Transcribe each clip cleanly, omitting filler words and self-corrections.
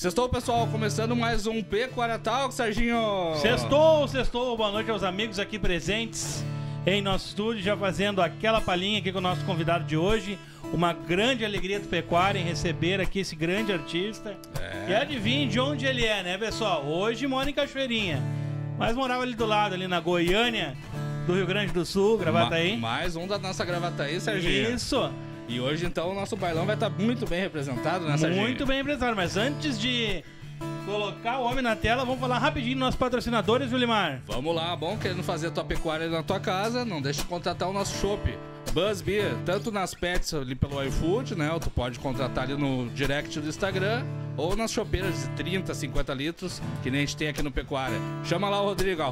Sextou, pessoal, começando mais um Pecuária Talks, Serginho. Sextou. Boa noite aos amigos aqui presentes em nosso estúdio, já fazendo aquela palhinha aqui com o nosso convidado de hoje. Uma grande alegria do Pecuária em receber aqui esse grande artista. E adivinhe de onde ele é, né, pessoal? Hoje mora em Cachoeirinha, mas morava ali do lado, ali na Goiânia, do Rio Grande do Sul, Gravataí. Mais um da nossa Gravataí, Serginho. Isso. E hoje, então, o nosso bailão vai estar muito bem representado, né, Serginho? Muito bem representado, mas antes de colocar o homem na tela, vamos falar rapidinho dos nossos patrocinadores, Julimar. Vamos lá, bom, querendo fazer a tua pecuária na tua casa, não deixe de contratar o nosso chopp. Buzz Beer, tanto nas pets ali pelo iFood, né, ou tu pode contratar ali no direct do Instagram, ou nas chopeiras de 30, 50 litros, que nem a gente tem aqui no Pecuária. Chama lá o Rodrigo,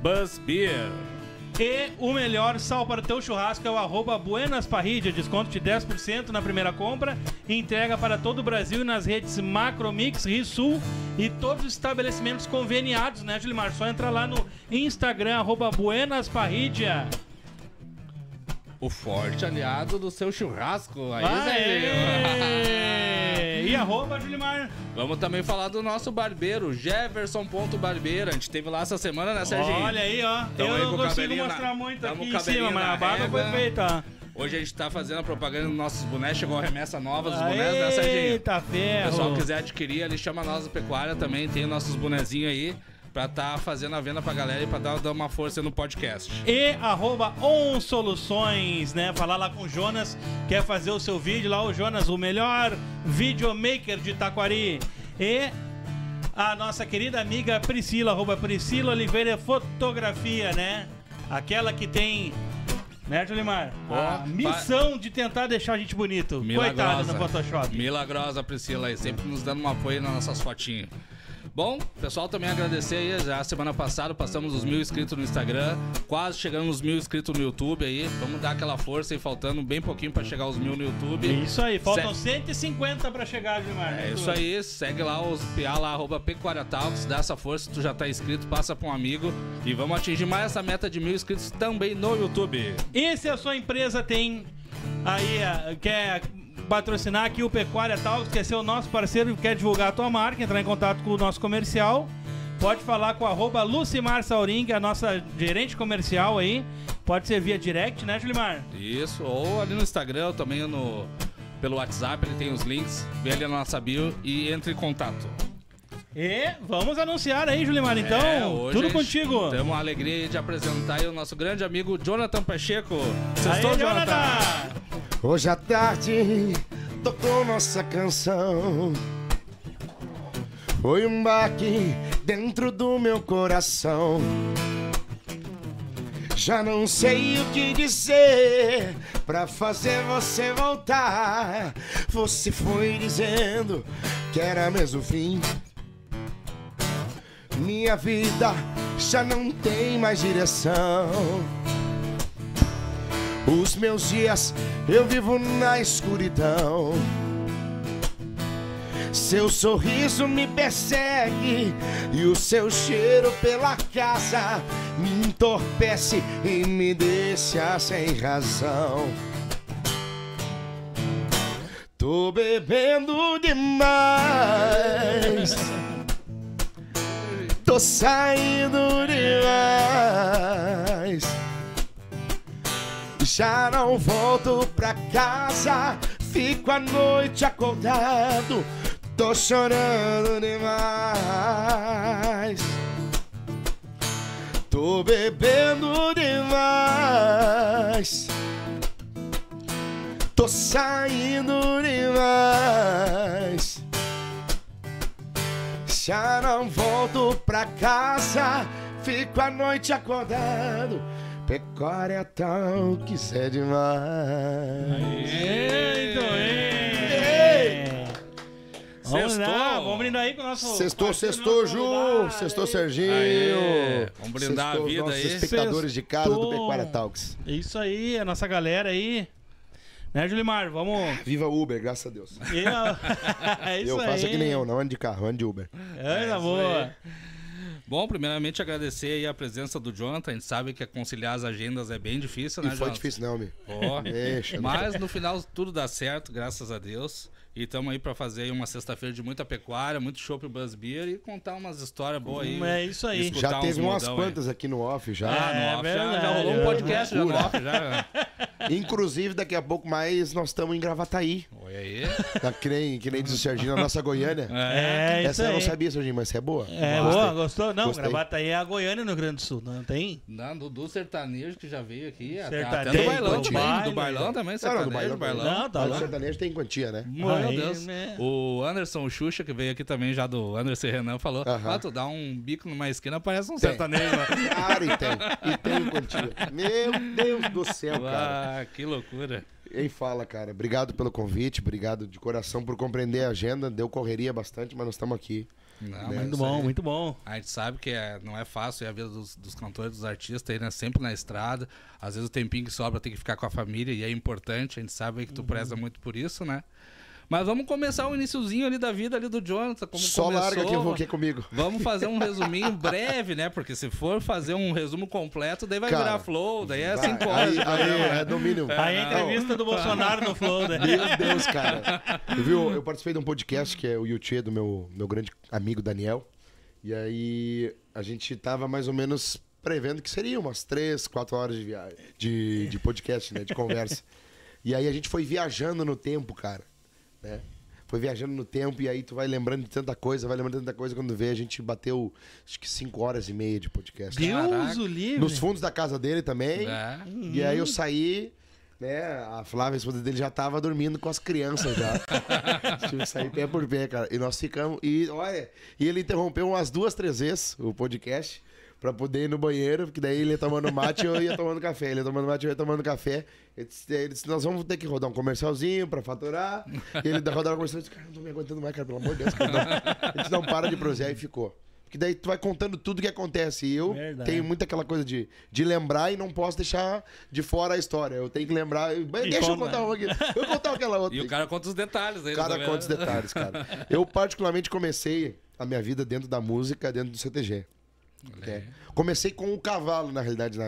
@Buzz Beer. E o melhor sal para o teu churrasco é o Buenas Parrilla, desconto de 10% na primeira compra, entrega para todo o Brasil e nas redes Macromix, Risul e todos os estabelecimentos conveniados, né, Julimar? Só entra lá no Instagram, @Buenas Parrilla. O forte aliado do seu churrasco. Aí, E Julimar? Vamos também falar do nosso barbeiro, Jefferson.barbeiro. A gente teve lá essa semana, né, Serginho? Olha aí, ó. Eu não consigo mostrar muito aqui em cima, mas a barba foi feita, ó. Hoje a gente tá fazendo a propaganda dos nossos bonés, chegou a remessa nova dos bonés, né, Serginho? Eita ferro! Se o pessoal quiser adquirir, ali chama nós do Pecuária também, tem nossos bonezinhos aí, pra tá fazendo a venda pra galera e pra dar uma força no podcast. E @OnSoluções, né? Falar lá com o Jonas, quer fazer o seu vídeo lá, o Jonas, o melhor videomaker de Taquari. E a nossa querida amiga Priscila, @Priscila Oliveira Fotografia, né? Aquela que tem, né, Julimar? A missão de tentar deixar a gente bonito. Coitada no Photoshop. Milagrosa, Priscila aí, sempre nos dando um apoio nas nossas fotinhas. Bom, pessoal, também agradecer aí, já semana passada passamos os 1000 inscritos no Instagram, quase chegando nos 1000 inscritos no YouTube aí, vamos dar aquela força aí, faltando bem pouquinho pra chegar aos 1000 no YouTube. Isso aí, faltam 150 pra chegar, Gilmar. É isso aí, segue lá os PA lá, @Pecuária Talks, dá essa força, tu já tá inscrito, passa pra um amigo e vamos atingir mais essa meta de 1000 inscritos também no YouTube. E se a sua empresa tem aí, quer patrocinar aqui o Pecuária Talks, quer ser o nosso parceiro e quer divulgar a tua marca, entrar em contato com o nosso comercial, pode falar com @Lucimar Saurim, que é a nossa gerente comercial aí, pode ser via direct, né, Julimar? Isso, ou ali no Instagram, ou também pelo WhatsApp, ele tem os links, vem ali na nossa bio e entre em contato. E vamos anunciar aí, Julimar, então, hoje tudo contigo. Temos a alegria de apresentar aí o nosso grande amigo Jonathan Pacheco. Aí, Jonathan! Hoje à tarde tocou nossa canção. Foi um baque dentro do meu coração. Já não sei o que dizer pra fazer você voltar. Você foi dizendo que era mesmo o fim. Minha vida já não tem mais direção. Os meus dias eu vivo na escuridão. Seu sorriso me persegue e o seu cheiro pela casa me entorpece e me deixa sem razão. Tô bebendo demais, tô saindo demais. Já não volto pra casa, fico a noite acordado, tô chorando demais. Tô bebendo demais, tô saindo demais. Já não volto pra casa, fico a noite acordado. Pecuária Talks é demais. Vamos lá, vamos brindar aí com o nosso... Sextou, Ju. Sextou, Serginho. Aê, vamos brindar a vida nossos aí. Espectadores de casa do Pecuária Talks. Isso aí, a nossa galera aí. Né, Julimar? Vamos... Viva o Uber, graças a Deus. É isso aí. Eu faço que nem eu, não ando de carro, ando de Uber. Boa. Bom, primeiramente agradecer aí a presença do Jonathan. A gente sabe que conciliar as agendas é bem difícil, né, Não Jonathan? foi difícil não, meu. Ó, Deixa. mas no final tudo dá certo, graças a Deus. E estamos aí para fazer uma sexta-feira de muita pecuária, muito chopp Buzz Beer e contar umas histórias boas aí. É isso aí. escutar Já teve uns umas modão quantas aqui no off já. Ah, no off já verdade, rolou um podcast já no off já. Inclusive, daqui a pouco mais nós estamos em Gravataí. Oi aí. Tá, que nem diz o Serginho, na nossa Goiânia. É isso Essa eu aí. não sabia, Serginho, mas essa é boa. É, Gostei. boa, gostou? Não, Gostei. Gravataí é a Goiânia no Rio Grande do Sul, não tem? Não, do sertanejo que já veio aqui, até Sertanejo, do bailão do também. baile. Do bailão também, Não, do sertanejo, bailão. bailão. Não, tá Mas o lá. sertanejo tem quantia, né? Meu Aí, Deus. né? O Anderson, o Xuxa, que veio aqui também já do Anderson Renan, falou: Aham. ah, tu dá um bico numa esquina, parece um Tem. sertanejo lá. Claro, e tem quantia. Meu Deus do céu, cara. Ah, que loucura. E fala, cara. Obrigado pelo convite, obrigado de coração por compreender a agenda. Deu correria bastante, mas nós estamos aqui. Não, Muito mas Muito isso bom, aí- muito bom. A gente sabe que não é fácil, é a vida dos cantores, dos artistas aí, né? Sempre na estrada. Às vezes o tempinho que sobra tem que ficar com a família e é importante. A gente sabe aí que tu preza muito por isso, né? Mas vamos começar o iniciozinho ali da vida ali do Jonathan, como Só começou. larga que eu vou aqui comigo. Vamos fazer um resuminho breve, né? Porque se for fazer um resumo completo, daí vai Cara, virar flow, daí é Vai, 5 horas. de aí programa. é domínio. Aí a entrevista do Bolsonaro no Flow, né? Meu Deus, cara. Eu participei de um podcast que é o YouTube do meu grande amigo Daniel. E aí a gente tava mais ou menos prevendo que seria umas 3, 4 horas de viagem, de podcast, né? De conversa. E aí a gente foi viajando no tempo, cara. Né? Foi viajando no tempo e aí tu vai lembrando de tanta coisa, quando vê, a gente bateu acho que 5 horas e meia de podcast. Deus Caraca. o livre. Nos fundos da casa dele também. É. E aí eu saí, né? A Flávia, a esposa dele, já tava dormindo com as crianças já. Tive que sair pé por pé, cara. E nós ficamos. E olha, e ele interrompeu umas 2, 3 vezes o podcast pra poder ir no banheiro, porque daí ele ia tomando mate e eu ia tomando café. Ele ia tomando mate e eu ia tomando café. Ele disse, nós vamos ter que rodar um comercialzinho pra faturar. E ele rodaram o comercial e disse, cara, não tô me aguentando mais, cara, pelo amor de Deus. Cara, não. Ele disse, não, para de prosear e ficou. Porque daí tu vai contando tudo que acontece. E eu Verdade. tenho muito aquela coisa de lembrar e não posso deixar de fora a história. Eu tenho que lembrar. Deixa eu contar uma aqui. Eu vou contar aquela outra. E o cara conta os detalhes aí. O cara também, conta os né? detalhes, cara. Eu particularmente comecei a minha vida dentro da música, dentro do CTG. É. Comecei com o cavalo, na realidade,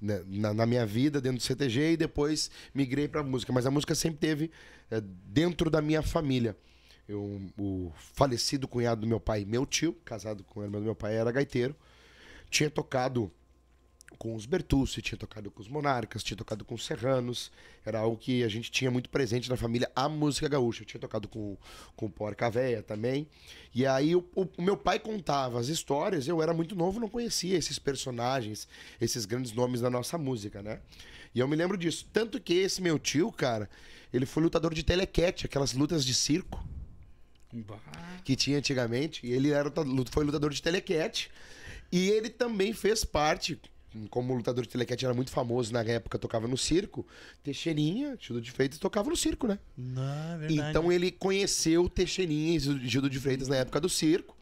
na minha vida, dentro do CTG, e depois migrei pra música. Mas a música sempre teve dentro da minha família. O falecido cunhado do meu pai, meu tio, casado com ele, mas meu pai era gaiteiro, tinha tocado com os Bertucci, tinha tocado com os Monarcas, tinha tocado com os Serranos. Era algo que a gente tinha muito presente na família, a música gaúcha. Eu tinha tocado com o Porca Véia também. E aí o meu pai contava as histórias, eu era muito novo, não conhecia esses personagens, esses grandes nomes da nossa música, né? E eu me lembro disso. Tanto que esse meu tio, cara, ele foi lutador de telequete, aquelas lutas de circo Bah. que tinha antigamente. E ele foi lutador de telequete. E ele também fez parte, como lutador de telequete era muito famoso na época, tocava no circo. Teixeirinha, Gildo de Freitas, tocava no circo, né? Não, é verdade. Então ele conheceu Teixeirinha e Gildo de Freitas na época do circo.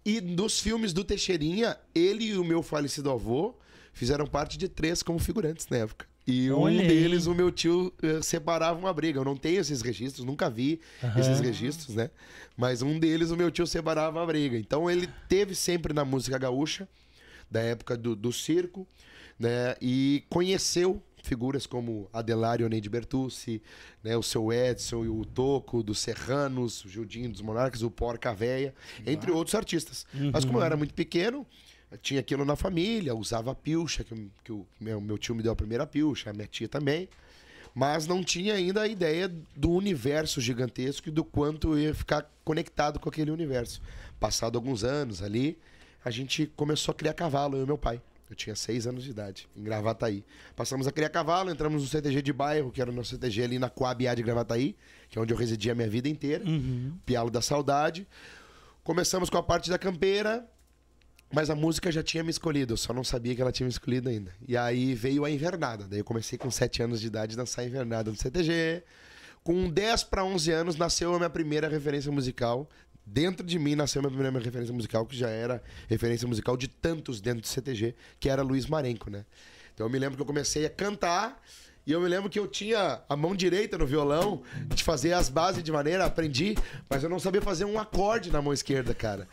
E dos filmes do Teixeirinha, ele e o meu falecido avô fizeram parte de 3 como figurantes na época. E Olha um aí. deles, o meu tio, separava uma briga. Eu não tenho esses registros, nunca vi esses registros, né? Mas um deles, o meu tio separava uma briga. Então ele teve sempre na música gaúcha, da época do circo, né? E conheceu figuras como Adelário Oneide Bertucci, né? O seu Edson e o Toco, dos Serranos, o Gildinho dos Monarcas, o Porca Véia, entre outros artistas. Mas como eu era muito pequeno, tinha aquilo na família, usava a pilcha, que o meu tio me deu a primeira pilcha, a minha tia também. Mas não tinha ainda a ideia do universo gigantesco e do quanto eu ia ficar conectado com aquele universo. Passado alguns anos ali, a gente começou a criar cavalo, eu e meu pai. Eu tinha 6 anos de idade, em Gravataí. Passamos a criar cavalo, entramos no CTG de bairro, que era o nosso CTG ali na Coab A de Gravataí, que é onde eu residia a minha vida inteira. Pialo da Saudade. Começamos com a parte da campeira, mas a música já tinha me escolhido, eu só não sabia que ela tinha me escolhido ainda. E aí veio a invernada. Daí eu comecei com 7 anos de idade a dançar a invernada no CTG. Com 10 para 11 anos nasceu a minha primeira referência musical. Dentro de mim nasceu a minha primeira referência musical, que já era referência musical de tantos dentro do CTG, que era Luiz Marenco, né? Então eu me lembro que eu comecei a cantar E eu me lembro que eu tinha a mão direita no violão, de fazer as bases de maneira, aprendi, mas eu não sabia fazer um acorde na mão esquerda, cara.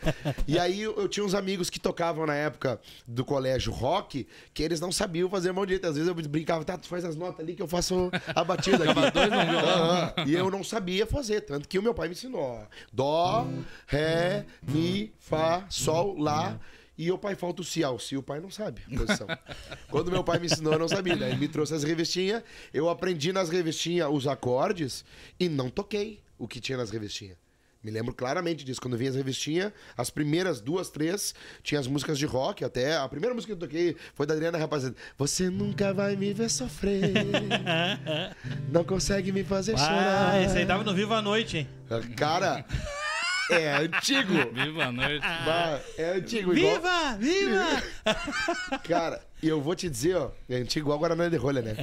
E aí eu tinha uns amigos que tocavam na época do colégio rock, que eles não sabiam fazer a mão direita. Às vezes eu brincava, tá, tu faz as notas ali que eu faço a batida aqui. E eu não sabia fazer, tanto que o meu pai me ensinou. Ó, dó, ré, mi, fá, sol, lá... E o pai falta o si. O si o pai não sabe a posição. Quando meu pai me ensinou, eu não sabia. Daí ele me trouxe as revistinhas, eu aprendi nas revistinhas os acordes e não toquei o que tinha nas revistinhas. Me lembro claramente disso. Quando vinha as revistinhas, as primeiras 2, 3, tinha as músicas de rock até. A primeira música que eu toquei foi da Adriana Rapaziada. Você nunca vai me ver sofrer, não consegue me fazer chorar. Esse aí tava no Viva a Noite, hein? Cara... É antigo. Viva a noite. É antigo. Viva! Viva! Cara, e eu vou te dizer, ó, é antigo igual Guaraná de rolha, né?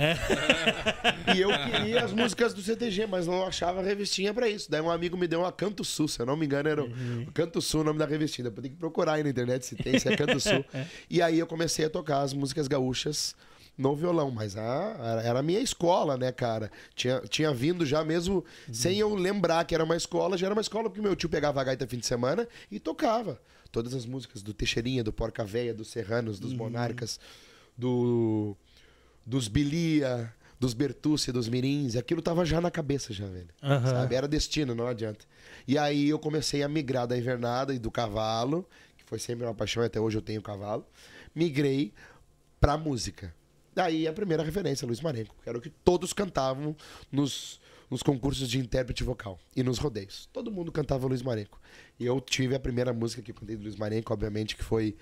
E eu queria as músicas do CTG, mas não achava revistinha pra isso. Daí um amigo me deu uma Canto Sul, se eu não me engano, era o Canto Sul o nome da revistinha. Depois tem que procurar aí na internet se tem, se é Canto Sul. E aí eu comecei a tocar as músicas gaúchas no violão, mas era a minha escola, né, cara? Tinha vindo já mesmo, sem eu lembrar que era uma escola, já era uma escola porque meu tio pegava a gaita fim de semana e tocava. Todas as músicas do Teixeirinha, do Porca Véia, dos Serranos, dos Monarcas, dos Bilia, dos Bertucci, dos Mirins, aquilo tava já na cabeça já, velho. Sabe? Era destino, não adianta. E aí eu comecei a migrar da invernada e do cavalo, que foi sempre uma paixão, até hoje eu tenho cavalo, migrei pra música. Daí a primeira referência, Luiz Marenco, que era o que todos cantavam nos concursos de intérprete vocal e nos rodeios. Todo mundo cantava Luiz Marenco. E eu tive a primeira música que eu cantei do Luiz Marenco, obviamente, que foi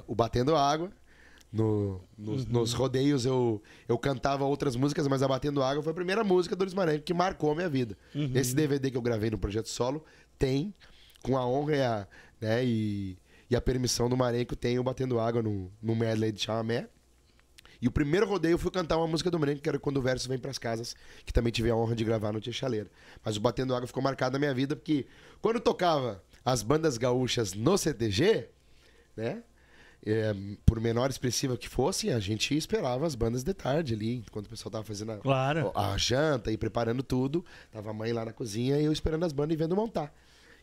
o Batendo Água. Nos rodeios eu cantava outras músicas, mas a Batendo Água foi a primeira música do Luiz Marenco que marcou a minha vida. Esse DVD que eu gravei no Projeto Solo tem, com a honra e a permissão do Marenco, tem o Batendo Água no medley de chamamé. E o primeiro rodeio eu fui cantar uma música do Marenco, que era Quando o Verso Vem Pras Casas, que também tive a honra de gravar no Tia Chaleira. Mas o Batendo Água ficou marcado na minha vida, porque quando tocava as bandas gaúchas no CTG, né, por menor expressiva que fossem, a gente esperava as bandas de tarde ali, enquanto o pessoal tava fazendo a janta e preparando tudo. Tava a mãe lá na cozinha e eu esperando as bandas e vendo montar.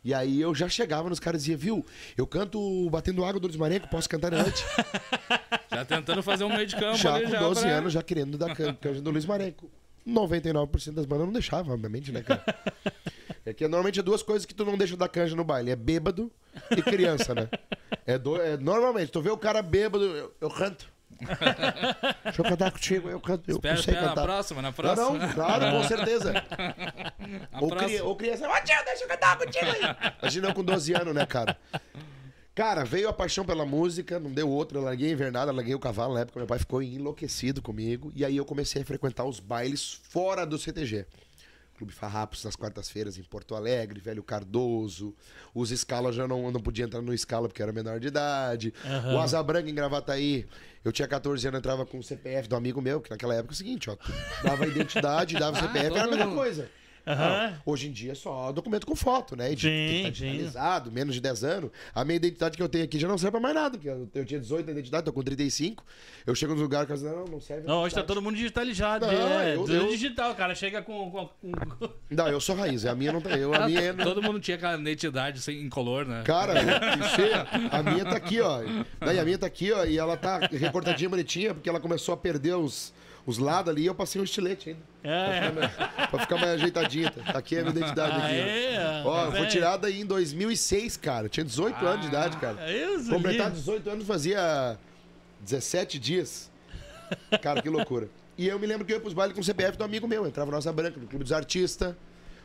E aí eu já chegava nos caras e dizia, viu, eu canto Batendo Água do Luiz Marenco, posso cantar à noite? Já tentando fazer um meio de campo já ali, com já 12 anos, já querendo dar canja do Luiz Marenco. 99% das bandas não deixavam, obviamente, né, cara? É que normalmente é duas coisas que tu não deixa dar canja no baile. É bêbado e criança, né? Normalmente, tu vê o cara bêbado, eu canto. Deixa eu cantar contigo, eu canto. Eu não sei cantar. Na próxima. Não, claro, com certeza. Ou criança, ô tio, deixa eu cantar contigo aí. Imagina eu com 12 anos, né, cara? Cara, veio a paixão pela música, não deu outra. Eu larguei a invernada, larguei o cavalo na época. Meu pai ficou enlouquecido comigo. E aí eu comecei a frequentar os bailes fora do CTG. Clube Farrapos nas quartas-feiras em Porto Alegre, Velho Cardoso. Os Scala eu já não podia entrar no Scala porque era menor de idade. O Asa Branca em Gravataí. Eu tinha 14 anos, entrava com o CPF do amigo meu, que naquela época é o seguinte, ó. Dava a identidade, dava o CPF, era a mesma coisa. Hoje em dia é só documento com foto, né? Tá digitalizado, menos de 10 anos. A minha identidade que eu tenho aqui já não serve pra mais nada. Porque eu tinha 18 na identidade, tô com 35. Eu chego nos lugares que não serve. Não, hoje tá todo mundo digitalizado. Eu digital, o cara chega com... Não, eu sou raiz. A minha não tá. Todo mundo tinha aquela identidade incolor, né? Cara, a minha tá aqui, ó. Daí a minha tá aqui, ó. E ela tá recortadinha, bonitinha, porque ela começou a perder os lados ali e eu passei um estilete ainda. Pra ficar mais ajeitadinha. Tá aqui a minha identidade aqui. Ó, foi tirada aí em 2006, cara. Eu tinha 18 anos de idade, cara. Completar 18 anos fazia 17 dias. Cara, que loucura. E eu me lembro que eu ia pros bailes com o CPF do amigo meu. Entrava no Asa Branca, no Clube dos Artistas,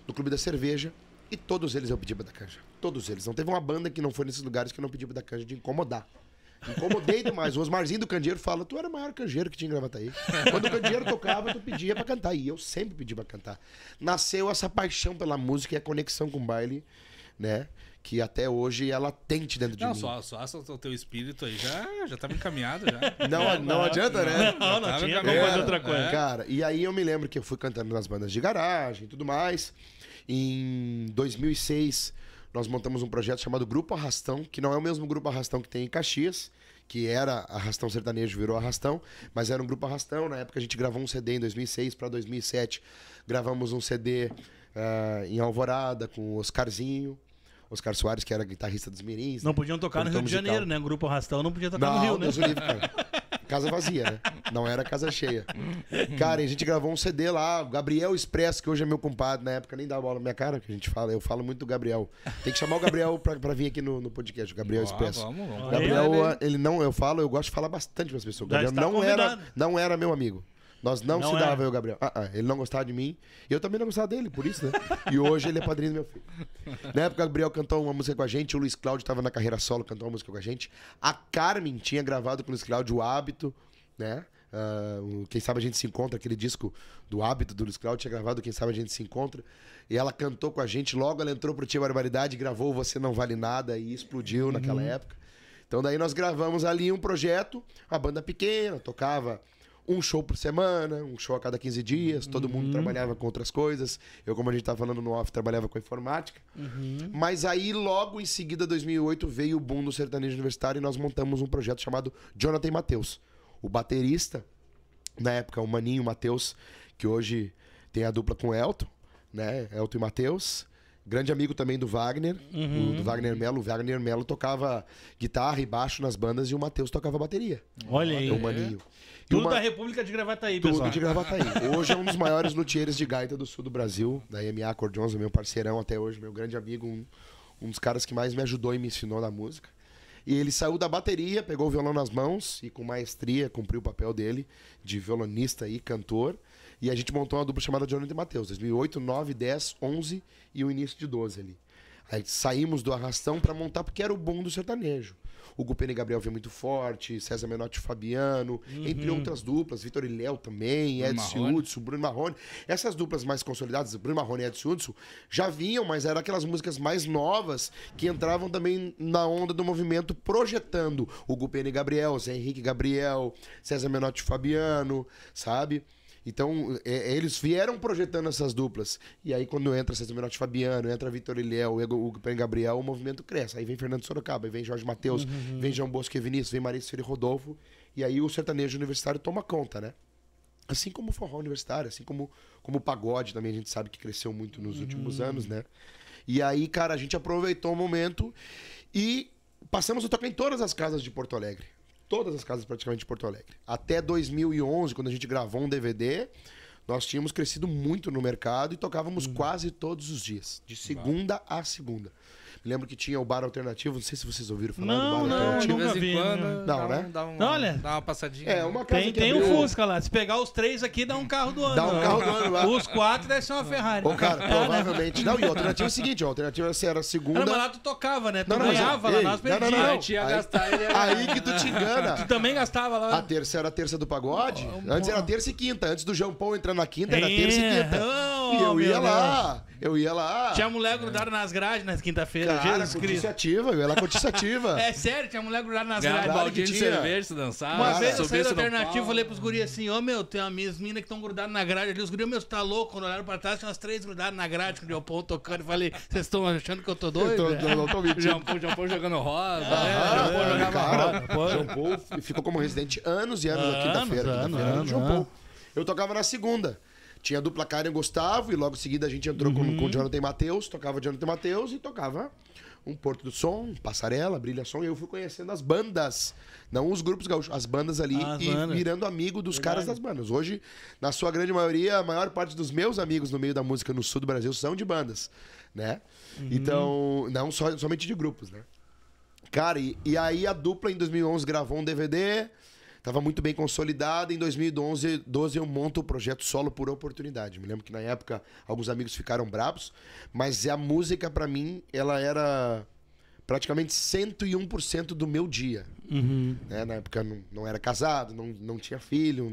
no Clube da Cerveja. E todos eles eu pedi pra dar canja. Todos eles. Não teve uma banda que não foi nesses lugares que eu não pedi pra dar canja de incomodar. Incomodei demais. O Osmarzinho do Candeeiro fala, tu era o maior canjeiro que tinha em Gravataí. Quando o Candeeiro tocava, tu pedia pra cantar. E eu sempre pedi pra cantar. Nasceu essa paixão pela música e a conexão com o baile, né? Que até hoje ela tente dentro de mim. Só o teu espírito aí já tava encaminhado já. Não adianta, né? Não tinha como fazer outra coisa. Cara, e aí eu me lembro que eu fui cantando nas bandas de garagem e tudo mais. Em 2006... nós montamos um projeto chamado Grupo Arrastão, que não é o mesmo Grupo Arrastão que tem em Caxias, que era Arrastão Sertanejo, virou Arrastão, mas era um grupo Arrastão. Na época a gente gravou um CD em 2006 para 2007. Gravamos um CD em Alvorada com o Oscarzinho. Oscar Soares, que era guitarrista dos Mirins. Não podiam tocar no Rio de Janeiro, né? O grupo Arrastão não podia tocar no Rio, né? Deus o livre, cara. Casa vazia, né? Não era casa cheia. Cara, e a gente gravou um CD lá, o Gabriel Expresso, que hoje é meu compadre, na época nem dá bola na minha cara, que a gente fala, eu falo muito do Gabriel. Tem que chamar o Gabriel pra vir aqui no podcast, o Gabriel Expresso. Vamos. Gabriel, ele não, eu gosto de falar bastante com as pessoas. O Gabriel não era meu amigo. Nós não se dava, eu e o Gabriel. Ele não gostava de mim. E eu também não gostava dele, por isso, né? E hoje ele é padrinho do meu filho. Na época, o Gabriel cantou uma música com a gente. O Luiz Cláudio estava na carreira solo, cantou uma música com a gente. A Carmen tinha gravado com o Luiz Cláudio O Hábito, né? Quem Sabe a Gente Se Encontra, aquele disco do Hábito do Luiz Cláudio, tinha gravado Quem Sabe a Gente Se Encontra. E ela cantou com a gente. Logo ela entrou pro Tia Barbaridade, gravou Você Não Vale Nada e explodiu naquela época. Então daí nós gravamos ali um projeto, uma banda pequena, tocava um show por semana, um show a cada 15 dias, todo mundo trabalhava com outras coisas. Eu, como a gente tava falando no off, trabalhava com informática. Mas aí, logo em seguida, 2008, veio o boom do sertanejo universitário e nós montamos um projeto chamado Jonathan e Matheus. O baterista, na época, o Maninho Matheus, que hoje tem a dupla com o Elton, né? Elton e Matheus. Grande amigo também do Wagner, do Wagner Melo. O Wagner Melo tocava guitarra e baixo nas bandas e o Matheus tocava bateria. Olha aí. O Maninho. Tudo da República de Gravataí, pessoal. Tudo de Gravataí. Hoje é um dos maiores luthiers de gaita do sul do Brasil, da MA Acordeons, meu parceirão até hoje, meu grande amigo, um dos caras que mais me ajudou e me ensinou na música. E ele saiu da bateria, pegou o violão nas mãos e com maestria cumpriu o papel dele de violonista e cantor. E a gente montou uma dupla chamada Jonathan e Matheus, 2008, 9, 10, 11 e o início de 12 ali. Aí saímos do Arrastão pra montar, porque era o boom do sertanejo. O Gupena e Gabriel veio muito forte, César Menotti e Fabiano, entre outras duplas, Vitor e Léo também, Edson Hudson, Bruno Marrone. Essas duplas mais consolidadas, Bruno Marrone e Edson Hudson, já vinham, mas eram aquelas músicas mais novas que entravam também na onda do movimento, projetando o Gupena e Gabriel, Zé Henrique e Gabriel, César Menotti e Fabiano, sabe? Então, eles vieram projetando essas duplas. E aí, quando entra César Menotti e Fabiano, entra Vitor e Léo, o Gupena e Gabriel, o movimento cresce. Aí vem Fernando Sorocaba, aí vem Jorge Matheus, vem João Bosco e Vinícius, vem Marisa Filho e Rodolfo. E aí o sertanejo universitário toma conta, né? Assim como o forró universitário, assim como o pagode também, a gente sabe que cresceu muito nos últimos anos, né? E aí, cara, a gente aproveitou o momento e passamos a tocar em todas as casas de Porto Alegre. Todas as casas praticamente de Porto Alegre. Até 2011, quando a gente gravou um DVD, nós tínhamos crescido muito no mercado e tocávamos quase todos os dias, de segunda a segunda. Me lembro que tinha o Bar Alternativo, não sei se vocês ouviram falar do Bar Alternativo. Nunca vi. Não, né? Olha, Dá uma passadinha. É, uma casa tem um Fusca lá. Se pegar os 3 aqui, dá um carro do ano. Dá um carro do ano lá. Os 4 deve ser uma Ferrari. Ô, cara, provavelmente. Não, e a alternativa é o seguinte, a alternativa era a segunda. Mas lá tu tocava, né? Tu Não, ganhava lá, nós perdíamos. Aí tinha gastar ele. Aí que tu te engana. Tu também gastava lá. A terça era a terça do pagode. Antes era terça e quinta. Antes do João Paulo entrar na quinta, era terça e quinta. E eu ia lá. Eu ia lá. Tinha mulher grudada nas grades na quinta-feira. Cara, Jesus Cristo. ativa, eu ia lá com ativa. É sério, tinha mulher grudada nas Ganhava um grades. baldinho de tinha. cerveja, se dançar. Uma vez eu saí do subisse no alternativo, palco. falei pros guris assim, ô meu, tem umas minas que estão grudadas na grade ali. Os guris, meu, você tá louco? Quando olharam pra trás, tinha umas 3 grudadas na grade, com o Leopoldo tocando. Eu falei, vocês estão achando que eu tô doido? Não tô mentindo. João Paulo jogando rosa. Ah, João Paulo jogava cara, rosa. João Paulo ficou como residente anos e anos na quinta-feira. anos, João Paulo. Eu tocava na segunda. Tinha a dupla Karen e Gustavo, e logo em seguida a gente entrou com o Jonathan e Matheus, tocava Jonathan e Matheus e tocava um Porto do Som, Passarela, Brilha Som, e eu fui conhecendo as bandas, não os grupos gaúchos, as bandas ali, virando amigo dos caras das bandas. Hoje, na sua grande maioria, a maior parte dos meus amigos no meio da música no sul do Brasil são de bandas, né? Então, não somente de grupos, né? Cara, e aí a dupla em 2011 gravou um DVD, tava muito bem consolidada. Em 2012 eu monto o projeto Solo por Oportunidade. Me lembro que na época alguns amigos ficaram bravos, mas a música pra mim, ela era praticamente 101% do meu dia. Né? Na época não era casado, não tinha filho,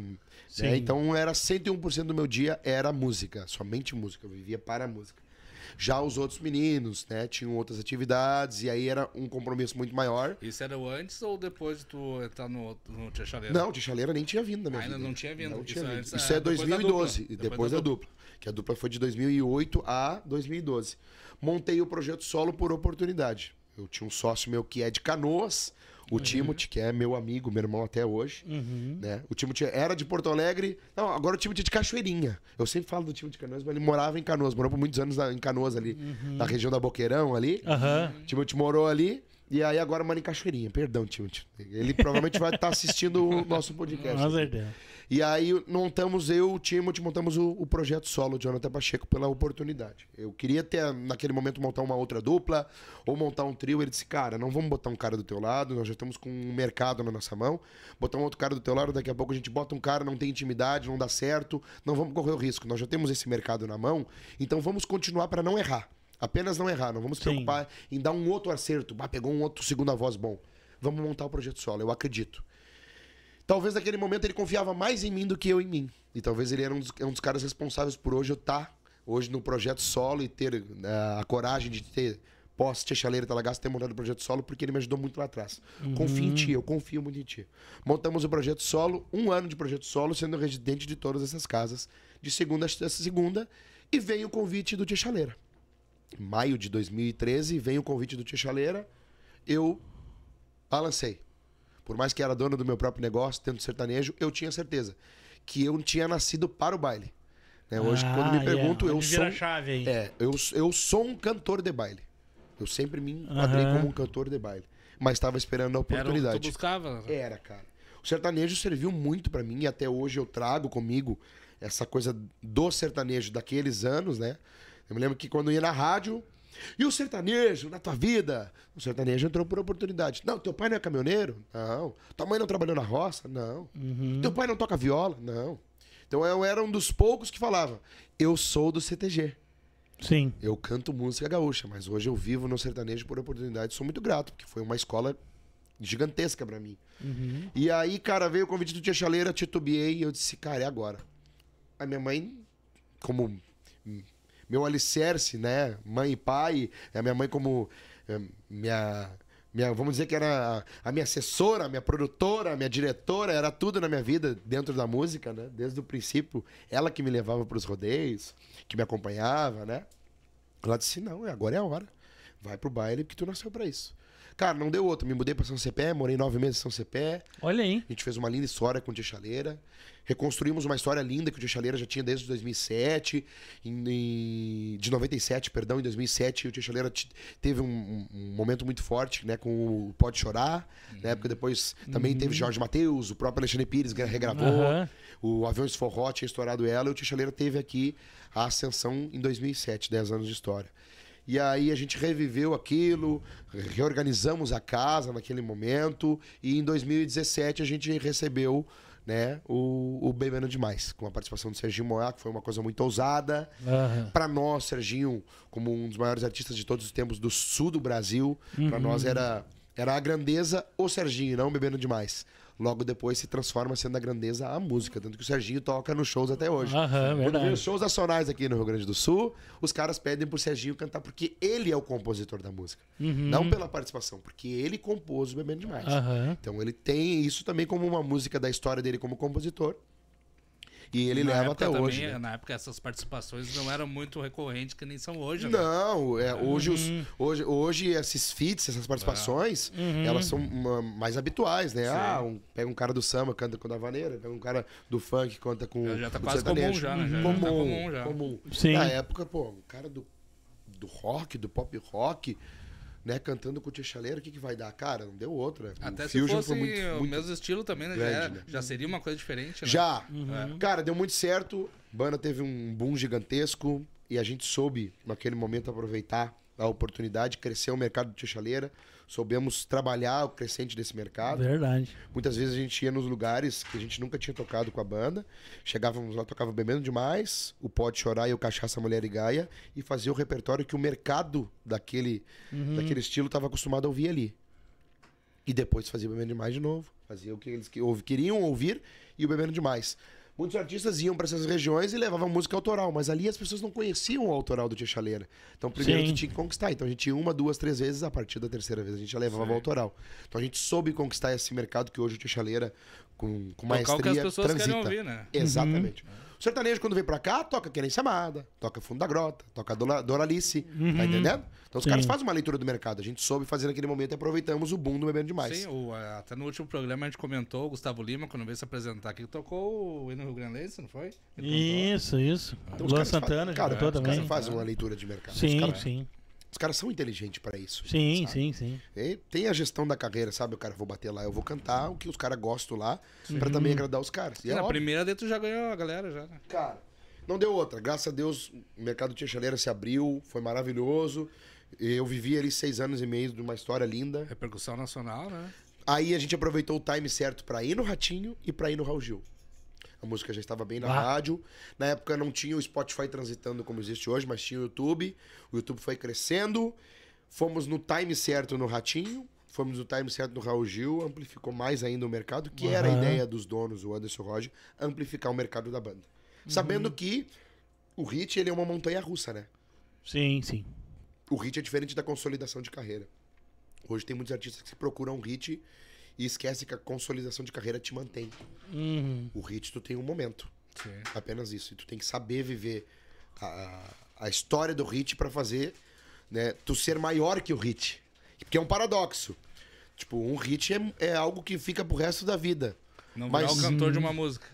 né? Então era 101% do meu dia era música, somente música, eu vivia para a música. Já os outros meninos, né, tinham outras atividades e aí era um compromisso muito maior. Isso era o antes ou depois de tu entrar no Tia Chaleira? Não, Tia Chaleira nem tinha vindo na minha Ainda vida. não tinha vindo. Não tinha vindo. Antes, Isso é depois da 2012, dupla. depois da dupla. Que a dupla foi de 2008 a 2012. Montei o projeto Solo por Oportunidade. Eu tinha um sócio meu que é de Canoas, O Timothy, que é meu amigo, meu irmão até hoje, né? O Timothy era de Porto Alegre. Não, agora o Timothy é de Cachoeirinha. Eu sempre falo do Timothy de Canoas, mas ele morava em Canoas. Morou por muitos anos em Canoas ali, na região da Boqueirão ali. O Timothy morou ali. E aí agora mora em Cachoeirinha. Perdão, Timothy. Ele provavelmente vai estar assistindo o nosso podcast. Com certeza. E aí montamos, o Timothy, montamos o projeto solo, Jonathan Pacheco, pela oportunidade. Eu queria ter, naquele momento, montar uma outra dupla, ou montar um trio. Ele disse, cara, não vamos botar um cara do teu lado, nós já estamos com um mercado na nossa mão. Botar um outro cara do teu lado, daqui a pouco a gente bota um cara, não tem intimidade, não dá certo, não vamos correr o risco. Nós já temos esse mercado na mão, então vamos continuar para não errar. Apenas não errar, não vamos se preocupar em dar um outro acerto. Pegou um outro segunda voz bom. Vamos montar o projeto solo, eu acredito. Talvez naquele momento ele confiava mais em mim do que eu em mim. E talvez ele era um dos caras responsáveis por hoje eu estar hoje no projeto solo e ter a coragem de ter Tia Chaleira Talagaço, ter montado o projeto solo, porque ele me ajudou muito lá atrás. Confio em ti, eu confio muito em ti. Montamos o projeto solo, 1 ano de projeto solo, sendo residente de todas essas casas, de segunda a segunda, e veio o convite do Tia Chaleira. Em maio de 2013, vem o convite do Tia Chaleira, eu a lancei. Por mais que era dona do meu próprio negócio, tendo sertanejo, eu tinha certeza que eu tinha nascido para o baile. Né? Hoje, quando me pergunto, eu sou... chave aí. Eu sou um cantor de baile. Eu sempre me enquadrei como um cantor de baile. Mas estava esperando a oportunidade. Era o que tu buscava? Era, cara. O sertanejo serviu muito para mim e até hoje eu trago comigo essa coisa do sertanejo daqueles anos, né? Eu me lembro que quando eu ia na rádio... E o sertanejo na tua vida? O sertanejo entrou por oportunidade. Não, teu pai não é caminhoneiro? Não. Tua mãe não trabalhou na roça? Não. Teu pai não toca viola? Não. Então eu era um dos poucos que falava, eu sou do CTG. Sim. Eu canto música gaúcha, mas hoje eu vivo no sertanejo por oportunidade. Sou muito grato, porque foi uma escola gigantesca pra mim. E aí, cara, veio o convite do Tia Chaleira, titubeei e eu disse, cara, é agora. A minha mãe, como... meu alicerce, né? Mãe e pai, a minha mãe como vamos dizer que era a minha assessora, a minha produtora, a minha diretora, era tudo na minha vida dentro da música, né? Desde o princípio, ela que me levava para os rodeios, que me acompanhava, né? Ela disse, não, agora é a hora. Vai pro baile porque tu nasceu para isso. Cara, não deu outro. Me mudei para São Cepé, morei 9 meses em São Cepé. Olha aí. A gente fez uma linda história com o Tia Chaleira. Reconstruímos uma história linda que o Tia Chaleira já tinha desde 2007. De 97, perdão, em 2007 o Tia Chaleira teve um momento muito forte, né, com o Pode Chorar. Na época depois também teve Jorge Mateus, o próprio Alexandre Pires regravou. O Aviões Forró tinha estourado ela e o Tia Chaleira teve aqui a ascensão em 2007, 10 anos de história. E aí a gente reviveu aquilo, reorganizamos a casa naquele momento e em 2017 a gente recebeu, né, o Bebendo Demais, com a participação do Serginho Moá, que foi uma coisa muito ousada. Para nós, Serginho, como um dos maiores artistas de todos os tempos do sul do Brasil, para nós era a grandeza o Serginho, não Bebendo Demais. Logo depois se transforma sendo a grandeza a música. Tanto que o Serginho toca nos shows até hoje. Quando vem os shows nacionais aqui no Rio Grande do Sul, os caras pedem pro Serginho cantar porque ele é o compositor da música. Não pela participação, porque ele compôs o Bebendo Demais. Então ele tem isso também como uma música da história dele como compositor. E ele leva até também, hoje. Né? Na época essas participações não eram muito recorrentes, que nem são hoje. Não, hoje esses feats, essas participações, elas são mais habituais, né? Pega um cara do samba, canta com a vaneira, pega um cara do funk, canta com já tá quase comum já, né? Comum. Sim. Na época, pô, um cara do rock, do pop rock, né, cantando com o Tia Chaleira, o que vai dar? Cara, não deu outra. Até se fosse o mesmo estilo também, né? Grande, já seria uma coisa diferente, né? Já. Cara, deu muito certo. Banda teve um boom gigantesco e a gente soube, naquele momento, aproveitar a oportunidade, crescer o mercado do Tia Chaleira. Soubemos trabalhar o crescente desse mercado. Verdade. Muitas vezes a gente ia nos lugares que a gente nunca tinha tocado com a banda. Chegávamos lá, tocava Bebendo Demais, o Pode Chorar e o Cachaça, Mulher e Gaia, e fazia o repertório que o mercado daquele estilo estava acostumado a ouvir ali. E depois fazia Bebendo Demais de novo. Fazia o que eles queriam ouvir e o Bebendo Demais. Muitos artistas iam para essas regiões e levavam música autoral, mas ali as pessoas não conheciam o autoral do Tia Chaleira. Então, primeiro que tinha que conquistar. Então, a gente ia 1, 2, 3 vezes, a partir da terceira vez a gente já levava o autoral. Então, a gente soube conquistar esse mercado que hoje o Tia Chaleira, com maestria, o que as pessoas transita. querem ouvir, né? Exatamente. O sertanejo, quando vem pra cá, toca Querência Amada, toca Fundo da Grota, toca Doralice, tá entendendo? Então os caras fazem uma leitura do mercado. A gente soube fazer naquele momento e aproveitamos o boom do Bebendo Demais. Sim, até no último programa a gente comentou, o Gustavo Lima, quando veio se apresentar aqui, tocou o hino Rio Grandense, não foi? Isso. Então, Luan Santana já cantou também. Os caras fazem uma leitura de mercado. Sim. Os caras são inteligentes pra isso. Sim. E tem a gestão da carreira, sabe? O cara, vou bater lá, eu vou cantar o que os caras gostam lá, pra também agradar os caras. E Na óbvio. primeira daí tu já ganhou a galera, já, né? Cara, não deu outra. Graças a Deus, o mercado Tia Chaleira se abriu, foi maravilhoso. Eu vivi ali 6 anos e meio de uma história linda. Repercussão nacional, né? Aí a gente aproveitou o time certo pra ir no Ratinho e pra ir no Raul Gil. A música já estava bem na rádio. Na época não tinha o Spotify transitando como existe hoje, mas tinha o YouTube. O YouTube foi crescendo. Fomos no time certo no Ratinho. Fomos no time certo no Raul Gil. Amplificou mais ainda o mercado, que era a ideia dos donos, o Anderson Roger, amplificar o mercado da banda. Sabendo que o hit, ele é uma montanha russa, né? Sim. O hit é diferente da consolidação de carreira. Hoje tem muitos artistas que procuram um hit e esquecem que a consolidação de carreira te mantém. O hit, tu tem um momento. Sim. Apenas isso. E tu tem que saber viver a história do hit pra fazer, né, tu ser maior que o hit. Porque é um paradoxo. Tipo, um hit é algo que fica pro resto da vida. Não virar o cantor de uma música.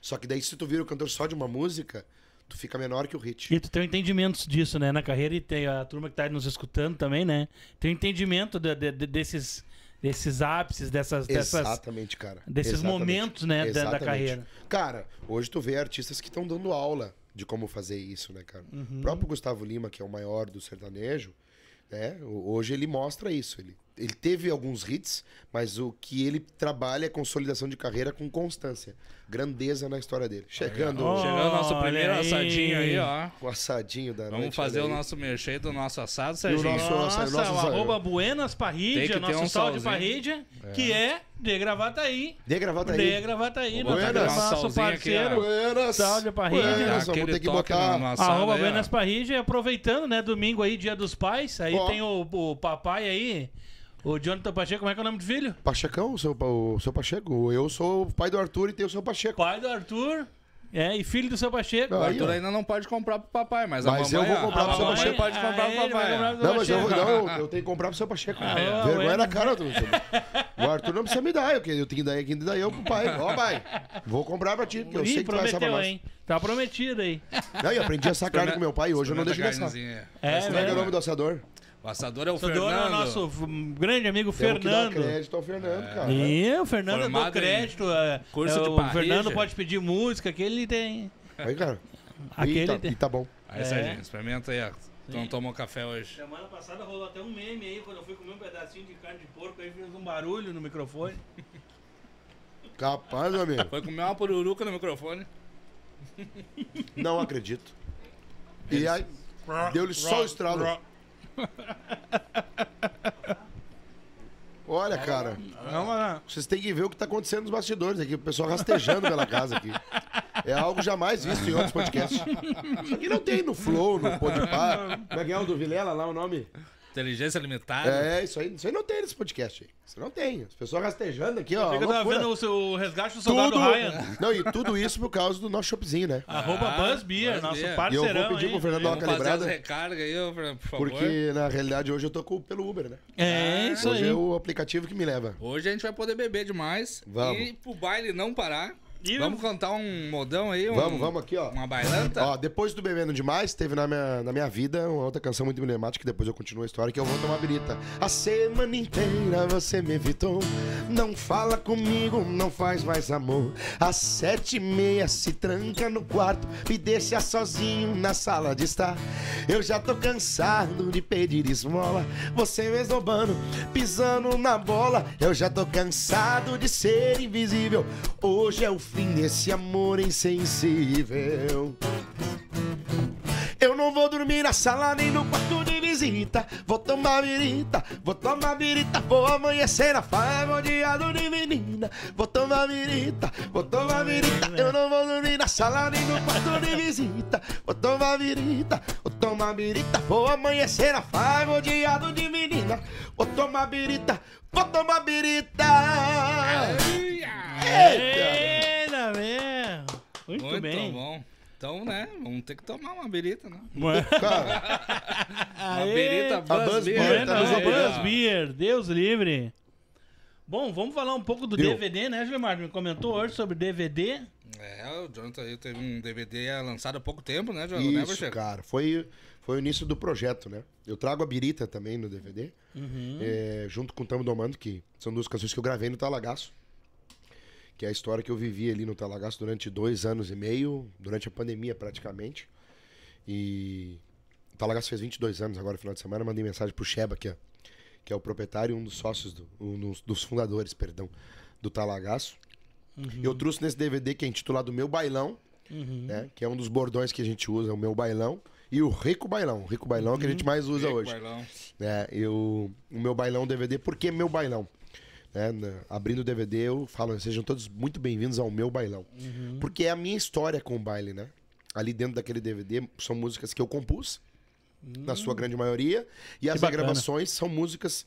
Só que daí se tu vira o cantor só de uma música, tu fica menor que o hit. E tu tem um entendimento disso, né? Na carreira, e tem a turma que tá nos escutando também, né? Tem um entendimento desses ápices, Exatamente, cara. desses Exatamente. momentos, né, da Exatamente. carreira. Cara, hoje tu vê artistas que estão dando aula de como fazer isso, né, cara? O próprio Gustavo Lima, que é o maior do sertanejo, né? Hoje ele mostra isso. Ele teve alguns hits, mas o que ele trabalha é consolidação de carreira com constância. Grandeza na história dele. Chegando Chegando o nosso primeiro aí. assadinho aí, ó. o assadinho da noite. Vamos fazer olha o aí. nosso merchan do nosso assado, E o Serginho. nosso- Nossa, o arroba Buenas Tem Parrídia, que ter nosso um sal de solzinho. Parrídia, que é de Gravataí. De Gravataí. De Gravataí, Vou botar nosso aquele solzinho aqui, parceiro. Buenas. Sal de Parrídia. Buenas, vamos Aquele ter que toque botar... no assado Arroba aí, ó. Buenas Parrídia, aproveitando, né, domingo aí, Dia dos Pais, aí Ó. tem o papai aí, o Jonathan Pacheco, como é que é o nome do filho? Pachecão, o seu Pacheco. Eu sou o pai do Arthur e tenho o seu Pacheco. Pai do Arthur, e filho do seu Pacheco. Não, O aí, Arthur ó. ainda não pode comprar pro papai, mas a Mas mamãe... eu vou comprar pro seu mamãe Pacheco. pode comprar pro ele vai papai. comprar pro Não, mas eu Pacheco. tenho que comprar pro seu Pacheco. Ah, Vergonha ué. na cara. O Arthur não precisa me dar. Eu tenho que dar quem dá eu pro pai. Ó, pai. Vou comprar pra ti, porque eu Ih, sei que tu vai assar pra prometeu, nós. hein? Tá prometido aí. Não, eu aprendi a assar carne com meu pai e hoje eu não deixo de assar. Carnezinha. Como é que é o nome do assador? O assador é o Sodoro é o Fernando. nosso grande amigo Temos que dar Fernando. crédito ao Fernando, cara. E o Fernando deu Formado em crédito. curso de o parrilha. Fernando pode pedir música, que ele tem. Aí, cara. Aquele E tá bom. Aí, Serginho, experimenta aí, ó. Tu não tomou café hoje. Semana passada rolou até um meme aí, quando eu fui comer um pedacinho de carne de porco, aí fez um barulho no microfone. Capaz, meu amigo. Foi comer uma pururuca no microfone. Não acredito. E aí, deu-lhe só o estralo. Olha, cara, vocês têm que ver o que tá acontecendo nos bastidores aqui. O pessoal rastejando pela casa aqui. É algo jamais visto em outros podcasts. Isso aqui não tem no Flow, no Podpah. Como é que é o do Vilela lá, o nome? Inteligência limitada. É, isso aí não tem nesse podcast aí. Isso não tem. As pessoas rastejando aqui, ó. Eu tava loucura. vendo o resgate do soldado Tudo. Ryan. Não, e tudo isso por causa do nosso shopzinho, né? Arroba Buzz Beer, Buzz nosso Beer. E eu parceirão. vou pedir pro Hein? Fernando dar uma Vamos fazer as calibrada. recargas aí, ô, Fernando, por favor. Porque, na realidade, hoje eu tô pelo Uber, né? É isso Hoje aí. é o aplicativo que me leva. Hoje a gente vai poder beber demais. Vamos. E pro baile não parar. E Vamos cantar um modão aí? Vamos aqui, ó. Uma bailanta? Ó, depois do Bebendo Demais, teve na minha vida uma outra canção muito emblemática, que depois eu continuo a história, que eu vou tomar birita. A semana inteira você me evitou, não fala comigo, não faz mais amor. Às 7h30 se tranca no quarto, me deixa sozinho na sala de estar. Eu já tô cansado de pedir esmola, você me esnobando, pisando na bola. Eu já tô cansado de ser invisível, hoje é o fim desse amor insensível. Eu não vou dormir na sala nem no quarto de visita. Vou tomar birita, vou amanhecer na farra rodeado de menina. Vou tomar birita. Eu não vou dormir na sala nem no quarto de visita. Vou tomar birita, vou amanhecer na farra rodeado de menina. Vou tomar birita. Eita! Eita, velho. Muito bem. Bom. Então, né, vamos ter que tomar uma birita, né? Cara, Uma birita Buzz Beer. Beer, tá nos Não, obrigando. Buzz Beer, Deus livre. Bom, vamos falar um pouco do Viu? DVD, né, Gilmar? Me comentou hoje sobre DVD. O Jonathan aí teve um DVD lançado há pouco tempo, né, Jonathan? Né, isso, Bercheiro? cara. Foi o início do projeto, né? Eu trago a birita também no DVD, junto com o Tamo Domando, que são duas canções que eu gravei no Talagaço. Que é a história que eu vivi ali no Talagaço durante 2 anos e meio, durante a pandemia praticamente. E o Talagaço fez 22 anos agora, no final de semana. Mandei mensagem pro Sheba, que é o proprietário e um dos sócios, dos fundadores, perdão, do Talagaço. Eu trouxe nesse DVD que é intitulado Meu Bailão, né? Que é um dos bordões que a gente usa, o Meu Bailão. E o Rico Bailão. O Rico Bailão é o que a gente mais usa Rico hoje. Bailão. O Meu Bailão DVD, por que Meu Bailão? Abrindo o DVD, eu falo, sejam todos muito bem-vindos ao Meu Bailão. Porque é a minha história com o baile, né? Ali dentro daquele DVD são músicas que eu compus, na sua grande maioria, e as bacana. gravações são músicas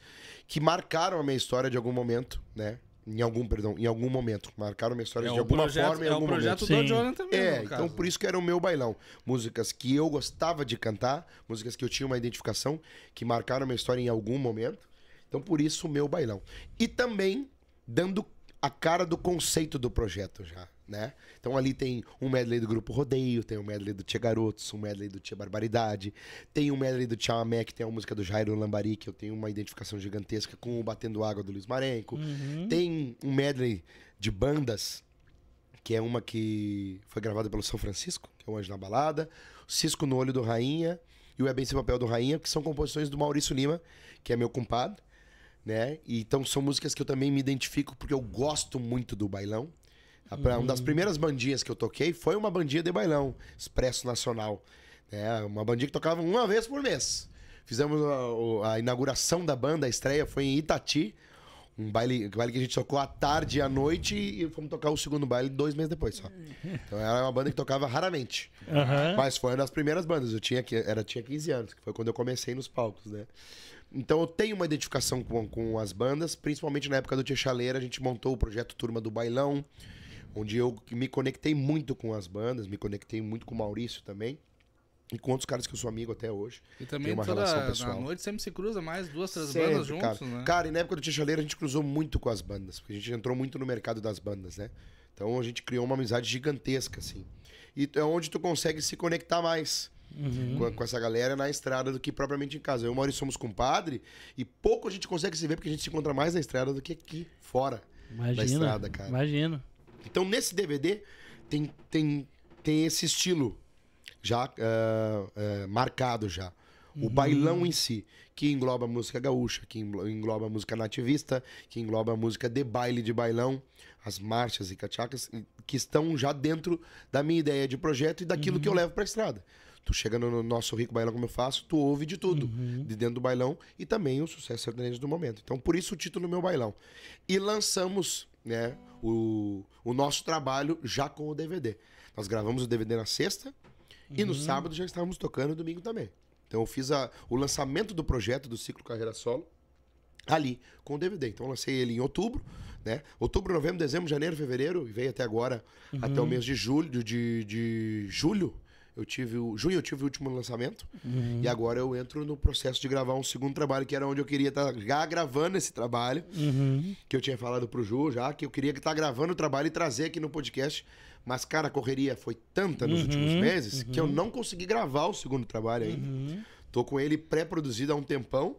que marcaram a minha história de algum momento, né? Em algum momento. Marcaram a minha história de alguma forma em algum o projeto momento. do Jonathan mesmo, no Então caso. por isso que era o Meu Bailão. Músicas que eu gostava de cantar, músicas que eu tinha uma identificação, que marcaram a minha história em algum momento. Então por isso o Meu Bailão. E também dando a cara do conceito do projeto já, né? Então ali tem um medley do Grupo Rodeio, tem um medley do Tia Garotos, um medley do Tia Barbaridade, tem um medley do Tia Amé, que tem a música do Jairo Lambari, que eu tenho uma identificação gigantesca com o Batendo Água do Luiz Marenco. Tem um medley de bandas, que é uma que foi gravada pelo São Francisco, que é o Anjo na Balada, o Cisco no Olho do Rainha e o É Bem Sem Papel do Rainha, que são composições do Maurício Lima, que é meu compadre, né? E então são músicas que eu também me identifico porque eu gosto muito do bailão. Uma das primeiras bandinhas que eu toquei foi uma bandinha de bailão, Expresso Nacional. Uma bandinha que tocava uma vez por mês. Fizemos a inauguração da banda, a estreia foi em Itati. Um baile que a gente tocou à tarde e à noite e fomos tocar o segundo baile 2 meses depois só. Então era uma banda que tocava raramente. Mas foi uma das primeiras bandas. Eu tinha 15 anos, que foi quando eu comecei nos palcos, né? Então eu tenho uma identificação com as bandas, principalmente na época do Tia Chaleira, a gente montou o projeto Turma do Bailão, onde eu me conectei muito com as bandas, me conectei muito com o Maurício também, e com outros caras que eu sou amigo até hoje. E também Tem uma toda relação pessoal. na noite sempre se cruza mais 2, 3 Sempre, bandas juntos, cara. né? Cara, e na época do Tia Chaleira a gente cruzou muito com as bandas, porque a gente entrou muito no mercado das bandas, né? Então a gente criou uma amizade gigantesca, assim. E é onde tu consegue se conectar mais. Com essa galera na estrada do que propriamente em casa. Eu e o Maurício somos compadre e pouco a gente consegue se ver porque a gente se encontra mais na estrada do que aqui fora da estrada, cara. Imagino. Então nesse DVD tem esse estilo já marcado já. O bailão em si, que engloba a música gaúcha, que engloba a música nativista, que engloba a música de baile de bailão, as marchas e cachacas, que estão já dentro da minha ideia de projeto e daquilo que eu levo pra estrada. Tu chega no nosso Rico Bailão, como eu faço, tu ouve de tudo, de dentro do bailão, e também o sucesso sertanejo do momento. Então, por isso o título Meu Bailão. E lançamos, né, o nosso trabalho já com o DVD. Nós gravamos o DVD na sexta, e no sábado já estávamos tocando, no domingo também. Então, eu fiz o lançamento do projeto do Ciclo Carreira Solo, ali, com o DVD. Então, eu lancei ele em outubro, né? Outubro, novembro, dezembro, janeiro, fevereiro, e veio até agora, até o mês de julho, de julho. Junho eu tive o último lançamento. E agora eu entro no processo de gravar um segundo trabalho, que era onde eu queria estar já gravando esse trabalho. Que eu tinha falado pro Ju já, que eu queria estar gravando o trabalho e trazer aqui no podcast. Mas, cara, a correria foi tanta nos últimos meses que eu não consegui gravar o segundo trabalho ainda. Tô com ele pré-produzido há um tempão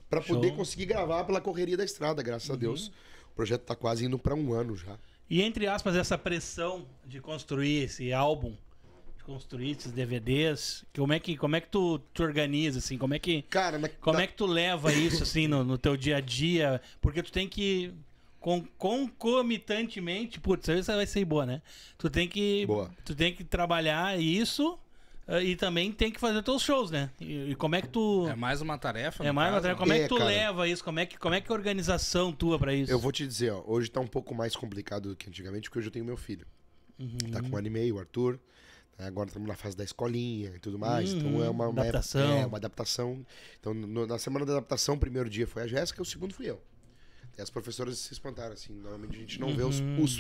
pra poder conseguir gravar pela correria da estrada, graças a Deus. O projeto tá quase indo pra 1 ano já. E entre aspas, essa pressão de construir esse álbum, construir esses DVDs, como é que tu te organiza, assim, como é que tu leva isso, assim, no teu dia a dia, porque tu tem que, concomitantemente, putz, isso vai ser boa, né? Tu tem que trabalhar isso e também tem que fazer teus shows, né? E como é que tu... É mais uma tarefa, Como é que tu cara, leva isso? Como é que é a organização tua pra isso? Eu vou te dizer, ó, hoje tá um pouco mais complicado do que antigamente, porque hoje eu tenho meu filho. Tá com 1 ano e meio, o Arthur. Agora estamos na fase da escolinha e tudo mais. Então é uma adaptação. uma adaptação. Então, na semana da adaptação, o primeiro dia foi a Jéssica, o segundo fui eu. E as professoras se espantaram, assim. Normalmente a gente não vê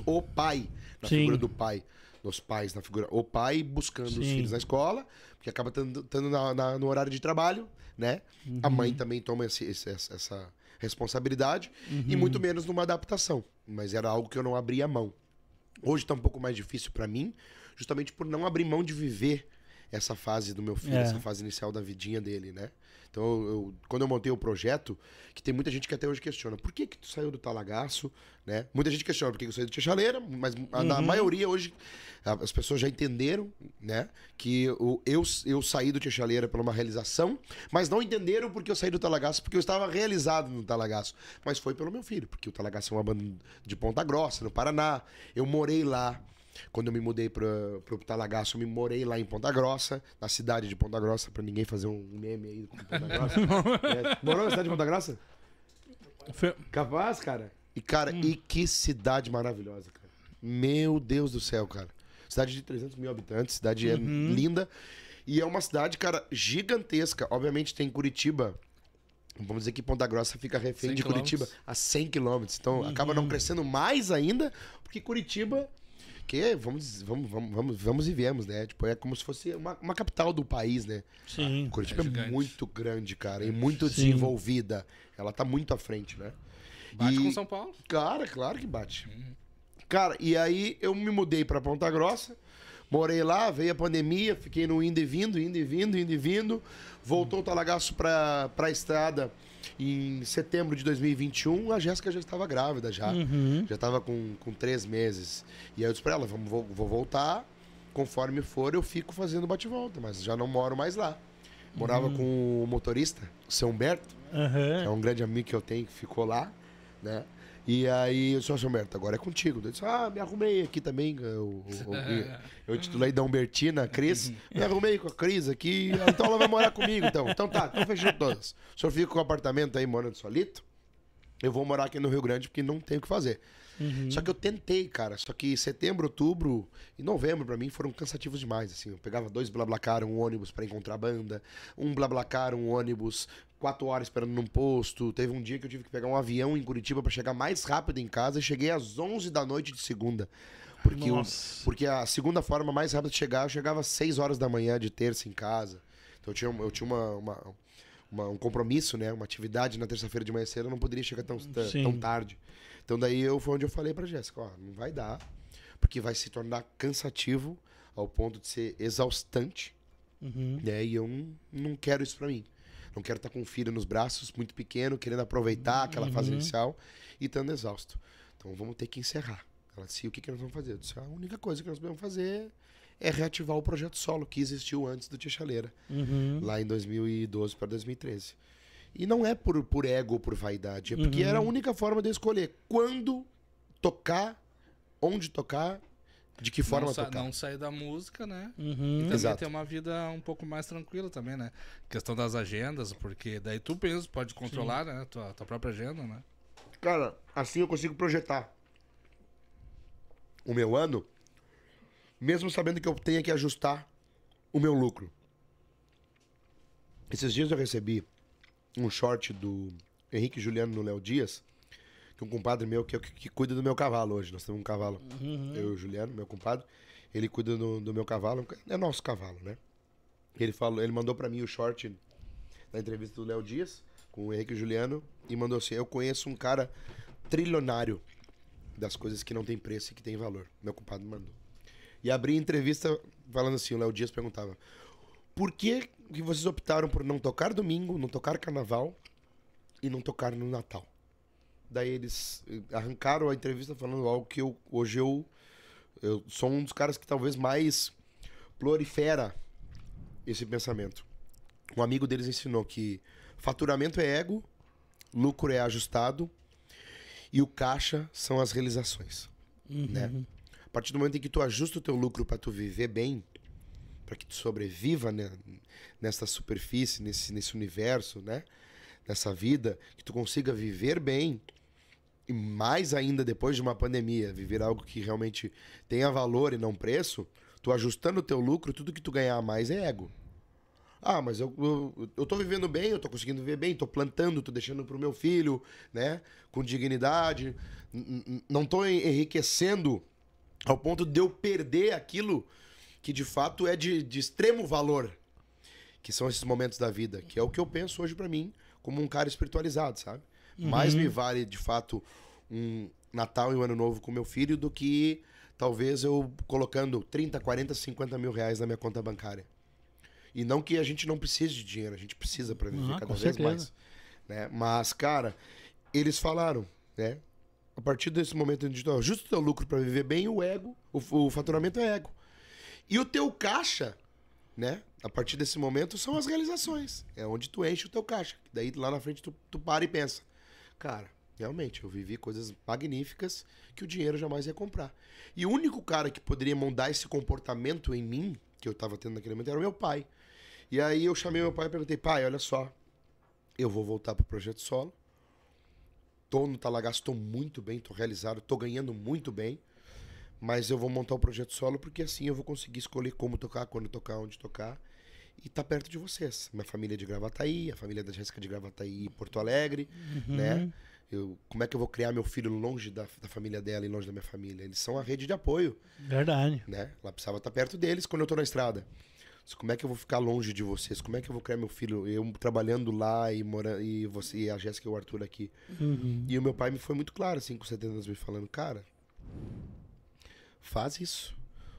o pai, na figura do pai. dos pais na figura. O pai buscando os Sim. filhos na escola, porque acaba estando no horário de trabalho, né? A mãe também toma essa responsabilidade, e muito menos numa adaptação. Mas era algo que eu não abria mão. Hoje tá um pouco mais difícil para mim, justamente por não abrir mão de viver essa fase do meu filho, essa fase inicial da vidinha dele, né? Então, quando eu montei o projeto, que tem muita gente que até hoje questiona, por que tu saiu do Talagaço, né? Muita gente questiona por que eu saí do Tia Chaleira, mas na maioria hoje, as pessoas já entenderam, né? Que eu saí do Tia Chaleira por uma realização, mas não entenderam porque eu saí do Talagaço, porque eu estava realizado no Talagaço. Mas foi pelo meu filho, porque o Talagaço é uma banda de Ponta Grossa, no Paraná. Eu morei lá. Quando eu me mudei pro Talagaço, eu me morei lá em Ponta Grossa, na cidade de Ponta Grossa, pra ninguém fazer um meme aí com Ponta Grossa. Morou na cidade de Ponta Grossa? Capaz, cara? E, cara, e que cidade maravilhosa, cara. Meu Deus do céu, cara. Cidade de 300 mil habitantes, cidade linda. E é uma cidade, cara, gigantesca. Obviamente tem Curitiba. Vamos dizer que Ponta Grossa fica refém de Curitiba a 100 quilômetros. Então acaba não crescendo mais ainda, porque Curitiba... Que vamos e viemos, né? Tipo, é como se fosse uma capital do país, né? Sim. Curitiba é muito grande, cara, e muito desenvolvida. Ela tá muito à frente, né? Bate com São Paulo? Cara, claro que bate. Cara, e aí eu me mudei pra Ponta Grossa, morei lá, veio a pandemia, fiquei no indo e vindo. Voltou o Talagaço pra estrada em setembro de 2021, a Jéssica já estava grávida já. Já estava com 3 meses. E aí eu disse pra ela, vou voltar, conforme for eu fico fazendo bate-volta, mas já não moro mais lá. Morava com o motorista, o seu Humberto, que é um grande amigo que eu tenho, que ficou lá, né? E aí eu disse, seu Humberto, agora é contigo. Eu disse, me arrumei aqui também, eu titulei da Humbertina, a Cris, me arrumei com a Cris aqui, então ela vai morar comigo, então. Então tá, então fechou todas. O senhor fica com o apartamento aí morando solito, eu vou morar aqui no Rio Grande porque não tem o que fazer. Só que eu tentei, cara, só que setembro, outubro e novembro pra mim foram cansativos demais, assim. Eu pegava 2 BlaBlaCar, um ônibus pra encontrar banda, um BlaBlaCar, um ônibus, 4 horas esperando num posto. Teve um dia que eu tive que pegar um avião em Curitiba pra chegar mais rápido em casa e cheguei às 11 da noite de segunda. Porque a segunda forma mais rápida de chegar, eu chegava às 6 horas da manhã de terça em casa. Então eu tinha um compromisso, né? Uma atividade na terça-feira de manhã cedo, eu não poderia chegar tão tarde. Então daí foi onde eu falei pra Jéssica, não vai dar, porque vai se tornar cansativo ao ponto de ser exaustante, né? E eu não quero isso pra mim. Não quero estar com um filho nos braços, muito pequeno, querendo aproveitar aquela fase inicial e estando exausto. Então vamos ter que encerrar. Ela disse, o que nós vamos fazer? Eu disse, a única coisa que nós podemos fazer é reativar o projeto solo que existiu antes do Tia Chaleira, lá em 2012 para 2013. E não é por ego ou por vaidade, é porque era a única forma de eu escolher quando tocar, onde tocar, de que forma tocar. Não sair da música, né? E também ter uma vida um pouco mais tranquila também, né? Questão das agendas, porque daí tu mesmo pode controlar, né? Tua própria agenda, né? Cara, assim eu consigo projetar o meu ano, mesmo sabendo que eu tenho que ajustar o meu lucro. Esses dias eu recebi um short do Henrique Juliano no Léo Dias, que é um compadre meu que cuida do meu cavalo hoje. Nós temos um cavalo, eu e o Juliano, meu compadre, ele cuida do meu cavalo, é nosso cavalo, né? Ele mandou pra mim o short da entrevista do Léo Dias, com o Henrique Juliano, e mandou assim, eu conheço um cara trilionário das coisas que não tem preço e que tem valor. Meu compadre mandou. E abri a entrevista falando assim, o Léo Dias perguntava, por que vocês optaram por não tocar domingo, não tocar carnaval e não tocar no Natal? Daí eles arrancaram a entrevista falando algo que hoje eu sou um dos caras que talvez mais prolifera esse pensamento. Um amigo deles ensinou que faturamento é ego, lucro é ajustado e o caixa são as realizações, né? A partir do momento em que tu ajusta o teu lucro para tu viver bem, para que tu sobreviva, né, nessa superfície, nesse universo, né, nessa vida, que tu consiga viver bem, e mais ainda depois de uma pandemia, viver algo que realmente tenha valor e não preço, tu ajustando o teu lucro, tudo que tu ganhar a mais é ego. Mas eu tô vivendo bem, eu tô conseguindo viver bem, tô plantando, tô deixando pro meu filho, né, com dignidade, não tô enriquecendo ao ponto de eu perder aquilo que de fato é de extremo valor, que são esses momentos da vida, que é o que eu penso hoje pra mim como um cara espiritualizado, sabe? Mais me vale, de fato, um Natal e um Ano Novo com meu filho do que talvez eu colocando 30, 40, 50 mil reais na minha conta bancária. E não que a gente não precise de dinheiro, a gente precisa pra viver cada vez mais. Né? Mas, cara, eles falaram, né? A partir desse momento, a gente ajusta o teu lucro pra viver bem, o ego, o faturamento é ego. E o teu caixa, né? A partir desse momento são as realizações. É onde tu enche o teu caixa. Daí lá na frente tu para e pensa. Cara, realmente, eu vivi coisas magníficas que o dinheiro jamais ia comprar. E o único cara que poderia moldar esse comportamento em mim, que eu tava tendo naquele momento, era o meu pai. E aí eu chamei meu pai e perguntei, pai, olha só, eu vou voltar pro projeto solo. Tô no Talagaço, tô muito bem, tô realizado, tô ganhando muito bem. Mas eu vou montar o projeto solo porque assim eu vou conseguir escolher como tocar, quando tocar, onde tocar. E tá perto de vocês. Minha família é de Gravataí, a família da Jéssica de Gravataí e Porto Alegre, né? Como é que eu vou criar meu filho longe da família dela e longe da minha família? Eles são a rede de apoio. Verdade. Né? Ela precisava estar perto deles quando eu tô na estrada. Como é que eu vou ficar longe de vocês? Como é que eu vou criar meu filho? Eu trabalhando lá e morando, e você, e a Jéssica e o Arthur aqui. E o meu pai me foi muito claro, assim, com 70 anos, me falando, cara, faz isso.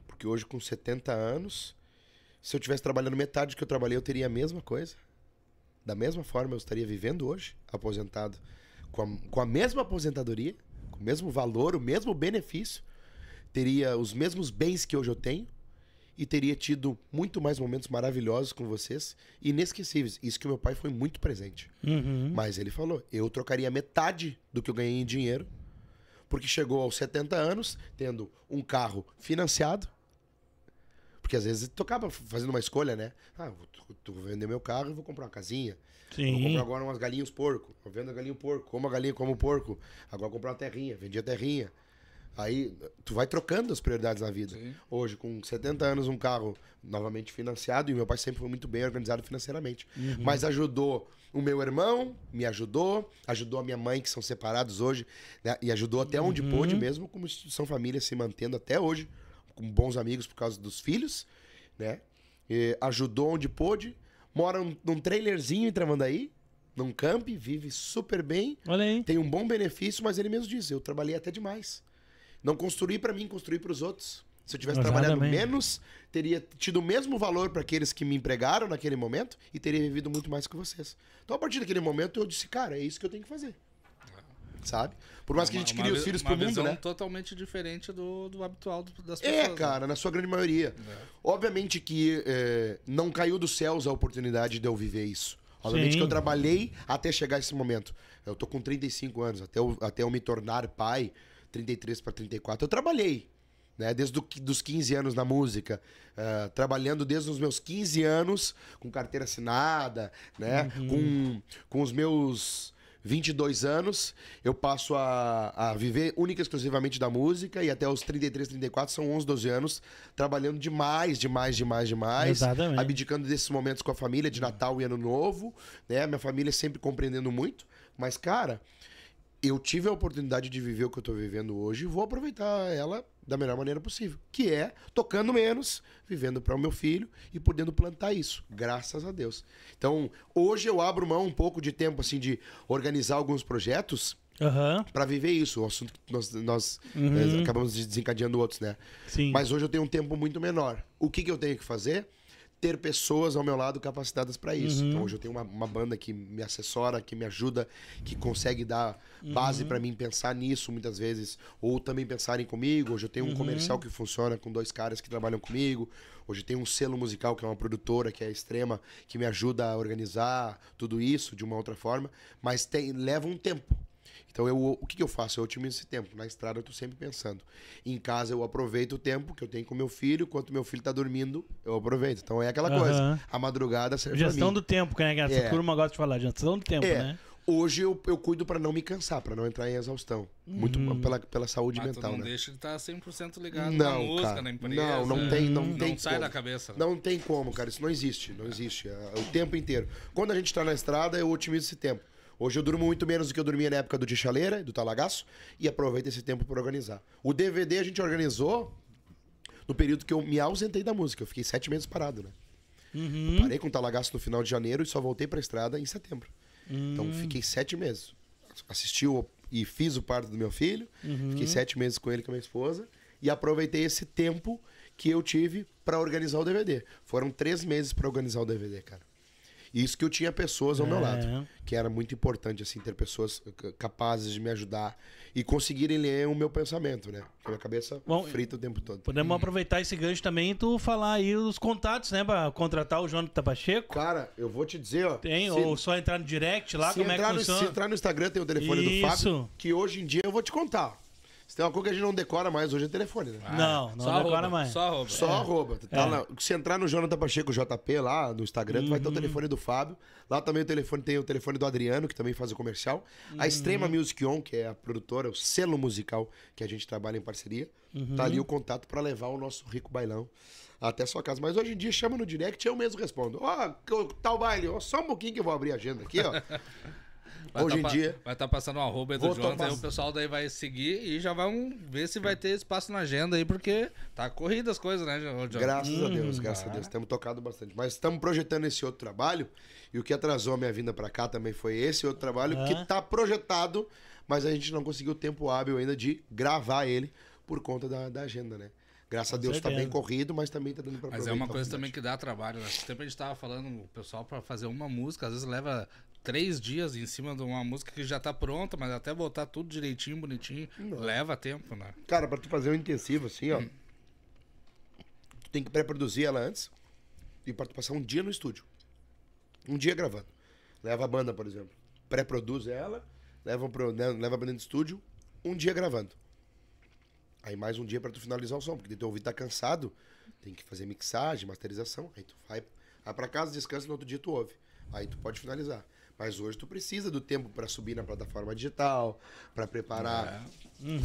Porque hoje, com 70 anos, se eu tivesse trabalhando metade do que eu trabalhei, eu teria a mesma coisa. Da mesma forma, eu estaria vivendo hoje, aposentado, com a mesma aposentadoria, com o mesmo valor, o mesmo benefício, teria os mesmos bens que hoje eu tenho e teria tido muito mais momentos maravilhosos com vocês, inesquecíveis. Isso que o meu pai foi muito presente. Mas ele falou, eu trocaria metade do que eu ganhei em dinheiro, porque chegou aos 70 anos, tendo um carro financiado, porque às vezes tu acaba fazendo uma escolha, né? Ah, vou vender meu carro e vou comprar uma casinha. Sim. Vou comprar agora umas galinhas porco. Eu vendo a galinha porco, como a galinha, como o porco. Agora vou comprar uma terrinha, vendi a terrinha. Aí tu vai trocando as prioridades na vida. Sim. Hoje, com 70 anos, um carro novamente financiado, e meu pai sempre foi muito bem organizado financeiramente. Mas ajudou o meu irmão, me ajudou a minha mãe, que são separados hoje, né? E ajudou até onde pôde, mesmo como instituição família se mantendo até hoje, com bons amigos por causa dos filhos, né? E ajudou onde pôde, mora num trailerzinho em Tramandaí, num camp, vive super bem, Olha aí. tem um bom benefício, mas ele mesmo diz, eu trabalhei até demais. Não construí pra mim, construí pros outros. Se eu tivesse trabalhado menos, teria tido o mesmo valor para aqueles que me empregaram naquele momento e teria vivido muito mais que vocês. Então, a partir daquele momento, eu disse, cara, é isso que eu tenho que fazer. Sabe? Por mais que a gente crie os filhos pro mundo, né? Totalmente diferente do habitual das pessoas. É, cara, na sua grande maioria. Obviamente que não caiu dos céus a oportunidade de eu viver isso. Obviamente que eu trabalhei até chegar a esse momento. Eu tô com 35 anos, até eu me tornar pai, 33 para 34, eu trabalhei. Né? Desde os 15 anos na música, trabalhando desde os meus 15 anos, com carteira assinada, né? Com os meus 22 anos, eu passo a viver única e exclusivamente da música, e até os 33, 34, são 11, 12 anos, trabalhando demais. Exatamente. Abdicando desses momentos com a família, de Natal e Ano Novo, né? Minha família sempre compreendendo muito, mas, cara, eu tive a oportunidade de viver o que eu tô vivendo hoje e vou aproveitar ela da melhor maneira possível, que é tocando menos, vivendo para o meu filho e podendo plantar isso, graças a Deus. Então, hoje eu abro mão um pouco de tempo, assim, de organizar alguns projetos para viver isso, o assunto que nós acabamos desencadeando outros, né? Sim. Mas hoje eu tenho um tempo muito menor. O que eu tenho que fazer? Ter pessoas ao meu lado capacitadas para isso. Então hoje eu tenho uma banda que me assessora, que me ajuda, que consegue dar base para mim pensar nisso muitas vezes, ou também pensarem comigo. Hoje eu tenho um comercial que funciona com 2 caras que trabalham comigo. Hoje eu tenho um selo musical que é uma produtora, que é a Extrema, que me ajuda a organizar tudo isso de uma outra forma, mas leva um tempo. Então, o que eu faço? Eu otimizo esse tempo. Na estrada, eu tô sempre pensando. Em casa, eu aproveito o tempo que eu tenho com meu filho. Enquanto meu filho tá dormindo, eu aproveito. Então, é aquela coisa. A madrugada serve pra mim. Gestão do tempo, né? Que essa turma gosta de falar. Gestão do tempo, né? Hoje, eu cuido pra não me cansar, pra não entrar em exaustão. Muito pela saúde mental, não né? deixa de estar 100% ligado na música, cara, na empresa. Não tem sai como. da cabeça. Não tem como, cara. Isso não existe. Não existe. O tempo inteiro. Quando a gente tá na estrada, eu otimizo esse tempo. Hoje eu durmo muito menos do que eu dormia na época do Tixaleira, do Talagaço, e aproveito esse tempo para organizar. O DVD a gente organizou no período que eu me ausentei da música. Eu fiquei 7 meses parado, né? Eu parei com o Talagaço no final de janeiro e só voltei pra estrada em setembro. Então fiquei 7 meses. Assisti e fiz o parto do meu filho, fiquei 7 meses com ele e com a minha esposa, e aproveitei esse tempo que eu tive pra organizar o DVD. Foram 3 meses pra organizar o DVD, cara. Isso que eu tinha pessoas ao meu lado, que era muito importante, assim, ter pessoas capazes de me ajudar e conseguirem ler o meu pensamento, né? Porque a minha cabeça frita o tempo todo. Podemos aproveitar esse gancho também e tu falar aí os contatos, né? Pra contratar o Jonathan Pacheco. Cara, eu vou te dizer, ó. Tem, ou só entrar no direct lá, como é que funciona? Se entrar no Instagram, tem o telefone do Fábio, que hoje em dia eu vou te contar. Se tem uma coisa que a gente não decora mais hoje é telefone, né? Não decora mais. Só arroba. Se entrar no Jonathan Pacheco JP lá no Instagram, tu vai ter o telefone do Fábio. Lá também tem o telefone do Adriano, que também faz o comercial. A Extrema Music On, que é a produtora, o selo musical que a gente trabalha em parceria. Tá ali o contato pra levar o nosso rico bailão até sua casa. Mas hoje em dia chama no direct e eu mesmo respondo. Tal baile, só um pouquinho que eu vou abrir a agenda aqui, ó. Hoje em dia... Vai estar passando um arroba aí do Jonathan, aí o pessoal daí vai seguir e já vão ver se vai ter espaço na agenda aí, porque tá corrida as coisas, né, Jonathan? Graças a Deus, graças a Deus. Temos tocado bastante. Mas estamos projetando esse outro trabalho, e o que atrasou a minha vinda pra cá também foi esse outro trabalho, que tá projetado, mas a gente não conseguiu tempo hábil ainda de gravar ele por conta da agenda, né? Graças a Deus tá bem corrido, mas também tá dando pra aproveitar. Mas é uma coisa também que dá trabalho, né? Esse tempo a gente tava falando, o pessoal pra fazer uma música, às vezes leva 3 dias em cima de uma música que já tá pronta, mas até botar tudo direitinho, bonitinho, leva tempo, né? Cara, pra tu fazer um intensivo assim, ó, tu tem que pré-produzir ela antes e pra tu passar um dia no estúdio. Um dia gravando. Leva a banda, por exemplo. Pré-produz ela, leva a banda no estúdio, um dia gravando. Aí mais um dia pra tu finalizar o som, porque teu ouvido tá cansado, tem que fazer mixagem, masterização, aí tu vai pra casa, descansa, no outro dia tu ouve. Aí tu pode finalizar. Mas hoje tu precisa do tempo pra subir na plataforma digital, pra preparar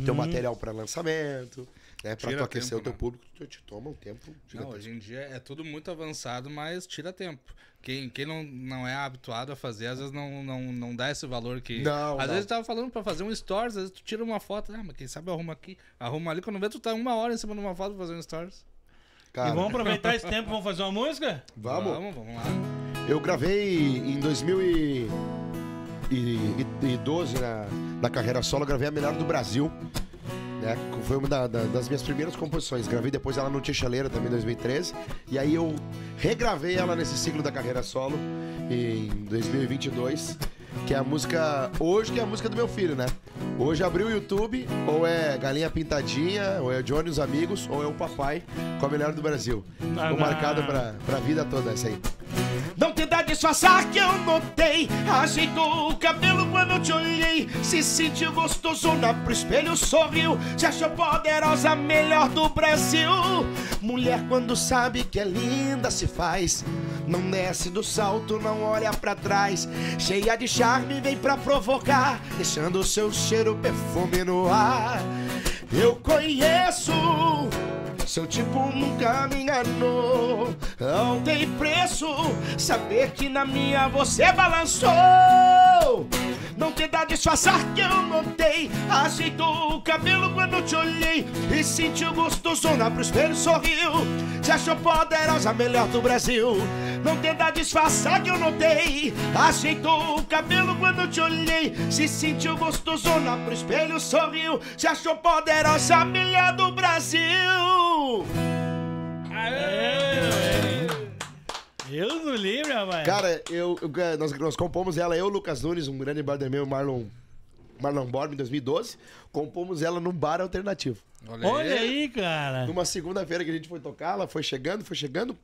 teu material pra lançamento, né? Pra tu aquecer o teu público, tu te toma um tempo gigantesco. Não, hoje em dia é tudo muito avançado, mas tira tempo. Quem não é habituado a fazer, às vezes não dá esse valor que... Às vezes tu tava falando pra fazer um stories, às vezes tu tira uma foto, mas quem sabe arruma aqui, arruma ali, quando vê tu tá 1 hora em cima de uma foto pra fazer um stories. Cara, e vamos aproveitar esse tempo, vamos fazer uma música? Vamos lá. Eu gravei em 2012, na carreira solo, eu gravei a Melhor do Brasil, né? Foi uma das minhas primeiras composições. Gravei depois ela no Tixaleira também em 2013. E aí eu regravei ela nesse ciclo da carreira solo em 2022, que é a música hoje, que é a música do meu filho, né? Hoje abriu o YouTube, ou é Galinha Pintadinha, ou é Johnny e os Amigos, ou é o Papai com a Melhor do Brasil. Ficou marcado pra vida toda essa aí. Não tenta disfarçar que eu notei, ajeitou o cabelo quando te olhei, se sentiu gostosona pro espelho, sorriu, se achou poderosa, melhor do Brasil. Mulher quando sabe que é linda se faz, não desce do salto, não olha pra trás, cheia de charme vem pra provocar, deixando o seu cheiro, perfume no ar. Eu conheço, seu tipo nunca me enganou, não tem preço saber que na minha você balançou. Não tenta disfarçar que eu notei, ajeitou o cabelo quando te olhei e sentiu gostosona pro espelho, sorriu, se achou poderosa, melhor do Brasil. Não tenta disfarçar que eu notei, ajeitou o cabelo quando te olhei, se sentiu gostosona pro espelho, sorriu, se achou poderosa, melhor do Brasil. Deus no livre, rapaz. Cara, nós compomos ela, eu, Lucas Nunes, um grande brother meu, Marlon Borba, em 2012. Compomos ela num bar alternativo. Olha aí, cara. Numa segunda-feira que a gente foi tocar, ela foi chegando,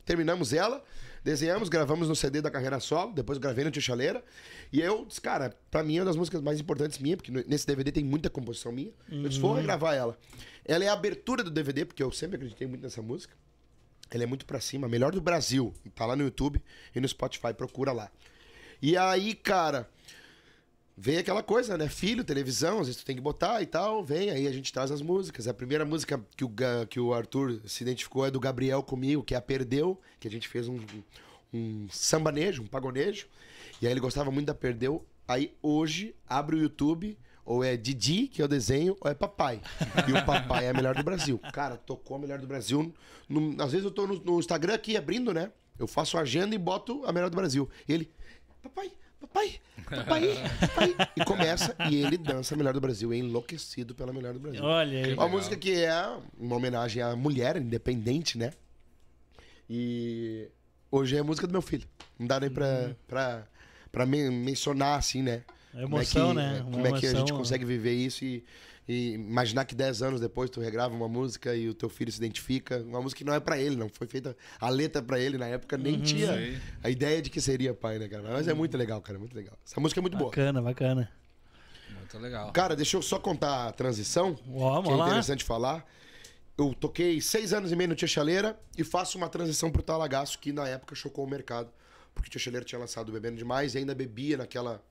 terminamos ela, desenhamos, gravamos no CD da carreira solo, depois gravei no Tixaleira. E eu disse, cara, pra mim é uma das músicas mais importantes minha, porque nesse DVD tem muita composição minha. Eu disse, vou regravar ela. Ela é a abertura do DVD, porque eu sempre acreditei muito nessa música. Ela é muito pra cima, a melhor do Brasil. Tá lá no YouTube e no Spotify, procura lá. E aí, cara, vem aquela coisa, né? Filho, televisão, às vezes tu tem que botar e tal. Vem, aí a gente traz as músicas. A primeira música que o Arthur se identificou é do Gabriel comigo, que é a Perdeu, que a gente fez um sambanejo, um pagonejo. E aí ele gostava muito da Perdeu. Aí hoje, abre o YouTube, ou é Didi, que é o desenho, ou é Papai. E o Papai é a melhor do Brasil. Cara, tocou a melhor do Brasil. Às vezes eu tô no Instagram aqui abrindo, né? Eu faço a agenda e boto a melhor do Brasil. E ele, papai, papai, papai, papai. E começa, e ele dança a melhor do Brasil. É enlouquecido pela melhor do Brasil. Olha aí. Uma música que é uma homenagem à mulher independente, né? E hoje é a música do meu filho. Não dá nem pra mencionar, assim, né? É emoção, né? Como é que a gente consegue viver isso e imaginar que 10 anos depois tu regrava uma música e o teu filho se identifica. Uma música que não é pra ele, não foi feita a letra pra ele. Na época nem tinha a ideia de que seria pai, né, cara? Mas é muito legal, cara, muito legal. Essa música é muito boa. Bacana, bacana. Muito legal. Cara, deixa eu só contar a transição, que é interessante falar. Eu toquei 6 anos e meio no Tia Chaleira e faço uma transição pro Talagaço, que na época chocou o mercado. Porque o Tia Chaleira tinha lançado Bebendo Demais e ainda bebia naquela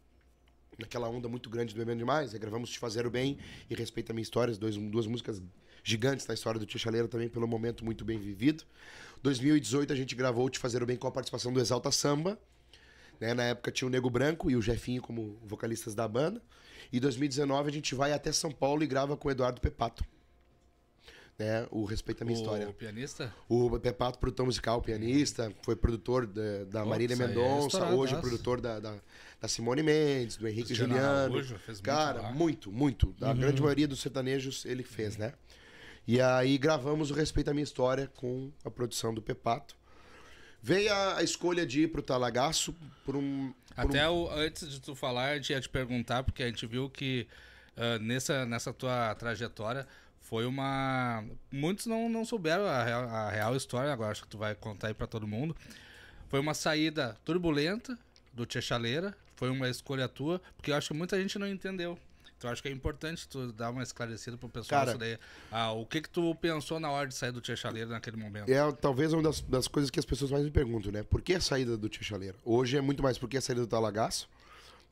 onda muito grande do Bebendo Demais. Aí gravamos Te Fazer o Bem e Respeita a Minha História, duas músicas gigantes na história do Tia Chaleira também, pelo momento muito bem vivido. 2018 a gente gravou Te Fazer o Bem com a participação do Exalta Samba. Né? Na época tinha o Nego Branco e o Jefinho como vocalistas da banda. E 2019 a gente vai até São Paulo e grava com o Eduardo Pepato. Né? O Respeita a Minha História. O pianista? O Pepato, produtor musical, pianista, foi produtor da Marília Mendonça, hoje produtor da Simone Mendes, do Henrique Juliano. Cara, muito. A grande maioria dos sertanejos ele fez, né? E aí gravamos o Respeita a Minha História com a produção do Pepato. Veio a escolha de ir pro Talagaço Antes de tu falar, a gente ia te perguntar, porque a gente viu que nessa tua trajetória foi uma... Muitos não souberam a real história, agora acho que tu vai contar aí pra todo mundo. Foi uma saída turbulenta do Tia Chaleira, foi uma escolha tua, porque eu acho que muita gente não entendeu. Então acho que é importante tu dar uma esclarecida pro pessoal. Cara, isso daí. O que tu pensou na hora de sair do Tia Chaleira naquele momento? É talvez uma das coisas que as pessoas mais me perguntam, né? Por que a saída do Tia Chaleira? Hoje é muito mais por que a saída do Talagaço,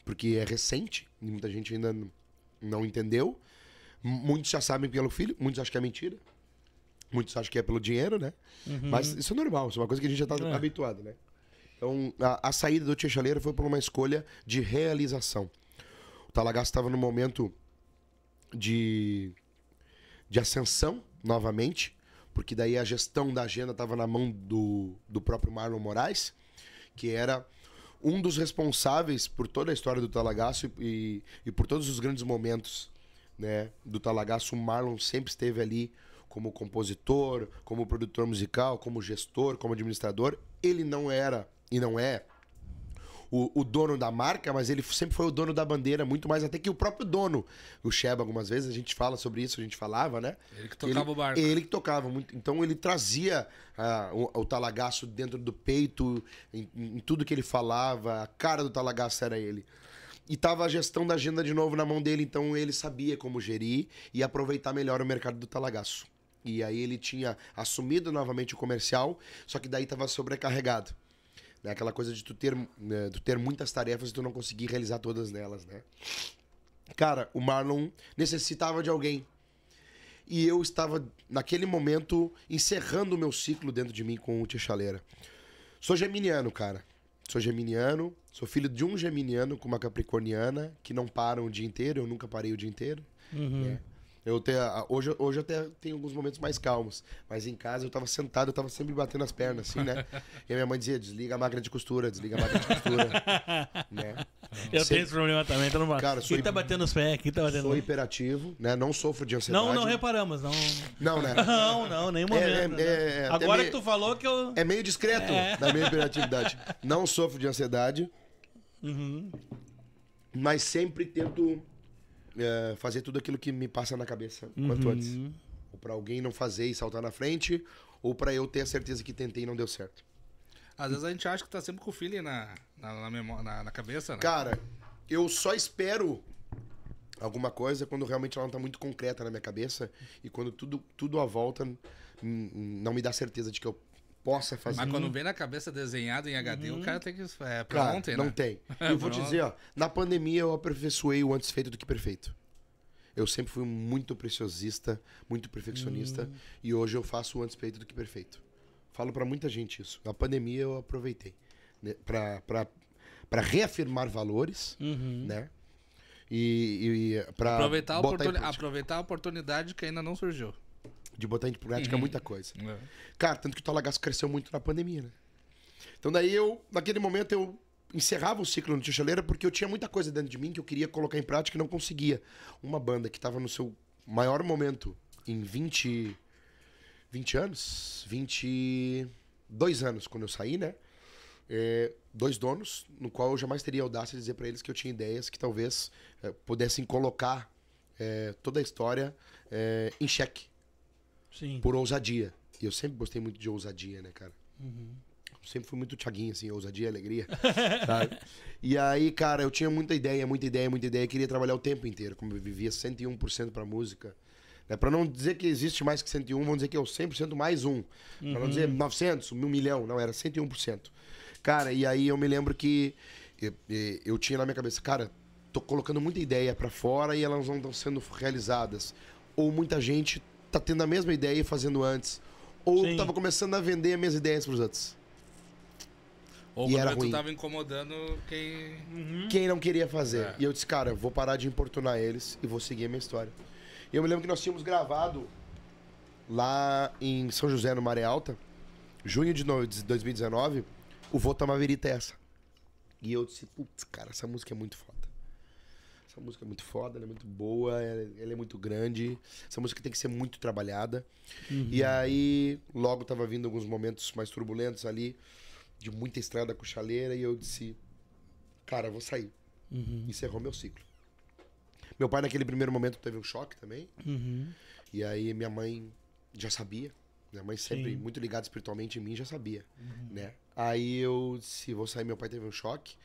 porque é recente, e muita gente ainda não entendeu. Muitos já sabem pelo filho, muitos acham que é mentira. Muitos acham que é pelo dinheiro, né? Mas isso é normal, isso é uma coisa que a gente já tá habituado, né? Então, a saída do Tia Chaleira foi por uma escolha de realização. O Talagaço estava num momento de ascensão, novamente, porque daí a gestão da agenda estava na mão do próprio Marlon Moraes, que era um dos responsáveis por toda a história do Talagaço e por todos os grandes momentos, né, do Talagaço. O Marlon sempre esteve ali como compositor, como produtor musical, como gestor, como administrador. Ele não era e não é o dono da marca, mas ele sempre foi o dono da bandeira, muito mais até que o próprio dono. O Sheba, algumas vezes, a gente fala sobre isso, a gente falava, né? Ele que tocava o barco. Ele que tocava muito. Então ele trazia o Talagaço dentro do peito, em tudo que ele falava. A cara do Talagaço era ele. E tava a gestão da agenda de novo na mão dele, então ele sabia como gerir e aproveitar melhor o mercado do Talagaço. E aí ele tinha assumido novamente o comercial, só que daí tava sobrecarregado. Né? Aquela coisa de tu ter muitas tarefas e tu não conseguir realizar todas nelas, né? Cara, o Marlon necessitava de alguém. E eu estava, naquele momento, encerrando o meu ciclo dentro de mim com o Tia Chaleira. Sou geminiano, cara. Sou geminiano, sou filho de um geminiano com uma capricorniana que não param o dia inteiro, eu nunca parei o dia inteiro. Né? Hoje eu até tenho alguns momentos mais calmos, mas em casa eu tava sentado, eu tava sempre batendo as pernas, assim, né? E a minha mãe dizia, desliga a máquina de costura, né? Eu tenho esse problema também, então não. Cara, quem tá batendo os pés? Quem tá batendo... Sou hiperativo, né? Não sofro de ansiedade. Não reparamos, não. Não, né? Não, nem momento. Agora que tu falou que eu... É meio discreto da minha hiperatividade. Não sofro de ansiedade, mas sempre tento fazer tudo aquilo que me passa na cabeça quanto antes. Ou pra alguém não fazer e saltar na frente, ou pra eu ter a certeza que tentei e não deu certo. Às vezes a gente acha que tá sempre com o feeling na cabeça, né? Cara, eu só espero alguma coisa quando realmente ela não tá muito concreta na minha cabeça e quando tudo à volta não me dá certeza de que eu possa fazer. Mas quando vem na cabeça desenhado em HD, o cara tem que... pra cara, ontem, não né? tem. Eu vou te dizer, ó, na pandemia eu aperfeiçoei o antes feito do que perfeito. Eu sempre fui muito preciosista, muito perfeccionista e hoje eu faço o antes feito do que perfeito. Falo pra muita gente isso. Na pandemia eu aproveitei, né, para reafirmar valores, né? E para aproveitar a oportunidade que ainda não surgiu. De botar em prática muita coisa. Cara, tanto que o Talagaço cresceu muito na pandemia, né? Então daí naquele momento eu encerrava o ciclo no Tio Chaleira porque eu tinha muita coisa dentro de mim que eu queria colocar em prática e não conseguia. Uma banda que estava no seu maior momento em 22 anos quando eu saí, né? 2 donos, no qual eu jamais teria audácia de dizer para eles que eu tinha ideias que talvez pudessem colocar toda a história em xeque. Sim. Por ousadia. E eu sempre gostei muito de ousadia, né, cara? Sempre fui muito Thiaguinho, assim, ousadia e alegria. Sabe? E aí, cara, eu tinha muita ideia. Queria trabalhar o tempo inteiro. Como eu vivia 101% pra música. Né? Pra não dizer que existe mais que 101, vamos dizer que é o 100% mais um. Pra não dizer 900, 1 milhão. Não, era 101%. Cara, e aí eu me lembro que eu tinha na minha cabeça, cara, tô colocando muita ideia pra fora e elas não estão sendo realizadas. Ou muita gente tá tendo a mesma ideia e fazendo antes. Ou Sim. tava começando a vender as minhas ideias pros outros. Ou E era quando tu ruim. tava incomodando quem... Quem não queria fazer. E eu disse, cara, eu vou parar de importunar eles e vou seguir a minha história. E eu me lembro que nós tínhamos gravado lá em São José, no Maré Alta, junho de 2019, o Vou Tomar Verita é essa. E eu disse, putz, cara, essa música é muito foda. Essa música é muito foda, ela é muito boa, ela é muito grande. Essa música tem que ser muito trabalhada. E aí, logo tava vindo alguns momentos mais turbulentos ali, de muita estrada com chaleira, e eu disse, cara, eu vou sair. Encerrou meu ciclo. Meu pai, naquele primeiro momento, teve um choque também. E aí, minha mãe já sabia. Minha mãe sempre muito ligada espiritualmente em mim, já sabia, né? Aí eu disse, vou sair, meu pai teve um choque.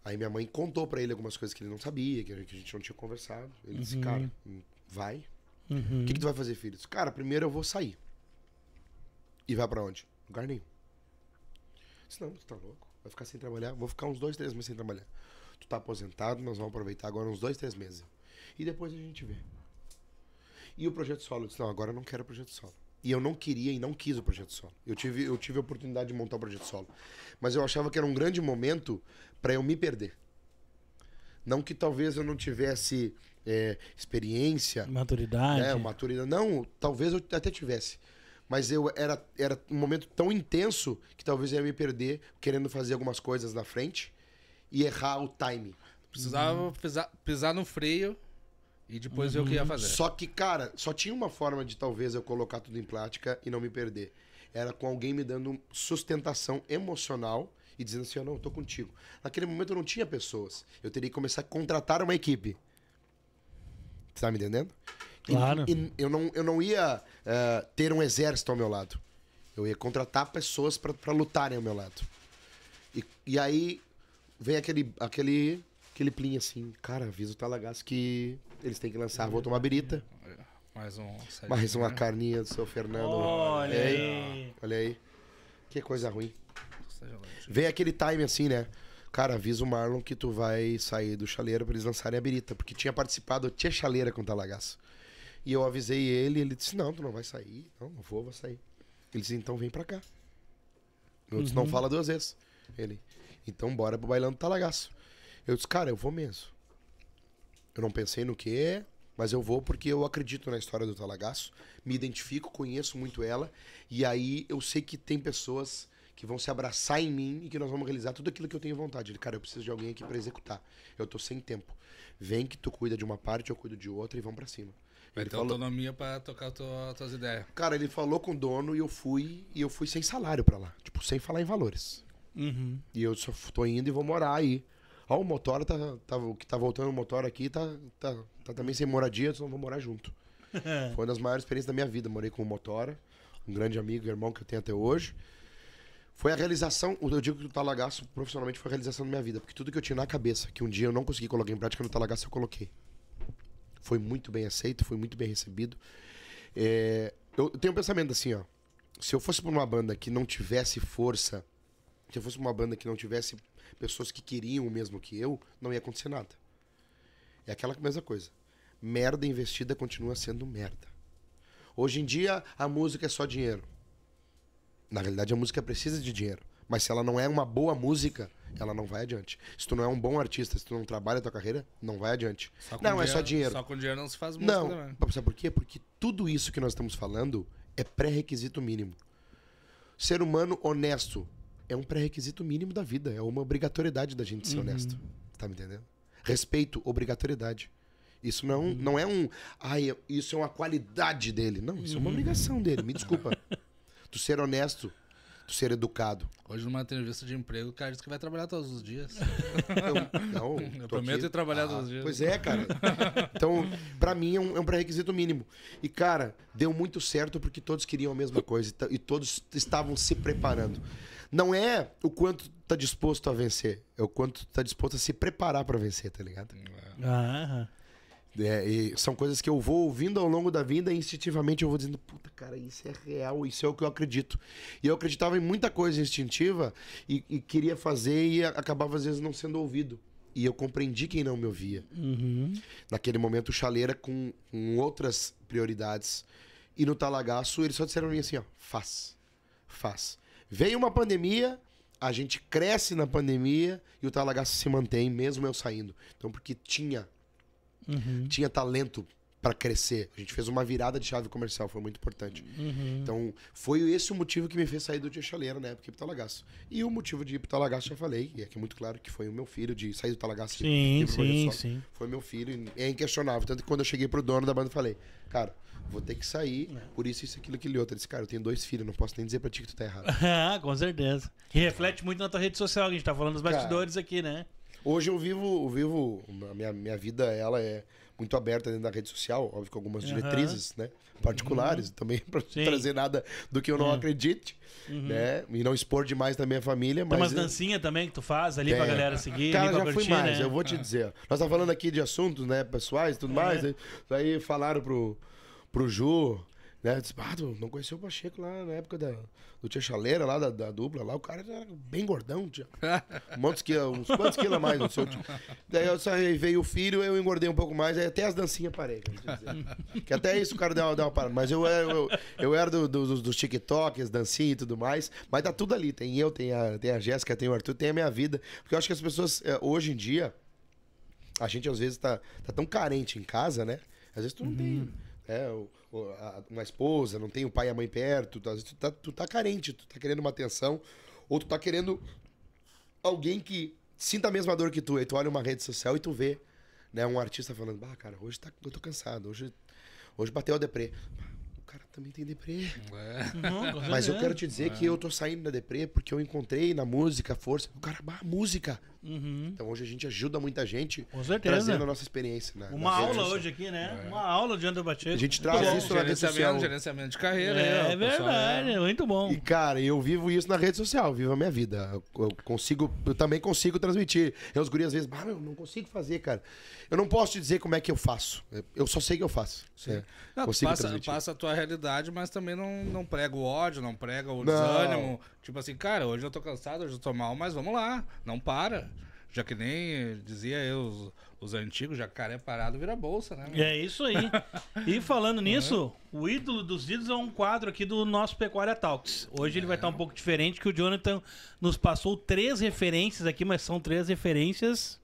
Aí minha mãe contou pra ele algumas coisas que ele não sabia, que a gente não tinha conversado. Ele disse, cara, vai. O que tu vai fazer, filho? Eu disse, cara, primeiro eu vou sair. E vai pra onde? Lugar nenhum. Eu disse, não, tu tá louco. Vai ficar sem trabalhar? Vou ficar uns 2, 3 meses sem trabalhar. Tu tá aposentado, nós vamos aproveitar agora uns 2, 3 meses. E depois a gente vê. E o projeto solo? Eu disse, não, agora eu não quero o projeto solo. E eu não queria e não quis o projeto solo. Eu tive a oportunidade de montar o projeto solo. Mas eu achava que era um grande momento para eu me perder. Não que talvez eu não tivesse experiência. Maturidade. Maturidade. Não, talvez eu até tivesse. Mas era um momento tão intenso que talvez eu ia me perder querendo fazer algumas coisas na frente e errar o time. Precisava pisar no freio e depois ver o que ia fazer. Só que, cara, só tinha uma forma de talvez eu colocar tudo em prática e não me perder. Era com alguém me dando sustentação emocional e dizendo assim, eu não, eu tô contigo. Naquele momento eu não tinha pessoas. Eu teria que começar a contratar uma equipe. Você tá me entendendo? Claro. E eu não ia ter um exército ao meu lado. Eu ia contratar pessoas pra lutarem ao meu lado. E aí vem aquele plim assim, cara, avisa o Talagaço que eles têm que lançar Vou Tomar Berita. Mais uma carninha do seu Fernando. Olha aí. Olha aí. Que coisa ruim. Vem aquele time assim, né? Cara, avisa o Marlon que tu vai sair do Chaleira pra eles lançarem a Berita. Porque tinha participado, tinha Chaleira com o Talagaço. E eu avisei ele disse, não, tu não vai sair. Não vou sair. Ele disse, então vem pra cá. Eu disse, não fala 2 vezes. Ele, então bora pro bailão do Talagaço. Eu disse, cara, eu vou mesmo. Eu não pensei no que é, mas eu vou porque eu acredito na história do Talagaço. Me identifico, conheço muito ela. E aí eu sei que tem pessoas que vão se abraçar em mim e que nós vamos realizar tudo aquilo que eu tenho vontade. Ele, cara, eu preciso de alguém aqui pra executar. Eu tô sem tempo. Vem que tu cuida de uma parte, eu cuido de outra e vamos pra cima. Vai ter autonomia pra tocar tuas ideias. Cara, ele falou com o dono e eu fui sem salário pra lá. Tipo, sem falar em valores. E eu só tô indo e vou morar aí. Ó, o Motora o que tá voltando o Motora aqui tá também sem moradia, então vou morar junto. Foi uma das maiores experiências da minha vida. Morei com o Motora, um grande amigo e irmão que eu tenho até hoje. Foi a realização, eu digo que o Talagaço profissionalmente foi a realização da minha vida, porque tudo que eu tinha na cabeça, que um dia eu não consegui colocar em prática no Talagaço, eu coloquei. Foi muito bem aceito, foi muito bem recebido. Eu tenho um pensamento assim, ó. Se eu fosse pra uma banda que não tivesse força, se eu fosse pra uma banda que não tivesse pessoas que queriam o mesmo que eu, não ia acontecer nada. É aquela mesma coisa. Merda investida continua sendo merda. Hoje em dia, a música é só dinheiro. Na realidade, a música precisa de dinheiro. Mas se ela não é uma boa música, ela não vai adiante. Se tu não é um bom artista, se tu não trabalha a tua carreira, não vai adiante. É só dinheiro. Só com dinheiro não se faz música também. Sabe por quê? Porque tudo isso que nós estamos falando é pré-requisito mínimo. Ser humano honesto é um pré-requisito mínimo da vida. É uma obrigatoriedade da gente ser honesto. Tá me entendendo? Respeito, obrigatoriedade. Isso não é um... isso é uma qualidade dele. Não, isso é uma obrigação dele. Me desculpa. Tu ser honesto, tu ser educado. Hoje, numa entrevista de emprego, o cara disse que vai trabalhar todos os dias. Eu prometo ir trabalhar todos os dias. Pois é, cara. Então, pra mim, é um pré-requisito mínimo. E, cara, deu muito certo porque todos queriam a mesma coisa e todos estavam se preparando. Não é o quanto tu tá disposto a vencer, é o quanto tu tá disposto a se preparar pra vencer, tá ligado? E são coisas que eu vou ouvindo ao longo da vida e instintivamente eu vou dizendo, puta, cara, isso é real, isso é o que eu acredito. E eu acreditava em muita coisa instintiva e queria fazer e acabava às vezes não sendo ouvido. E eu compreendi quem não me ouvia. Naquele momento, o Chaleira com outras prioridades. E no Talagaço, eles só disseram pra mim assim, ó, faz. Veio uma pandemia, a gente cresce na pandemia e o Talagaço se mantém, mesmo eu saindo. Então, porque tinha talento para crescer. A gente fez uma virada de chave comercial, foi muito importante. Então, foi esse o motivo que me fez sair do Tia Chaleira, né? Porque ir pro Talagaço. E o motivo de ir pro Talagaço, já falei, e aqui é muito claro que foi o meu filho, de sair do Talagaço. Sim. Foi meu filho, e é inquestionável. Tanto que quando eu cheguei pro dono da banda, eu falei, cara, vou ter que sair, por isso, aquilo, aquele outro. Ele disse, cara, eu tenho 2 filhos, não posso nem dizer pra ti que tu tá errado. Com certeza. E reflete muito na tua rede social, que a gente tá falando dos bastidores aqui, né? Hoje eu vivo minha vida, ela é muito aberta dentro da rede social, óbvio com algumas diretrizes, né, particulares, também para não trazer nada do que eu não acredite, né, e não expor demais também a família. Tem umas dancinhas também que tu faz ali pra galera seguir, cara, ali pra já curtir, fui mais, né? eu vou te dizer, nós tá falando aqui de assuntos, né, pessoais e tudo mais, aí falaram pro Ju, né, disse, tu não conheceu o Pacheco lá na época do Tia Chaleira, lá da dupla, lá o cara era bem gordão, tinha uns quantos quilos a mais, não sei. Daí veio o filho, eu engordei um pouco mais, aí até as dancinhas parei, que até isso o cara deu uma parada, mas eu era dos TikToks, dancinha e tudo mais, mas tá tudo ali, tem a Jéssica, tem o Arthur, tem a minha vida, porque eu acho que as pessoas, hoje em dia, a gente às vezes tá tão carente em casa, né, às vezes tu não tem... uma esposa, não tem o pai e a mãe perto, tu tá carente, tu tá querendo uma atenção, ou tu tá querendo alguém que sinta a mesma dor que tu, aí tu olha uma rede social e tu vê, né, um artista falando, cara, hoje eu tô cansado, hoje bateu a deprê. O cara também tem deprê. Mas eu quero te dizer que eu tô saindo da deprê porque eu encontrei na música força. O cara, música. Então hoje a gente ajuda muita gente trazendo a nossa experiência. Uma aula hoje aqui, né? Uma aula de André Pacheco. A gente traz isso na rede social. Gerenciamento de carreira. É verdade, muito bom. E, cara, eu vivo isso na rede social, vivo a minha vida. Eu também consigo transmitir. Os guri às vezes, eu não consigo fazer, cara. Eu não posso te dizer como é que eu faço. Eu só sei que eu faço. Passa a tua realidade, mas também não prega o ódio, não prega o desânimo. Tipo assim, cara, hoje eu tô cansado, hoje eu tô mal, mas vamos lá, não para. Já que nem dizia eu, os antigos, jacaré parado vira bolsa, né? É isso aí. E falando nisso, o ídolo dos ídolos é um quadro aqui do nosso Pecuária Talks. Hoje ele vai estar um pouco diferente, que o Jonathan nos passou 3 referências aqui, mas são 3 referências,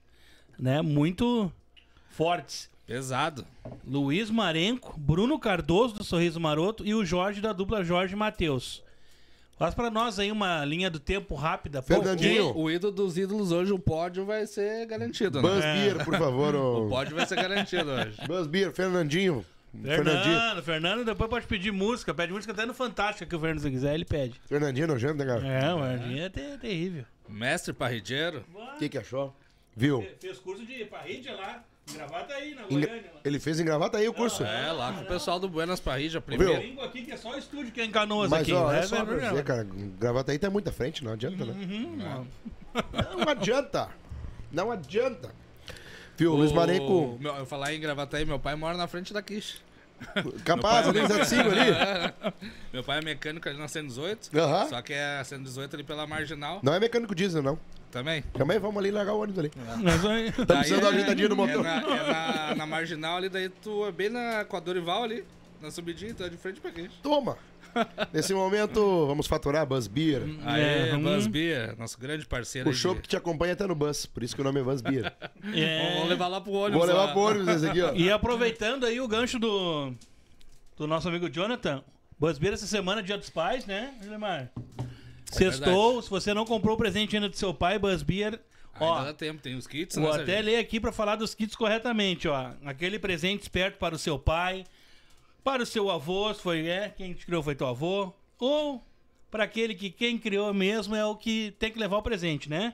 né, muito fortes. Pesado. Luiz Marenco, Bruno Cardoso do Sorriso Maroto e o Jorge da dupla Jorge Mateus. Faz pra nós aí uma linha do tempo rápida. Fernandinho. O ídolo dos ídolos hoje, o pódio vai ser garantido, né? Buzz Beer, por favor. O pódio vai ser garantido hoje. Buzz Beer, Fernandinho. Fernando, depois pode pedir música. Pede música até no Fantástico, que o Fernando, se quiser, ele pede. Fernandinho nojento, né, cara? O Fernandinho é terrível. Mestre parrideiro. O que achou? Viu? Fez curso de parrilla lá. Gravataí, na Goiânia. Ele fez em Gravataí o curso? Lá com o pessoal do Buenas Parrilla primeiro. Tem língua aqui que é só o estúdio que é em Canoas. Mas, aqui. É só pra dizer, cara, Gravataí tá muito à frente, não adianta, né? Não adianta. Não adianta. Viu, Luiz Marenco... Eu falar em Gravataí, meu pai mora na frente da Quiche. Capaz, ali, 05 ali. Meu pai é mecânico ali na 118, só que é a 118 ali pela Marginal. Não é mecânico diesel, não. Também? Também vamos ali largar o ônibus ali. Tá precisando de uma ajeitadinha no motor. Na Marginal ali, daí tu é bem com a Dorival ali, na subidinha, tu é de frente pra Quiche. Toma. Nesse momento, vamos faturar a Buzz Beer. Aí, Buzz Beer, nosso grande parceiro. O chopp que te acompanha até no Buzz, por isso que o nome é Buzz Beer. Vamos levar lá pro ônibus. Vou levar lá. pro ônibus esse aqui, ó. E aproveitando aí o gancho do nosso amigo Jonathan, Buzz Beer essa semana, Dia dos Pais, né, Gilemar? Sextou, se você não comprou o presente ainda do seu pai, Buzz Beer... Ainda dá tempo, tem os kits, né, Vou até Sérgio? ler aqui pra falar dos kits corretamente, ó. Aquele presente esperto para o seu pai, para o seu avô, se foi quem te criou foi teu avô, ou para aquele que quem criou mesmo é o que tem que levar o presente, né?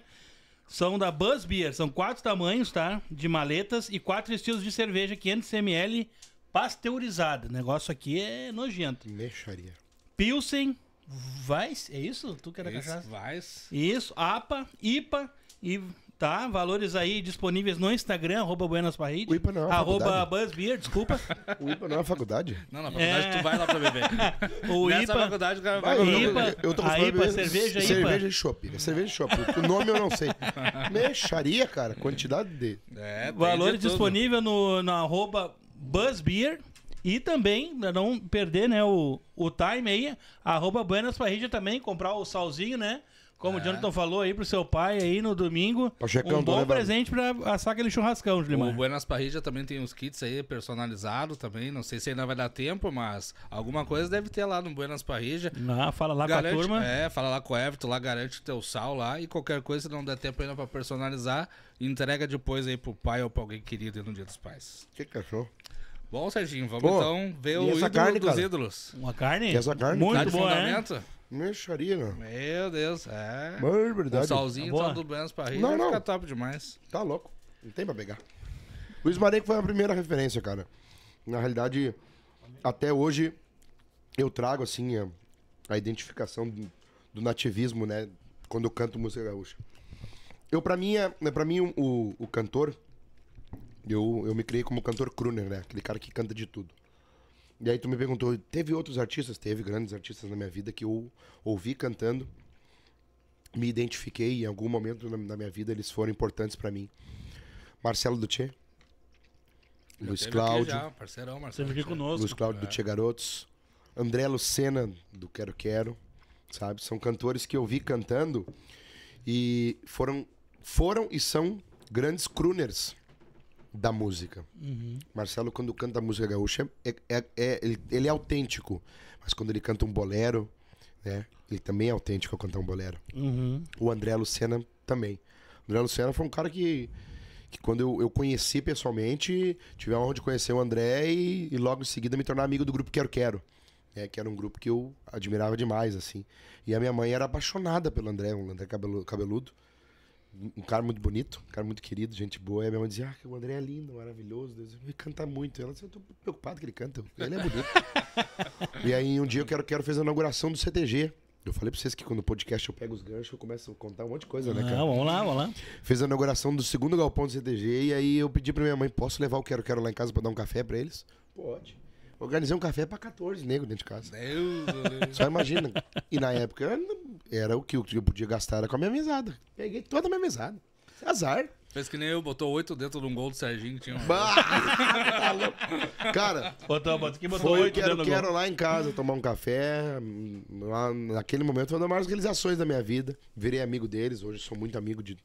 São da Buzz Beer, são 4 tamanhos, tá? De maletas e 4 estilos de cerveja 500 ml pasteurizada. O negócio aqui é nojento. Mexaria. Pilsen, Weiss, é isso? Tu que era cachaça? Isso, APA, IPA e tá, valores aí disponíveis no Instagram, @buenasparride, O IPA não é uma faculdade. @buzzbeer, desculpa. O IPA não é uma faculdade? Não, na faculdade tu vai lá pra beber. O Nessa IPA, faculdade o cara vai a pra beber. IPA, Eu tô a acostumado a IPA, beber cerveja IPA. cerveja de chopp. É cerveja de chopp. O nome eu não sei. Mexaria, cara. Quantidade de... É, tem valores de tudo. disponíveis no @buzzbeer e também, pra não perder, né, o time aí, @buenasparride também, comprar o salzinho, né? Como o Jonathan falou aí pro seu pai aí no domingo, Pachecão, um tô bom levando. presente pra assar aquele churrascão, O Gilimar. Buenas Parrilla também tem uns kits aí personalizados também. Não sei se ainda vai dar tempo, mas alguma coisa deve ter lá no Buenas Parrilla. Ah, fala lá Garante, com a turma. fala lá com o Everton, lá garante o teu sal lá. E qualquer coisa, se não der tempo ainda pra personalizar, entrega depois aí pro pai ou pra alguém querido aí no Dia dos Pais. Que cachorro. Bom, Serginho, vamos Pô, então ver e o essa ídolo carne, dos cara? ídolos. Uma carne? Quer essa carne? Tá Muito de boa, né? fundamento? Mexaria, não. Meu Deus, é. Mano, Um verdade. salzinho Tá boa? então do Buenas Parrilla Não, vai não. ficar top demais. Tá louco. Não tem pra pegar. Luiz Marenco foi a primeira referência, cara. Na realidade, até hoje, eu trago, assim, a identificação do nativismo, né? Quando eu canto música gaúcha. Pra mim, o cantor... Eu me criei como cantor crooner, né? Aquele cara que canta de tudo. E aí tu me perguntou, teve outros artistas? Teve grandes artistas na minha vida que eu ouvi cantando, me identifiquei, em algum momento na minha vida eles foram importantes pra mim. Marcelo Dutché, Já Luiz teve Cláudio, aqui já, parceirão, Marcelo. Esteve aqui conosco. Luiz Cláudio Dutché Garotos, André Lucena, do Quero Quero, sabe? São cantores que eu vi cantando e foram e são grandes crooners da música. Marcelo, quando canta música gaúcha, ele é autêntico. Mas quando ele canta um bolero, né? Ele também é autêntico ao cantar um bolero. O André Lucena também. O André Lucena foi um cara que quando eu conheci pessoalmente, tive a honra de conhecer o André e logo em seguida me tornar amigo do grupo Quero Quero. Né? Que era um grupo que eu admirava demais, assim. E a minha mãe era apaixonada pelo André, um André cabeludo. Um cara muito bonito, um cara muito querido, gente boa. E a minha mãe dizia, o André é lindo, maravilhoso, ele canta muito. Ela disse, eu tô preocupado que ele canta, ele é bonito. E aí um dia o Quero Quero fez a inauguração do CTG. Eu falei pra vocês que quando o podcast eu pego os ganchos, eu começo a contar um monte de coisa, né, cara? Vamos lá. Fez a inauguração do segundo galpão do CTG e aí eu pedi pra minha mãe, posso levar o Quero Quero lá em casa pra dar um café pra eles? Pode. Organizei um café pra 14 negros dentro de casa. Deus, Só imagina. E na época era o que eu podia gastar era com a minha mesada. Peguei toda a minha mesada. Azar. fez que nem eu, botou 8 dentro de um gol do Serginho. Tinha um... Tá louco. Cara, Botou foi o 8 dentro do quero gol. lá em casa tomar um café. Lá, naquele momento foi uma das maiores realizações da minha vida. Virei amigo deles. Hoje sou muito amigo de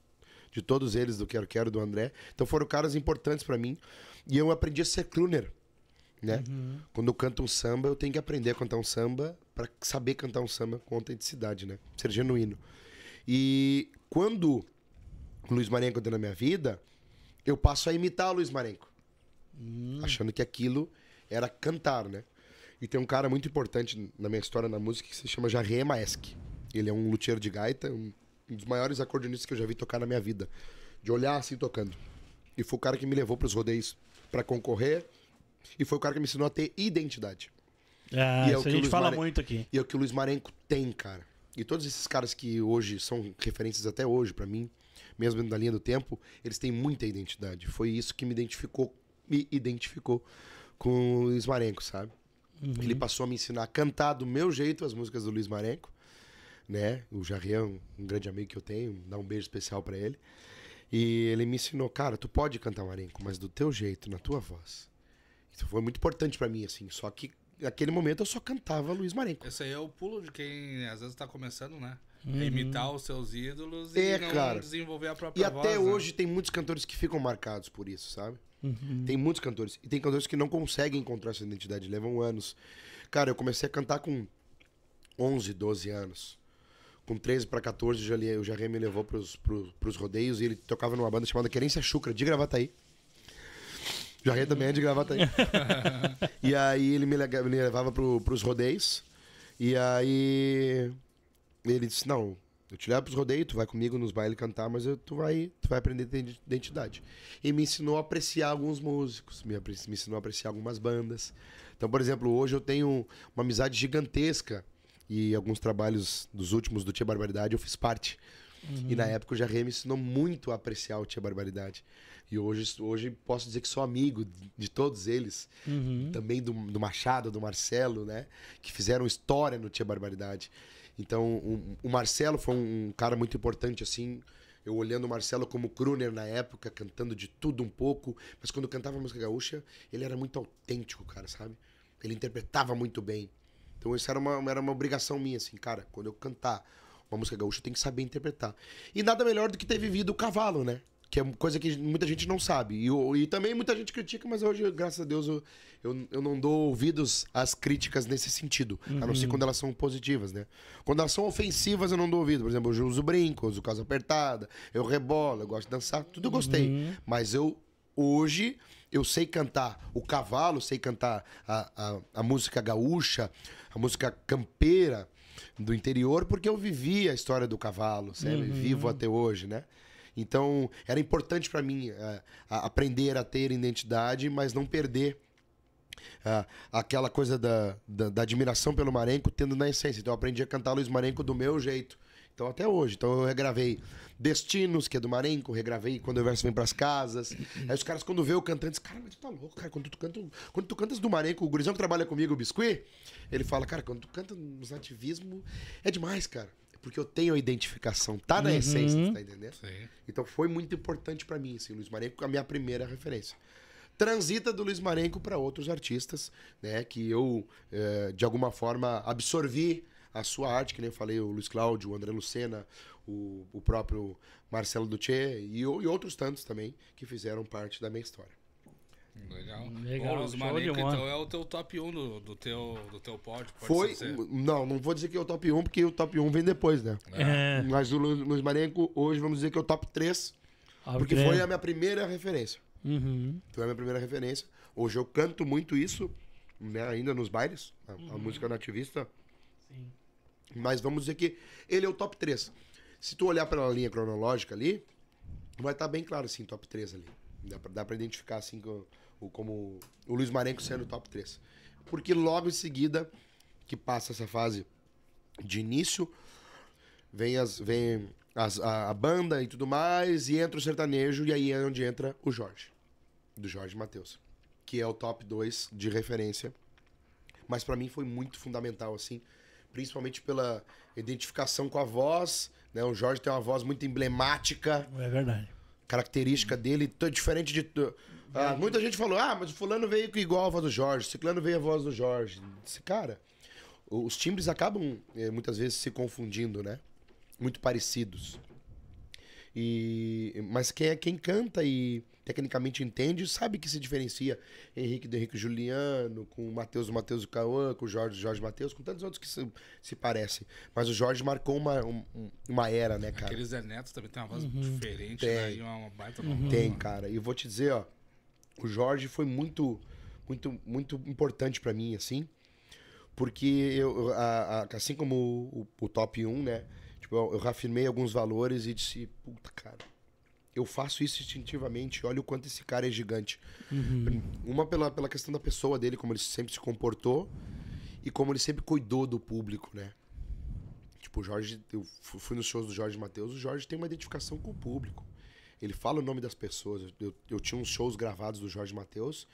todos eles, do Quero Quero, do André. Então foram caras importantes pra mim. E eu aprendi a ser crooner. Né? Quando eu canto um samba, eu tenho que aprender a cantar um samba pra saber cantar um samba com autenticidade, né? Ser genuíno. E quando o Luiz Marenco entra na minha vida, eu passo a imitar o Luiz Marenco. Achando que aquilo era cantar, né? E tem um cara muito importante na minha história na música que se chama Jarré Maesque. Ele é um luthier de gaita, um dos maiores acordeonistas que eu já vi tocar na minha vida. De olhar assim tocando. E foi o cara que me levou pros rodeios pra concorrer. E foi o cara que me ensinou a ter identidade. Ah, E é o isso que a o gente Luiz fala Mare- muito aqui. E é o que o Luiz Marenco tem, cara. E todos esses caras que hoje são referências até hoje pra mim, mesmo na linha do tempo, eles têm muita identidade. Foi isso que me identificou com o Luiz Marenco, sabe? Ele passou a me ensinar a cantar do meu jeito as músicas do Luiz Marenco, né? O Jarré é um grande amigo que eu tenho, dá um beijo especial pra ele. E ele me ensinou, cara, tu pode cantar Marenco, mas do teu jeito, na tua voz. Isso foi muito importante pra mim, assim. Só que naquele momento eu só cantava Luiz Marenco. Esse aí é o pulo de quem às vezes tá começando, né? É imitar os seus ídolos É, e não cara. desenvolver a própria E voz. até né? hoje tem muitos cantores que ficam marcados por isso, sabe? Tem muitos cantores. E tem cantores que não conseguem encontrar essa identidade, levam anos. Cara, eu comecei a cantar com 11, 12 anos. Com 13 para 14, o Jarré me levou pros rodeios e ele tocava numa banda chamada Querência Chucra, de Gravataí. O Jarré também é de Gravataí. E aí ele me levava pros rodeios. E aí ele disse, não, eu te levo pros rodeios, tu vai comigo nos bailes cantar, mas tu vai aprender a ter identidade. E me ensinou a apreciar alguns músicos, me ensinou a apreciar algumas bandas. Então, por exemplo, hoje eu tenho uma amizade gigantesca e alguns trabalhos dos últimos do Tia Barbaridade eu fiz parte. E na época o Jarré me ensinou muito a apreciar o Tia Barbaridade. E hoje posso dizer que sou amigo de todos eles. Também do Machado, do Marcelo, né? Que fizeram história no Tia Barbaridade. Então, o Marcelo foi um cara muito importante, assim. Eu olhando o Marcelo como crooner na época, cantando de tudo um pouco. Mas quando cantava música gaúcha, ele era muito autêntico, cara, sabe? Ele interpretava muito bem. Então, isso era uma obrigação minha, assim. Cara, quando eu cantar uma música gaúcha, eu tenho que saber interpretar. E nada melhor do que ter vivido o cavalo, né? Que é coisa que muita gente não sabe. E também muita gente critica, mas hoje, graças a Deus, eu não dou ouvidos às críticas nesse sentido. A não ser quando elas são positivas, né? Quando elas são ofensivas, eu não dou ouvido. Por exemplo, eu uso brinco, eu uso casa apertada, eu rebolo, eu gosto de dançar, tudo eu gostei. Mas hoje, eu sei cantar o cavalo, sei cantar a música gaúcha, a música campeira do interior, porque eu vivi a história do cavalo, sabe? Vivo até hoje, né? Então, era importante para mim aprender a ter identidade, mas não perder aquela coisa da admiração pelo Marenco, tendo na essência. Então, eu aprendi a cantar Luiz Marenco do meu jeito. Então, até hoje. Então, eu regravei Destinos, que é do Marenco, regravei Quando o Verso Vem Pras Casas. Aí os caras, quando vê eu cantando, dizem, cara, mas tu tá louco, cara. Quando tu cantas do Marenco, o gurizão que trabalha comigo, o Biscuit, ele fala, cara, quando tu canta nos nativismo, é demais, cara. Porque eu tenho a identificação, tá na essência, tá entendendo? Sim. Então foi muito importante pra mim, assim, Luiz Marenco, a minha primeira referência. Transita do Luiz Marenco para outros artistas, né, que eu, de alguma forma, absorvi a sua arte, que nem eu falei, o Luiz Cláudio, o André Lucena, o próprio Marcelo Dutché e outros tantos também, que fizeram parte da minha história. Legal. Legal, Bom, Luiz show Marenco, de bola. então é o teu top 1 do teu pódio, pode Foi, dizer. não vou dizer que é o top 1, porque o top 1 vem depois, né? É. Mas o Luiz Marenco, hoje, vamos dizer que é o top 3, porque foi a minha primeira referência. Foi a minha primeira referência. Hoje eu canto muito isso, né, ainda nos bailes, a música nativista. Sim. Mas vamos dizer que ele é o top 3. Se tu olhar pela linha cronológica ali, vai estar bem claro, assim, top 3 ali. Dá pra identificar, assim, como o Luiz Marenco sendo o top 3. Porque logo em seguida, que passa essa fase de início, vem a banda e tudo mais, e entra o sertanejo, e aí é onde entra o Jorge, do Jorge Mateus, que é o top 2 de referência. Mas pra mim foi muito fundamental, assim, principalmente pela identificação com a voz, né? O Jorge tem uma voz muito emblemática, É verdade. característica dele, diferente de... muita gente falou, mas o fulano veio igual a voz do Jorge, o ciclano veio a voz do Jorge. Cara, os timbres acabam muitas vezes se confundindo, né? Muito parecidos. Mas quem canta e tecnicamente entende, sabe que se diferencia Henrique do Henrique Juliano, com o Matheus do Matheus do Cauã, com o Jorge Matheus, com tantos outros que se parecem. Mas o Jorge marcou uma era, né, cara? Aqueles Zé Netos também tem uma voz diferente, Tem. né? E uma baita Tem, cara. E eu vou te dizer, ó, o Jorge foi muito, muito, muito importante pra mim, assim, porque assim como o top 1, né, tipo, eu reafirmei alguns valores e disse, puta, cara, eu faço isso instintivamente, olha o quanto esse cara é gigante. Uma pela questão da pessoa dele, como ele sempre se comportou e como ele sempre cuidou do público, né. Tipo, o Jorge, eu fui nos shows do Jorge Mateus, o Jorge tem uma identificação com o público. Ele fala o nome das pessoas. Eu tinha uns shows gravados do Jorge Mateus.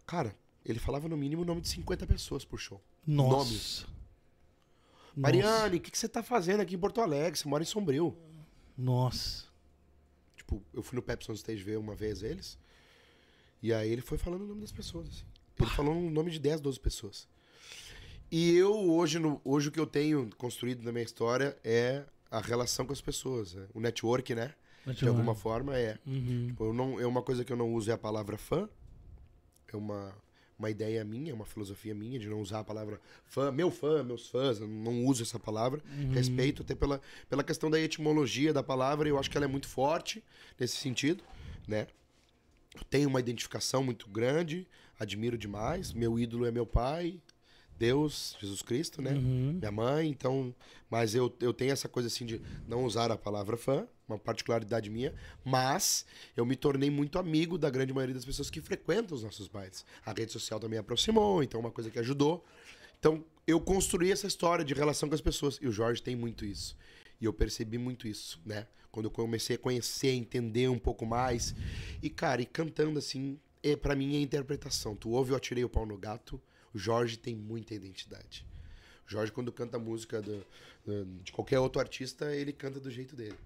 Cara, ele falava no mínimo o nome de 50 pessoas por show. Nossa. Nomes. Mariane, o que você tá fazendo aqui em Porto Alegre? Você mora em Sombrio. Nossa. Tipo, eu fui no Pepsi on Stage ver uma vez eles. E aí ele foi falando o nome das pessoas, assim. Ele falou o nome de 10, 12 pessoas. E eu, hoje o que eu tenho construído na minha história é a relação com as pessoas. O network, né? De alguma forma é. Tipo, é uma coisa que eu não uso é a palavra fã. É uma ideia minha, uma filosofia minha de não usar a palavra fã, meus fãs, eu não uso essa palavra. Respeito até pela questão da etimologia da palavra, eu acho que ela é muito forte nesse sentido, né? Eu tenho uma identificação muito grande, admiro demais, meu ídolo é meu pai, Deus, Jesus Cristo, né? Minha mãe, então... Mas eu tenho essa coisa assim de não usar a palavra fã, uma particularidade minha, mas eu me tornei muito amigo da grande maioria das pessoas que frequentam os nossos bailes. A rede social também aproximou, então uma coisa que ajudou. Então eu construí essa história de relação com as pessoas, e o Jorge tem muito isso. E eu percebi muito isso, né? Quando eu comecei a conhecer, entender um pouco mais. E, cara, cantando assim, pra mim é interpretação. Tu ouve Eu Atirei o Pau no Gato, o Jorge tem muita identidade. O Jorge, quando canta música de qualquer outro artista, ele canta do jeito dele,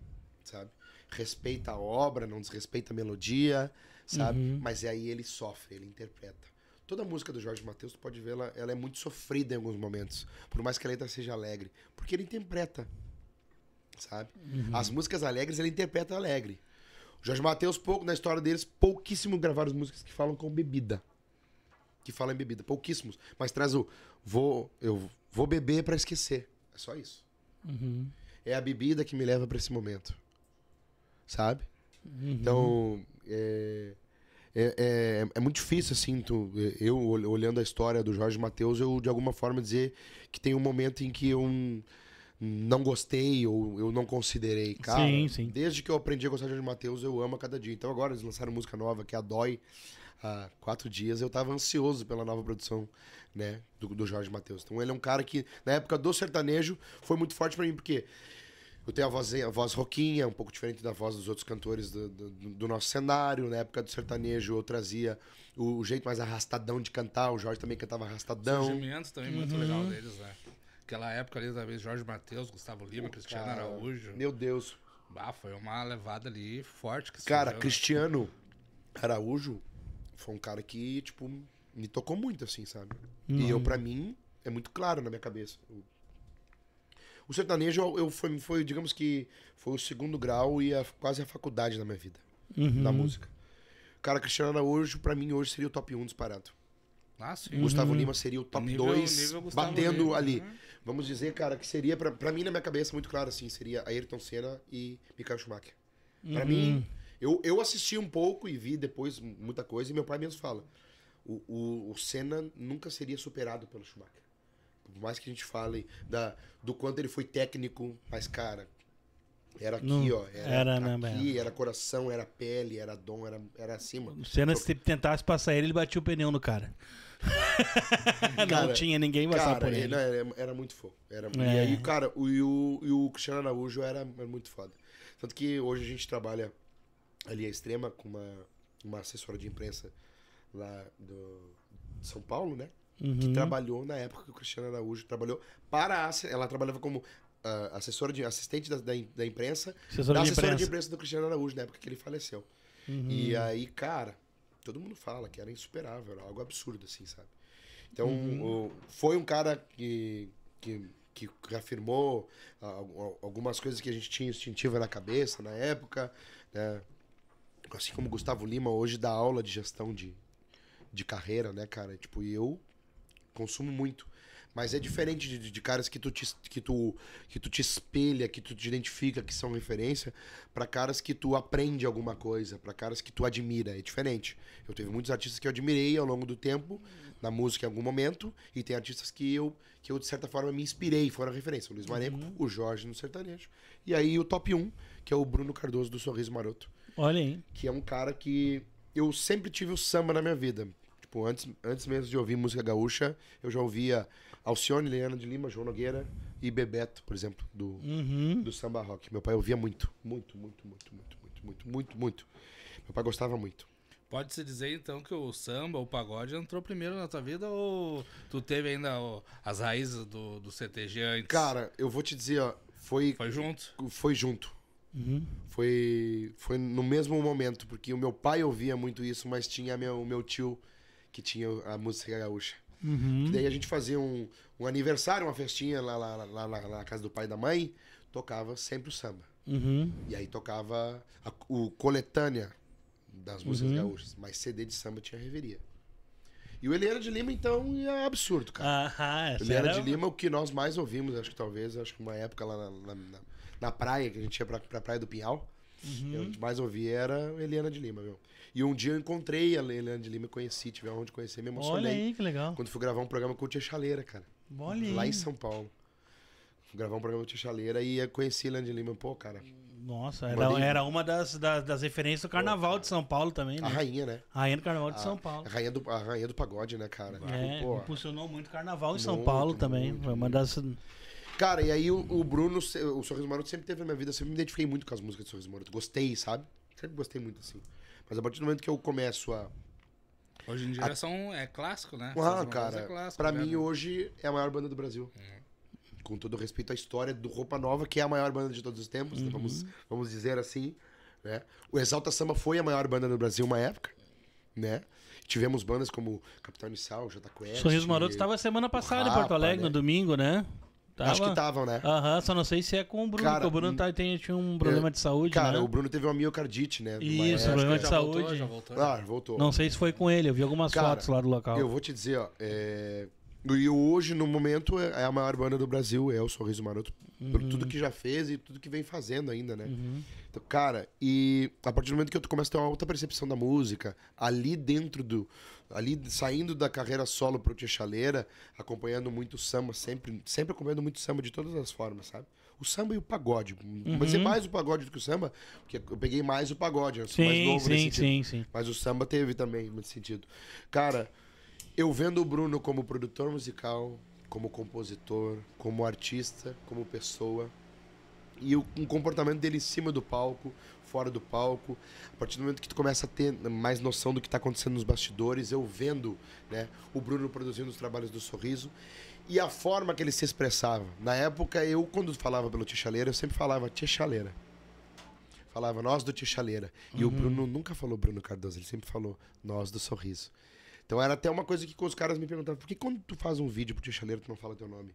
sabe? Respeita a obra, não desrespeita a melodia, sabe? Mas aí ele sofre, ele interpreta. Toda a música do Jorge Mateus, tu pode ver, ela é muito sofrida em alguns momentos. Por mais que a letra seja alegre. Porque ele interpreta, sabe? As músicas alegres, ele interpreta alegre. O Jorge Mateus, na história deles, pouquíssimo gravaram as músicas que falam com bebida. Que falam em bebida, pouquíssimos. Mas traz eu vou beber pra esquecer. É só isso. É a bebida que me leva pra esse momento. Sabe? Então, é muito difícil, assim, eu olhando a história do Jorge Mateus, eu de alguma forma dizer que tem um momento em que eu não gostei ou eu não considerei. Cara, sim. Desde que eu aprendi a gostar de Jorge Mateus, eu amo a cada dia. Então agora eles lançaram música nova, que é a Dói. Há 4 dias eu tava ansioso pela nova produção, né, do Jorge Mateus. Então ele é um cara que, na época do sertanejo, foi muito forte pra mim, porque eu tenho a voz roquinha, um pouco diferente da voz dos outros cantores do nosso cenário. Na época do sertanejo eu trazia o jeito mais arrastadão de cantar, o Jorge também cantava arrastadão. O surgimento também muito legal deles, né? Aquela época ali, talvez, Jorge Mateus, Gustavo Lima, Cristiano Araújo. Meu Deus. Foi uma levada ali forte. Cara, Cristiano Araújo foi um cara que, tipo, me tocou muito, assim, sabe? E eu, pra mim, é muito claro na minha cabeça. O sertanejo foi, digamos que, foi o segundo grau e quase a faculdade na minha vida, da música. Cara, Cristiano Araújo, pra mim, hoje seria o top 1 disparado. Sim. Gustavo Lima seria o top 2, batendo Lima, ali. Vamos dizer, cara, que seria, pra mim, na minha cabeça, muito claro, assim, seria Ayrton Senna e Michael Schumacher. Pra mim, eu assisti um pouco e vi depois muita coisa, e meu pai mesmo fala, o Senna nunca seria superado pelo Schumacher. Por mais que a gente fale do quanto ele foi técnico, mas, cara, era aqui, ó. Era coração, era pele, era dom, era acima. O Senna, se tentasse passar ele batia o pneu no cara. Não tinha ninguém passar por ele. Era muito fogo. E aí, cara, o Cristiano Araújo era muito foda. Tanto que hoje a gente trabalha ali à Extrema com uma assessora de imprensa lá de São Paulo, né? Que trabalhou na época que o Cristiano Araújo trabalhou ela trabalhava como assistente da imprensa, assessora de imprensa do Cristiano Araújo, na época que ele faleceu. E aí, cara, todo mundo fala que era insuperável, era algo absurdo, assim, sabe? Então, foi um cara que reafirmou algumas coisas que a gente tinha instintiva na cabeça na época, né? Assim como Gustavo Lima hoje dá aula de gestão de carreira, né, cara? Tipo, e eu consumo muito. Mas é diferente de caras que tu te espelha, que tu te identifica, que são referência, pra caras que tu aprende alguma coisa, pra caras que tu admira. É diferente. Eu teve muitos artistas que eu admirei ao longo do tempo, na música em algum momento, e tem artistas que eu de certa forma, me inspirei, foram referência. O Luiz Marenco, o Jorge no sertanejo. E aí o top 1, que é o Bruno Cardoso do Sorriso Maroto. Olha aí. Que é um cara que eu sempre tive o samba na minha vida. Tipo, antes mesmo de ouvir música gaúcha, eu já ouvia Alcione, Leana de Lima, João Nogueira e Bebeto, por exemplo, do samba rock. Meu pai ouvia muito. Meu pai gostava muito. Pode-se dizer, então, que o samba, o pagode, entrou primeiro na tua vida ou tu teve ainda as raízes do CTG antes? Cara, eu vou te dizer, ó, foi junto? Foi junto. Foi no mesmo momento, porque o meu pai ouvia muito isso, mas tinha o meu tio que tinha a música gaúcha. Uhum. Daí a gente fazia um aniversário, uma festinha lá na casa do pai e da mãe, tocava sempre o samba. Uhum. E aí tocava o coletânea das músicas gaúchas, mas CD de samba tinha reveria. E o Eliana de Lima, então, é absurdo, cara. Aham, Eliana de Lima, o que nós mais ouvimos, acho que uma época lá na praia, que a gente ia pra Praia do Pinhal, o que a gente mais ouvia era Eliana de Lima, meu. E um dia eu encontrei a Eliana de Lima e conheci, tive onde conhecer, me emocionei. Olha aí, que legal. Quando fui gravar um programa com o Tia Chaleira, cara. Olha aí. Lá em São Paulo. Fui gravar um programa com o Tia Chaleira e eu conheci a Eliana de Lima. Pô, cara, Nossa, Mandei- era uma das referências do Carnaval de São Paulo também, né? a rainha, né? Rainha do Carnaval de São Paulo. A rainha do pagode, né, cara? É, Pô, impulsionou muito o Carnaval em São Muito, Paulo também. muito, Foi uma das... cara, e aí o Bruno, o Sorriso Maroto sempre teve na minha vida, eu sempre me identifiquei muito com as músicas do Sorriso Maroto. Gostei, sabe? Sempre gostei muito, assim. Mas a partir do momento que eu começo a... Hoje em dia é clássico, né? Ah, Essas cara, músicas é clássico, pra né? mim hoje é a maior banda do Brasil. Com todo respeito à história do Roupa Nova, que é a maior banda de todos os tempos, né? Vamos dizer assim, né? O Exalta Samba foi a maior banda do Brasil uma época, né? Tivemos bandas como Capitão Inicial, Jota Quest. Sorriso Maroto estava semana passada em Porto Rapa, Alegre, né? no domingo, né? Acho que estavam, né? Aham, só não sei se é com o Bruno, Cara, porque o Bruno tinha um problema de saúde, Cara, né? o Bruno teve uma miocardite, né? Numa Isso, época. problema de Já saúde. voltou, já voltou. Ah, voltou. Não sei se foi com ele, eu vi algumas Cara, fotos lá do local. Eu vou te dizer, ó. E hoje, no momento, é a maior banda do Brasil, é o Sorriso Maroto. Por tudo que já fez e tudo que vem fazendo ainda, né? Então, cara, e a partir do momento que eu começo a ter uma alta percepção da música, ali dentro ali saindo da carreira solo pro Tia Chaleira, acompanhando muito samba, sempre acompanhando muito samba de todas as formas, sabe? O samba e o pagode. Vou dizer mais o pagode do que o samba, porque eu peguei mais o pagode, eu sou mais novo nesse sentido. sim. Mas o samba teve também nesse sentido. Cara, eu vendo o Bruno como produtor musical, como compositor, como artista, como pessoa, e um comportamento dele em cima do palco, fora do palco, a partir do momento que tu começa a ter mais noção do que está acontecendo nos bastidores, eu vendo, né, o Bruno produzindo os trabalhos do Sorriso, e a forma que ele se expressava. Na época, quando falava pelo Tia Chaleira, eu sempre falava Tia Chaleira. Falava nós do Tia Chaleira. E o Bruno nunca falou Bruno Cardoso, ele sempre falou nós do Sorriso. Então era até uma coisa que os caras me perguntavam, por que quando tu faz um vídeo pro Tia Chaleira tu não fala teu nome?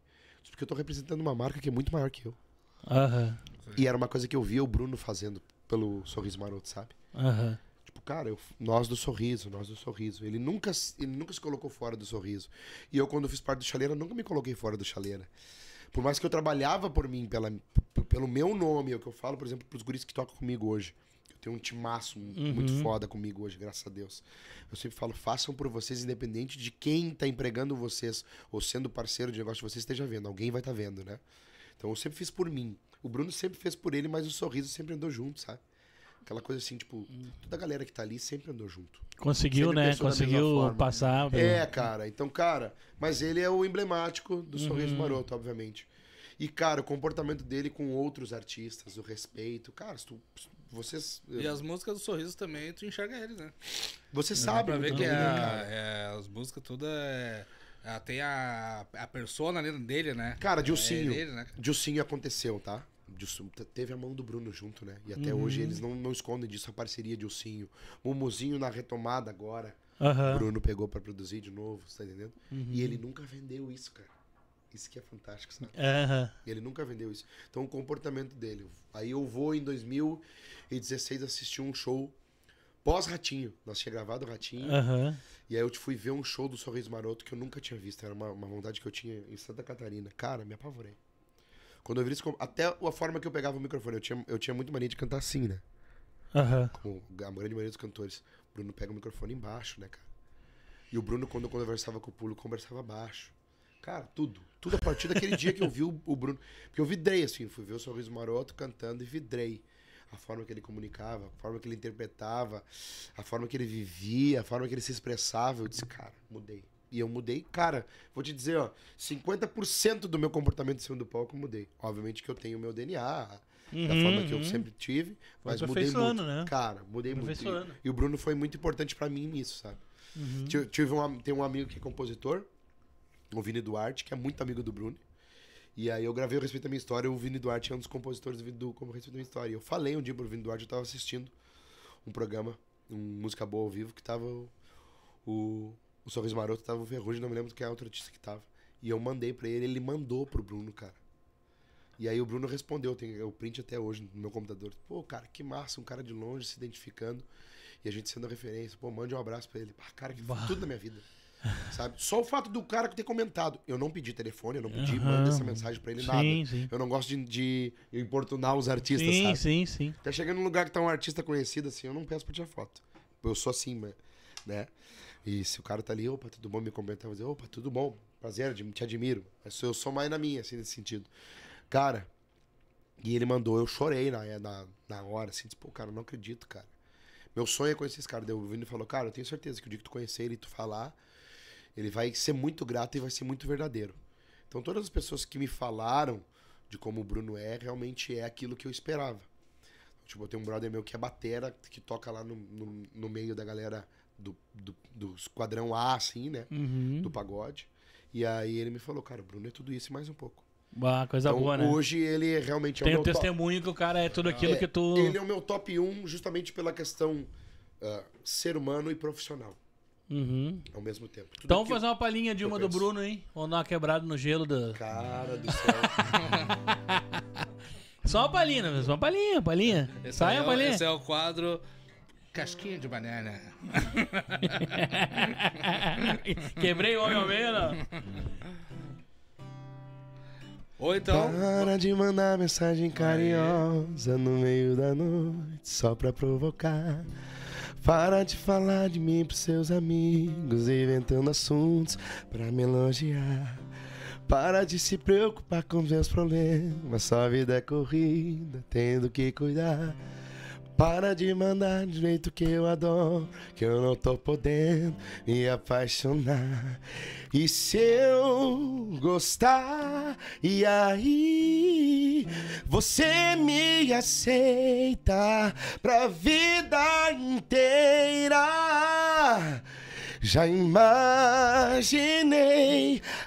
Porque eu tô representando uma marca que é muito maior que eu. Aham, E era uma coisa que eu via o Bruno fazendo pelo Sorriso Maroto, sabe? aham. Tipo, cara, nós do Sorriso. Ele nunca se colocou fora do Sorriso. E eu, quando fiz parte do Chaleira, nunca me coloquei fora do Chaleira. Por mais que eu trabalhava por mim, pelo meu nome, é o que eu falo, por exemplo, pros guris que tocam comigo hoje. Eu tenho um timaço muito foda comigo hoje, graças a Deus. Eu sempre falo, façam por vocês, independente de quem tá empregando vocês ou sendo parceiro de negócio de vocês esteja vendo. Alguém vai estar vendo, né? Então eu sempre fiz por mim. O Bruno sempre fez por ele, mas o Sorriso sempre andou junto, sabe? Aquela coisa assim, tipo, toda a galera que tá ali sempre andou junto. Conseguiu, Sempre né? pensou da mesma Conseguiu forma. passar. Cara. Então, cara, mas ele é o emblemático do Sorriso Maroto, obviamente. E, cara, o comportamento dele com outros artistas, o respeito. Cara, vocês... E as músicas do Sorriso também, tu enxerga eles, né? Você Dá sabe pra ver muito que bem, né, cara? as músicas todas tem a persona ali dele, né? Cara, Dilcinho. É dele, né? Dilcinho aconteceu, tá? Dilcinho teve a mão do Bruno junto, né? E até hoje eles não escondem disso, a parceria Dilcinho. Mumuzinho na retomada agora. Aham. Bruno pegou pra produzir de novo, você tá entendendo? E ele nunca vendeu isso, cara. Isso que é fantástico, sabe? Aham. Ele nunca vendeu isso. Então, o comportamento dele. Aí eu vou, em 2016, assistir um show pós-Ratinho. Nós tínhamos gravado o Ratinho. Aham. E aí eu fui ver um show do Sorriso Maroto que eu nunca tinha visto. Era uma vontade que eu tinha em Santa Catarina. Cara, me apavorei. Quando eu vi isso, até a forma que eu pegava o microfone, eu tinha muito mania de cantar assim, né? Aham. Como a grande maioria dos cantores. O Bruno pega o microfone embaixo, né, cara? E o Bruno, quando eu conversava com o público, conversava baixo. Cara, tudo a partir daquele dia que eu vi o Bruno. Porque eu vidrei, assim, fui ver o Sorriso Maroto cantando e vidrei. A forma que ele comunicava, a forma que ele interpretava, a forma que ele vivia, a forma que ele se expressava. Eu disse, cara, mudei. E eu mudei, cara, vou te dizer, ó, 50% do meu comportamento em cima do palco eu mudei. Obviamente que eu tenho o meu DNA, da forma que eu sempre tive, Foi mas mudei muito. aperfeiçoando, né? Cara, mudei muito. Aperfeiçoando. E o Bruno foi muito importante pra mim nisso, sabe? Tem um amigo que é compositor, o Vini Duarte, que é muito amigo do Bruno. E aí eu gravei o Respeito da Minha História, o Vini Duarte é um dos compositores do Como Respeito da Minha História. E eu falei um dia pro Vini Duarte, eu tava assistindo um programa, Música Boa ao Vivo, que tava o o Sorriso Maroto, tava o Ferrugem, não me lembro do que é outro artista que tava. E eu mandei pra ele mandou pro Bruno, cara. E aí o Bruno respondeu, tem o print até hoje no meu computador. Pô, cara, que massa, um cara de longe se identificando e a gente sendo referência. Pô, mande um abraço pra ele. Cara, que foi tudo na minha vida. Sabe? Só o fato do cara ter comentado. Eu não pedi telefone, eu não pedi, manda essa mensagem pra ele, nada. Sim. Eu não gosto de importunar os artistas, sabe? Sim. Até chegando num lugar que tá um artista conhecido, assim, eu não peço pra tirar foto. Eu sou assim, né? E se o cara tá ali, opa, tudo bom, me comentar, eu vou dizer, opa, tudo bom, prazer, te admiro. Eu sou mais na minha, assim, nesse sentido. Cara, e ele mandou, eu chorei na hora, assim, disse, pô, cara, eu não acredito, cara. Meu sonho é conhecer esse cara. Daí o Vini falou, cara, eu tenho certeza que o dia que tu conhecer ele e tu falar, ele vai ser muito grato e vai ser muito verdadeiro. Então todas as pessoas que me falaram de como o Bruno é, realmente é aquilo que eu esperava. Tipo, eu tenho um brother meu que é batera, que toca lá no meio da galera do esquadrão A, assim, né? Do pagode. E aí ele me falou, cara, o Bruno é tudo isso e mais um pouco. Coisa então, boa, né? Hoje ele realmente é tem o meu testemunho que o cara é tudo aquilo que tu... Ele é o meu top 1 justamente pela questão ser humano e profissional. Ao mesmo tempo. Tudo então vamos fazer uma palhinha de uma do Bruno, hein? Vamos dar uma quebrada no gelo do... Cara do céu. Só uma palhinha, mesmo. Uma palhinha. Sai a palhinha. Esse é o quadro Casquinha de Banana. Quebrei o homem ao meio, não? Ou então... Para de mandar mensagem carinhosa no meio da noite, só pra provocar. Para de falar de mim pros seus amigos, inventando assuntos pra me elogiar. Para de se preocupar com meus problemas, sua vida é corrida, tendo que cuidar. Para de mandar do jeito que eu adoro, que eu não tô podendo me apaixonar. E se eu gostar, e aí você me aceita pra vida inteira. Já imaginei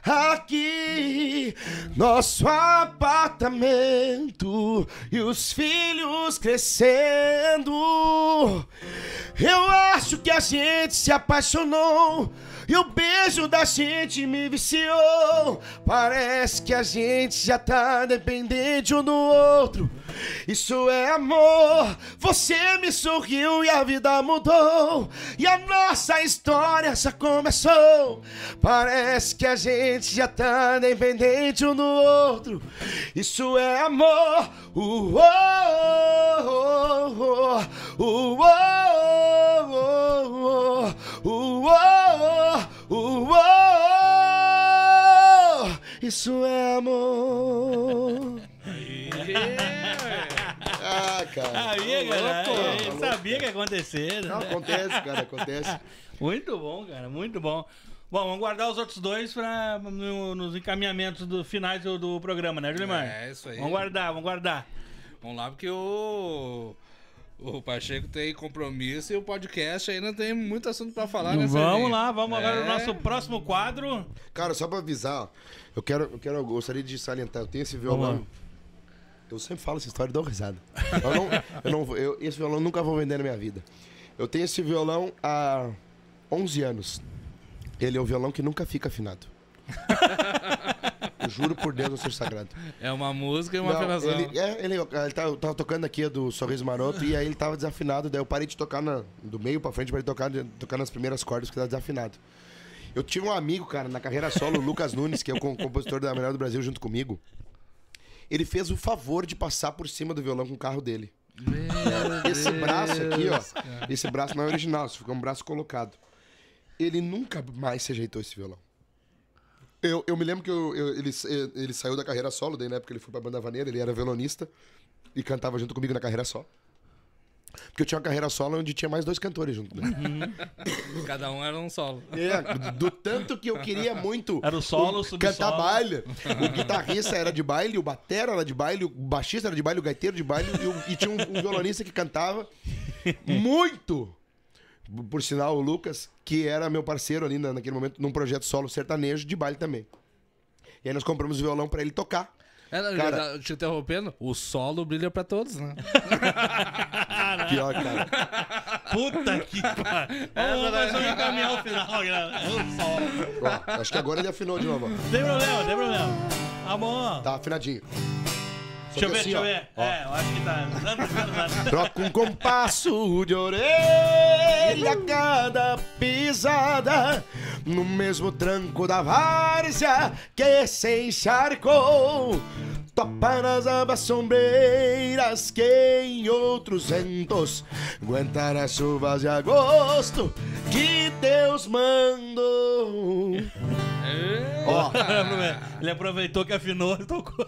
aqui nosso apartamento e os filhos crescendo. Eu acho que a gente se apaixonou e o beijo da gente me viciou. Parece que a gente já tá dependente um do outro. Isso é amor. Você me sorriu e a vida mudou, e a nossa história já começou. Parece que a gente já tá dependente um do outro. Isso é amor. Isso é amor. Cara. Eu sabia que ia acontecer. Não, acontece, cara, acontece. Muito bom, cara, muito bom. Bom, vamos guardar os outros dois nos encaminhamentos finais do programa, né, Julimar? É, isso aí. Vamos guardar. Vamos lá, porque o Pacheco tem compromisso e o podcast ainda tem muito assunto pra falar, né, Vamos lá, vamos agora no nosso próximo quadro. Cara, só pra avisar, ó, eu gostaria de salientar, eu tenho esse violão. Eu sempre falo essa história e dou risada. Esse violão eu nunca vou vender na minha vida. Eu tenho esse violão há 11 anos. Ele é um violão que nunca fica afinado. Eu juro por Deus no ser sagrado. É uma música e uma afinação. Ele tava tocando aqui do Sorriso Maroto e aí ele tava desafinado. Daí eu parei de tocar do meio pra frente, parei de tocar nas primeiras cordas porque tava desafinado. Eu tive um amigo, cara, na carreira solo, o Lucas Nunes, que é o compositor da Melhor do Brasil junto comigo. Ele fez o favor de passar por cima do violão com o carro dele. Esse braço aqui, ó. Cara. Esse braço não é original, isso ficou um braço colocado. Ele nunca mais se ajeitou esse violão. Eu me lembro que ele saiu da carreira solo, daí na época ele foi pra Banda Vaneira, ele era violonista e cantava junto comigo na carreira só. Porque eu tinha uma carreira solo onde tinha mais 2 cantores junto, né? Cada um era um solo. Do tanto que eu queria muito era o solo, cantar baile. O guitarrista era de baile, o batera era de baile, o baixista era de baile, o gaiteiro de baile e tinha um violonista que cantava muito. Por sinal, o Lucas, que era meu parceiro ali naquele momento, num projeto solo sertanejo de baile também. E aí nós compramos o violão pra ele tocar. Cara, te interrompendo, o solo brilha pra todos, né? Pior, cara. Puta que pariu. Vamos fazer um encaminhar o final, galera. Ó, acho que agora ele afinou de novo. Ó. Tem problema. Tá bom. Tá afinadinho. Deixa eu ver. Ó. É, eu acho que tá. Troca um compasso de orelha a cada pisada, no mesmo tranco da várzea que se encharcou. Topa nas abas sombreiras que em outros ventos aguentar as chuvas de agosto que Deus mandou. Ó, Ele aproveitou que afinou e tocou.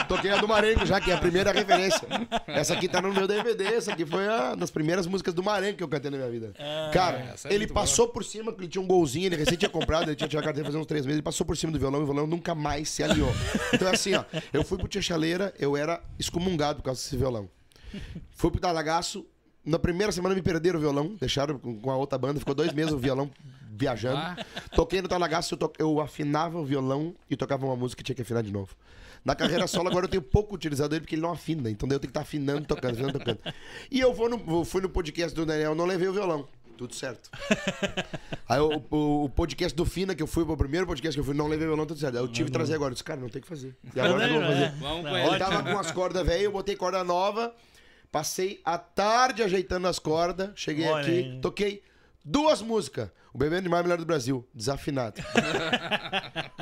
toquei a do Marengo já, que é a primeira referência. Essa aqui tá no meu DVD, essa aqui foi uma das primeiras músicas do Marengo que eu cantei na minha vida. Cara, ele passou por cima, porque ele tinha um golzinho, ele recém tinha comprado, ele tinha tirado a carteira fazendo uns 3 meses, ele passou por cima do violão e o violão nunca mais se alinhou. Então é assim, ó, eu fui pro Tia Chaleira, eu era excomungado por causa desse violão. Fui pro Talagaço, na primeira semana me perderam o violão, deixaram com a outra banda, ficou 2 meses o violão viajando. Toquei no Talagaço, eu afinava o violão e tocava uma música que tinha que afinar de novo. Na carreira solo, agora eu tenho pouco utilizado ele porque ele não afina, então daí eu tenho que estar afinando, tocando. E eu fui no podcast do Daniel, não levei o violão. Tudo certo. Aí o podcast do Fina, que eu fui, o primeiro podcast que eu fui, não levei o violão, tudo certo. Aí eu tive que trazer agora. Eu disse, cara, não tem que fazer. E agora o que eu vou fazer? Vamos com Ele tava com as cordas velhas, eu botei corda nova, passei a tarde ajeitando as cordas, cheguei Olha aqui, aí. toquei 2 músicas. O Bebê Animal é melhor do Brasil, desafinado.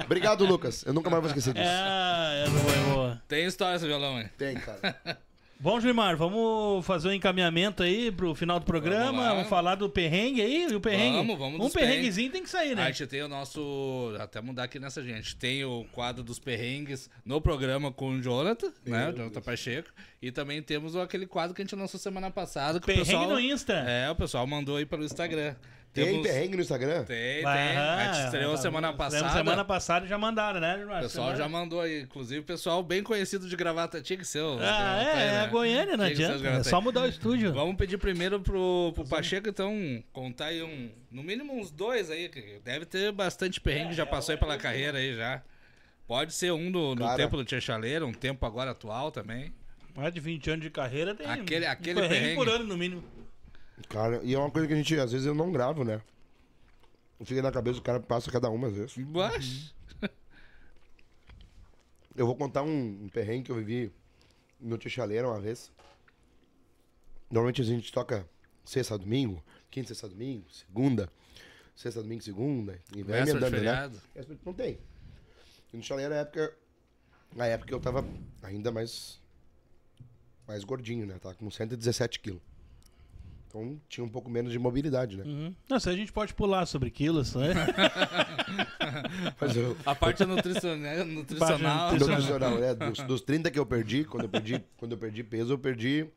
Obrigado, Lucas. Eu nunca mais vou esquecer disso. É boa. Tem história esse violão, hein? Tem, cara. Bom, Gilmar, vamos fazer um encaminhamento aí pro final do programa. Vamos falar do perrengue aí. E o perrengue. Vamos um dos perrenguezinho tem que sair, A né? gente tem o nosso... Até mudar aqui nessa, gente. Tem o quadro dos perrengues no programa com o Jonathan, né? O Jonathan Pacheco. E também temos aquele quadro que a gente lançou semana passada. Que Perrengue o pessoal, no Insta. É, o pessoal mandou aí pelo Instagram. Tem perrengue no Instagram? Tem. Aham, A gente estreou semana passada. Semana passada já mandaram, né, Gilmar? O pessoal já mandou aí. Inclusive, o pessoal bem conhecido de Gravata. Tinha que ser o... É Goiânia, não Tinha que ser os adianta. É Gravataí. só mudar o estúdio. Vamos pedir primeiro pro Pacheco, então, contar aí no mínimo uns 2 aí, que deve ter bastante perrengue, já passou aí pela carreira aí já. Pode ser um no Cara. tempo do Tia Chaleira, um tempo agora atual também. Mais de 20 anos de carreira tem Aquele um perrengue. por ano, no mínimo. Cara, e é uma coisa que a gente, às vezes, eu não gravo, né? Eu fico na cabeça, o cara passa cada uma, às vezes. Mas, Eu vou contar um perrengue que eu vivi no Tia Chaleira uma vez. Normalmente a gente toca sexta, domingo, quinta, sexta, domingo, segunda, sexta, domingo, segunda. E vai véspera de emendando, né? feriado. Não tem. E no Chaleira, na época eu tava ainda mais gordinho, né? Tava com 117 quilos. Então tinha um pouco menos de mobilidade, né? Não, se a gente pode pular sobre quilos, né? Mas eu, a parte nutricional. nutricional, né? Dos 30 que eu perdi, quando eu perdi peso, eu perdi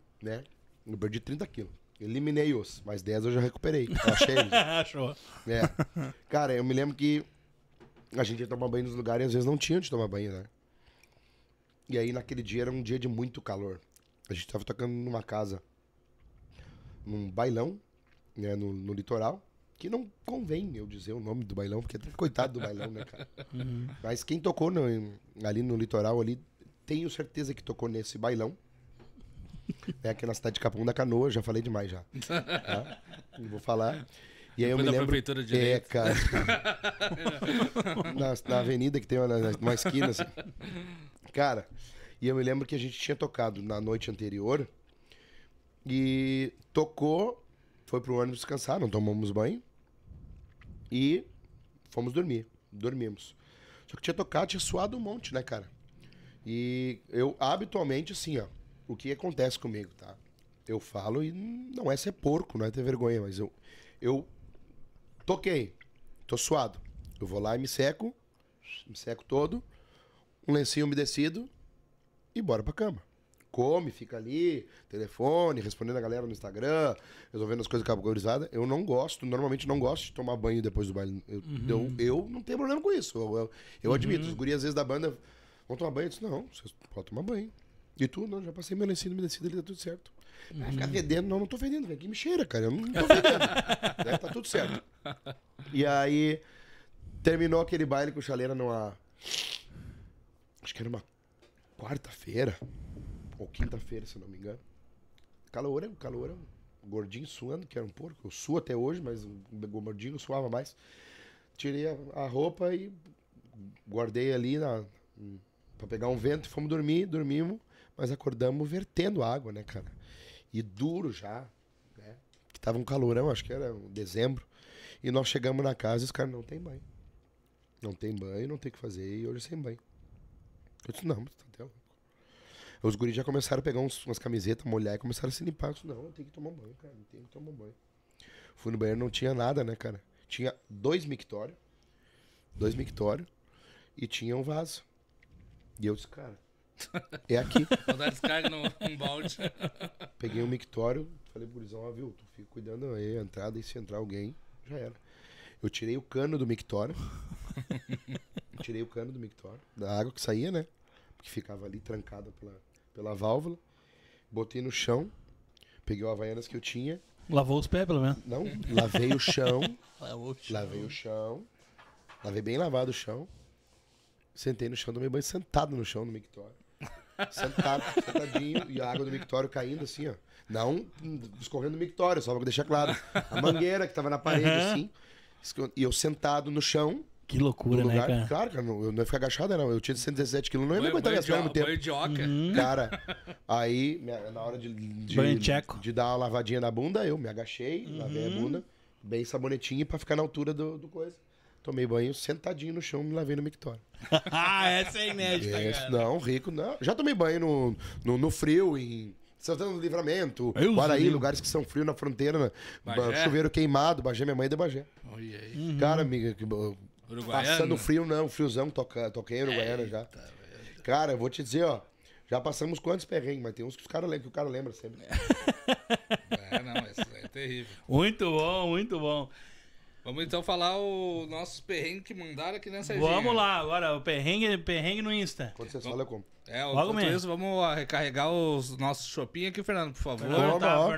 30 quilos. Eliminei os, mas 10 eu já recuperei. Eu achei eles. Achou. É. Cara, eu me lembro que a gente ia tomar banho nos lugares e às vezes não tinha onde tomar banho, né? E aí naquele dia era um dia de muito calor. A gente tava tocando numa casa, num bailão, né, no litoral, que não convém eu dizer o nome do bailão, porque coitado do bailão, né, cara? Mas quem tocou ali no litoral, ali, tenho certeza que tocou nesse bailão. É aqui na cidade de Capão da Canoa, já falei demais já. Tá? Não vou falar. E aí eu me Depois da lembro... prefeitura de direito. cara. na avenida que tem uma esquina, assim. Cara, e eu me lembro que a gente tinha tocado na noite anterior e tocou, foi pro ônibus descansar, não tomamos banho e fomos dormir. Dormimos. Só que tinha tocado, tinha suado um monte, né, cara? E eu, habitualmente, assim, ó, o que acontece comigo, tá? Eu falo e não é ser porco, não é ter vergonha, mas eu toquei, tô suado. Eu vou lá e me seco todo, um lencinho umedecido e bora pra cama. Come, fica ali, telefone, respondendo a galera no Instagram, resolvendo as coisas cabulosas. Eu não gosto, normalmente não gosto de tomar banho depois do baile. Eu não tenho problema com isso. Eu admito, os guris às vezes da banda vão tomar banho. Eu disse, não, vocês podem tomar banho. E tu? Não, já passei meu lencinho umedecido ali, tá tudo certo. Vai ficar fedendo? Não tô fedendo, vem aqui me cheira, cara. Eu não tô fedendo. Né? Tá tudo certo. E aí, terminou aquele baile com o Chaleira numa... Acho que era uma quarta-feira, ou quinta-feira, se eu não me engano. Calor é gordinho suando, que era um porco. Eu suo até hoje, mas o gordinho suava mais. Tirei a roupa e guardei ali pra pegar um vento. Fomos dormimos, mas acordamos vertendo água, né, cara? E duro já, né? Que tava um calorão, acho que era dezembro. E nós chegamos na casa e os caras não tem banho. Não tem banho, não tem o que fazer, e hoje sem banho. Eu disse, não, mas tá até louco. Os guris já começaram a pegar umas camisetas, molhar e começaram a se limpar. Eu disse, não, eu tenho que tomar banho, cara, eu tenho que tomar banho. Fui no banheiro, não tinha nada, né, cara? Tinha 2 mictórios, e tinha um vaso. E eu disse, cara, é aqui. Vou dar descarga num balde. Peguei um mictório, falei pro gurizão, ó, viu, tu fica cuidando aí, a entrada, e se entrar alguém, já era. Eu tirei o cano do mictório. Da água que saía, né? Que ficava ali trancada pela válvula. Botei no chão. Peguei o Havaianas que eu tinha. Lavou os pés, pelo menos. Não, lavei o chão. Lavei bem lavado o chão. Sentei no chão, tomei banho sentado no chão no mictório. Sentadinho. E a água do mictório caindo assim, ó. Não escorrendo no mictório, só pra deixar claro. A mangueira que tava na parede, assim. E eu sentado no chão. Que loucura, né, cara? Claro, cara, eu não ia ficar agachado, não. Eu tinha 117 quilos, não ia me aguentar minhas pernas no tempo. Banho de oca. Cara, aí, na hora de dar uma lavadinha na bunda, eu me agachei, lavei a bunda, bem sabonetinho pra ficar na altura do coisa. Tomei banho sentadinho no chão, me lavei no mictório. Essa é inédita, cara. Não, rico, não. Já tomei banho no frio, em Santana do Livramento, Guaraí, lugares que são frios na fronteira, chuveiro queimado, Bagé, minha mãe é de Bagé. Olha aí. Cara, amiga, passando frio, não, friozão, toquei no Uruguaiana já. Cara, eu vou te dizer, ó, já passamos quantos perrengues, mas tem uns que o cara lembra sempre. Não, isso é terrível. Muito bom, muito bom. Vamos então falar os nossos perrengues que mandaram aqui nessa Vamos lá, agora, o perrengue no Insta. Quando você fala, eu como. Enquanto isso, vamos recarregar os nossos shopping aqui, Fernando, por favor.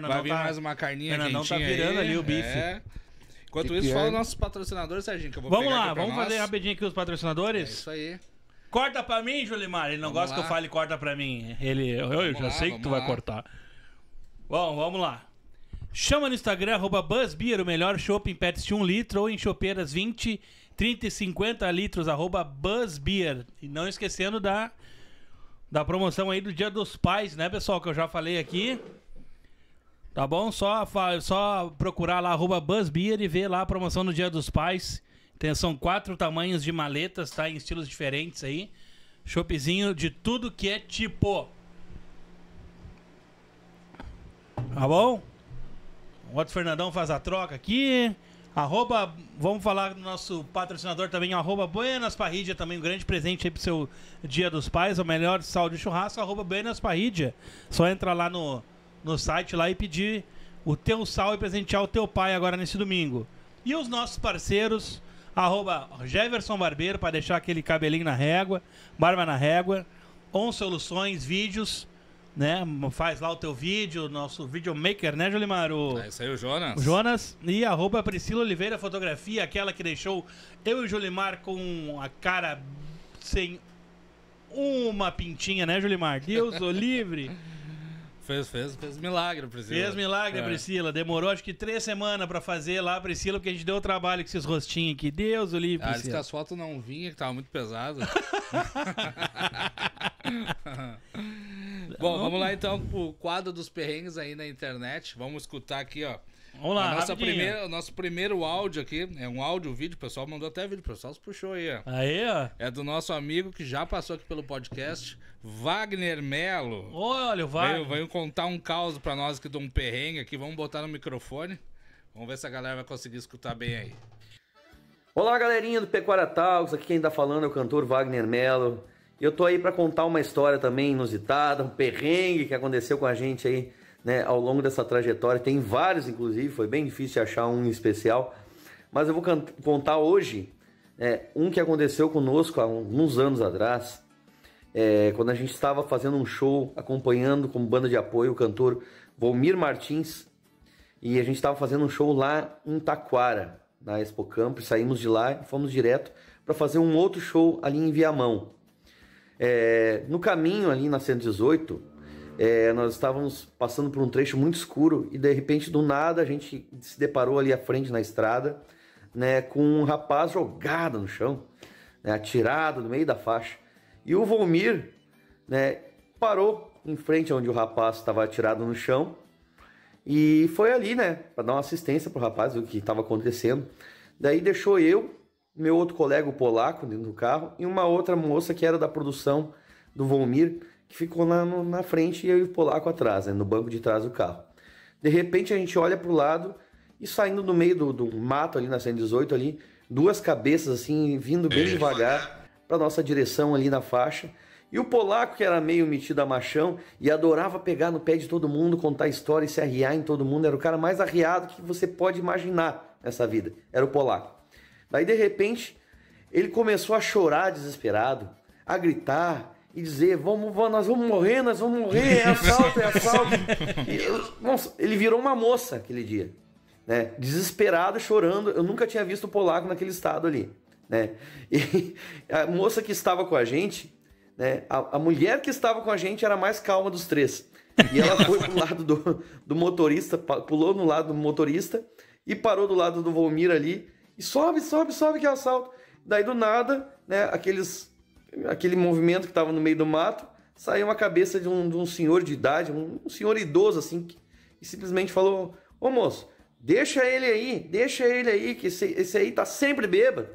Vai vir mais uma carninha quentinha. Fernandão tá virando ali o bife. Enquanto isso, fala os nossos patrocinadores, Serginho, que eu vou Vamos pegar lá, aqui pra vamos nós. fazer rapidinho aqui os patrocinadores. É isso aí. Corta pra mim, Julimar. Ele não gosta que eu fale corta pra mim. Eu já sei que tu vai cortar. Bom, vamos lá. Chama no Instagram, @BuzzBeer, o melhor chopp em pets de 1 litro, ou em chopeiras 20, 30 e 50 litros, @BuzzBeer. E não esquecendo da promoção aí do Dia dos Pais, né, pessoal, que eu já falei aqui. Tá bom? Só procurar lá, @BuzzBeer, e ver lá a promoção do Dia dos Pais. São 4 tamanhos de maletas, tá? Em estilos diferentes aí. Choppzinho de tudo que é tipo. Tá bom? O outro Fernandão faz a troca aqui. Vamos falar do nosso patrocinador também, Buenas Parrídia, também um grande presente aí pro seu Dia dos Pais, o melhor sal de churrasco, Buenas Parrídia. Só entrar lá no site lá e pedir o teu sal e presentear o teu pai agora nesse domingo. E os nossos parceiros, Jefferson Barbeiro, para deixar aquele cabelinho na régua, barba na régua, On Soluções, vídeos, né? Faz lá o teu vídeo, nosso videomaker, né, Jolimar? É isso aí, o Jonas. O Jonas. E Priscila Oliveira Fotografia, aquela que deixou eu e o Jolimar com a cara sem uma pintinha, né, Jolimar? Deus o livre. Fez milagre, Priscila. Fez milagre, Priscila. Demorou acho que 3 semanas pra fazer lá, Priscila, porque a gente deu trabalho com esses rostinhos aqui. Deus o livre, Priscila. Disse que as fotos não vinham, que tava muito pesado. Bom, vamos lá então pro quadro dos perrengues aí na internet. Vamos escutar aqui, ó. Vamos lá, o nosso primeiro áudio aqui, é um áudio-vídeo, o pessoal mandou até vídeo, o pessoal se puxou aí, ó. Aí, ó. É do nosso amigo que já passou aqui pelo podcast, Wagner Melo. Olha, o Wagner. Veio contar um caos pra nós aqui de um perrengue aqui, vamos botar no microfone. Vamos ver se a galera vai conseguir escutar bem aí. Olá, galerinha do Pecuária Talks, aqui quem tá falando é o cantor Wagner Melo. E eu tô aí pra contar uma história também inusitada, um perrengue que aconteceu com a gente aí, né, ao longo dessa trajetória. Tem vários, inclusive, foi bem difícil de achar um em especial. Mas eu vou contar hoje um que aconteceu conosco há uns anos atrás, quando a gente estava fazendo um show, acompanhando como banda de apoio o cantor Volmir Martins. E a gente estava fazendo um show lá em Taquara, na Expo Campos. Saímos de lá e fomos direto para fazer um outro show ali em Viamão. No caminho ali na 118, Nós estávamos passando por um trecho muito escuro e de repente do nada a gente se deparou ali à frente na estrada, né, com um rapaz jogado no chão, né, atirado no meio da faixa. E o Volmir, né, parou em frente onde o rapaz estava atirado no chão e foi ali, né, para dar uma assistência pro rapaz, o que estava acontecendo. Daí deixou eu, meu outro colega, o polaco, dentro do carro, e uma outra moça que era da produção do Volmir, que ficou lá na frente e eu e o polaco atrás, né, no banco de trás do carro. De repente a gente olha pro lado e saindo do meio do mato ali na 118 ali, duas cabeças assim, vindo bem devagar para nossa direção ali na faixa. E o polaco, que era meio metido a machão e adorava pegar no pé de todo mundo, contar história e se arriar em todo mundo, era o cara mais arriado que você pode imaginar nessa vida, era o polaco. Daí de repente ele começou a chorar desesperado, a gritar e dizer, nós vamos morrer, é assalto, é assalto. Nossa, ele virou uma moça aquele dia, né? Desesperado, chorando. Eu nunca tinha visto o polaco naquele estado ali, né? E a moça que estava com a gente, né? A mulher que estava com a gente era a mais calma dos três. E ela foi pro lado do motorista, pulou no lado do motorista e parou do lado do Volmir ali e sobe que é assalto. Daí do nada, né? Aquele movimento que estava no meio do mato, saiu uma cabeça de um senhor de idade, um senhor idoso assim, e simplesmente falou, ô moço, deixa ele aí, que esse aí tá sempre bêbado.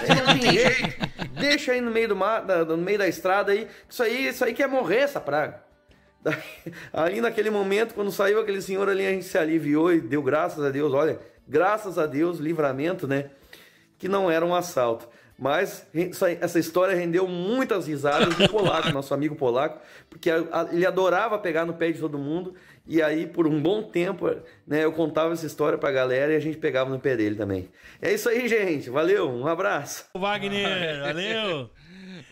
Ele não tem jeito. Deixa aí no meio do mato, no meio da estrada aí, isso aí quer morrer, essa praga. Daí, ali naquele momento, quando saiu aquele senhor ali, a gente se aliviou e deu graças a Deus, olha, graças a Deus, livramento, né, que não era um assalto. Mas essa história rendeu muitas risadas do polaco, nosso amigo polaco, porque ele adorava pegar no pé de todo mundo, e aí por um bom tempo, né, eu contava essa história pra galera e a gente pegava no pé dele também. É isso aí, gente. Valeu, um abraço. Wagner, valeu.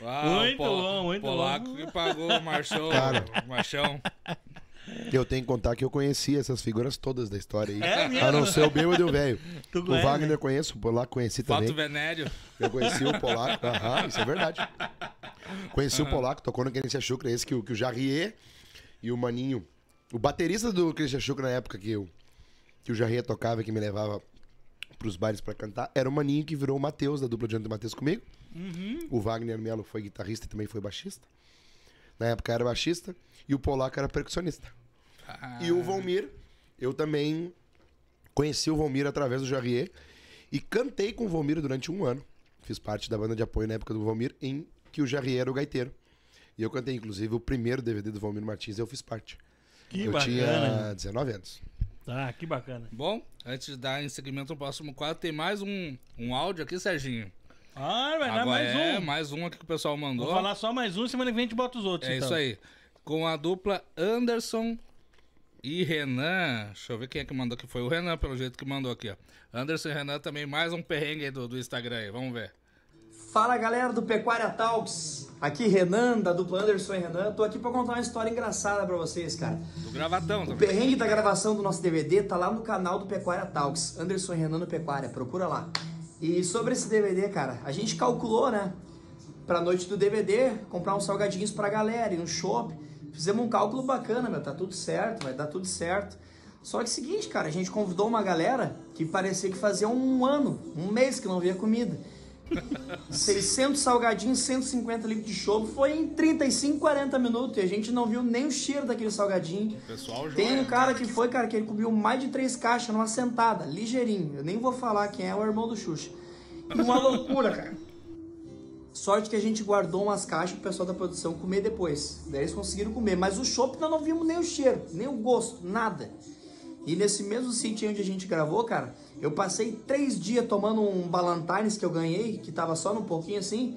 Uau, muito bom, muito polaco bom. que pagou o marchão. Cara. Marchão. Eu tenho que contar que eu conheci essas figuras todas da história aí. É mesmo? A não ser o bêbado e o velho. Tu O conhece? Wagner eu conheço, o polaco conheci também. Fato Venério. Eu conheci o polaco, isso é verdade. Conheci o polaco, tocou no Christian Schuckra, esse que o Jarrier e o Maninho. O baterista do Christian Schuckra na época que o Jarrier tocava, que me levava pros bailes pra cantar, era o Maninho que virou o Matheus, da dupla de André Matheus comigo. O Wagner Melo foi guitarrista e também foi baixista. Na época era baixista. E o polaco era percussionista. E o Volmir, eu também conheci o Volmir através do Jarrier e cantei com o Volmir durante um ano. Fiz parte da banda de apoio na época do Volmir, em que o Jarrier era o gaiteiro. E eu cantei, inclusive, o primeiro DVD do Volmir Martins, eu fiz parte. Que eu bacana. tinha 19 anos. Tá, que bacana. Bom, antes de dar em seguimento ao próximo quadro, tem mais um áudio aqui, Serginho. Ah, vai dar Agora mais um. mais um aqui que o pessoal mandou. Vou falar só mais um, semana que vem a gente bota os outros. É então. isso aí. Com a dupla Anderson e Renan. Deixa eu ver quem é que mandou aqui. Foi o Renan, pelo jeito que mandou aqui, ó. Anderson e Renan também, mais um perrengue aí do Instagram aí. Vamos ver. Fala galera do Pecuária Talks, aqui Renan, da dupla Anderson e Renan. Tô aqui pra contar uma história engraçada pra vocês, cara. Do Gravatão O também. perrengue da gravação do nosso DVD tá lá no canal do Pecuária Talks, Anderson e Renan no Pecuária, procura lá. E sobre esse DVD, cara, a gente calculou, né, pra noite do DVD, comprar uns salgadinhos pra galera, ir no shopping. Fizemos um cálculo bacana, meu, tá tudo certo, vai dar tudo certo. Só que é o seguinte, cara, a gente convidou uma galera que parecia que fazia um mês que não via comida. 600 salgadinhos, 150 litros de chopp, foi em 35, 40 minutos e a gente não viu nem o cheiro daquele salgadinho. Pessoal, Tem um cara que foi, cara, que ele comeu mais de 3 caixas numa sentada, ligeirinho. Eu nem vou falar quem é, o irmão do Xuxa. E uma loucura, cara. Sorte que a gente guardou umas caixas pro pessoal da produção comer depois. Daí eles conseguiram comer, mas o chopp nós não vimos nem o cheiro, nem o gosto, nada. E nesse mesmo sítio onde a gente gravou, cara, eu passei 3 dias tomando um Ballantines que eu ganhei, que tava só num pouquinho assim.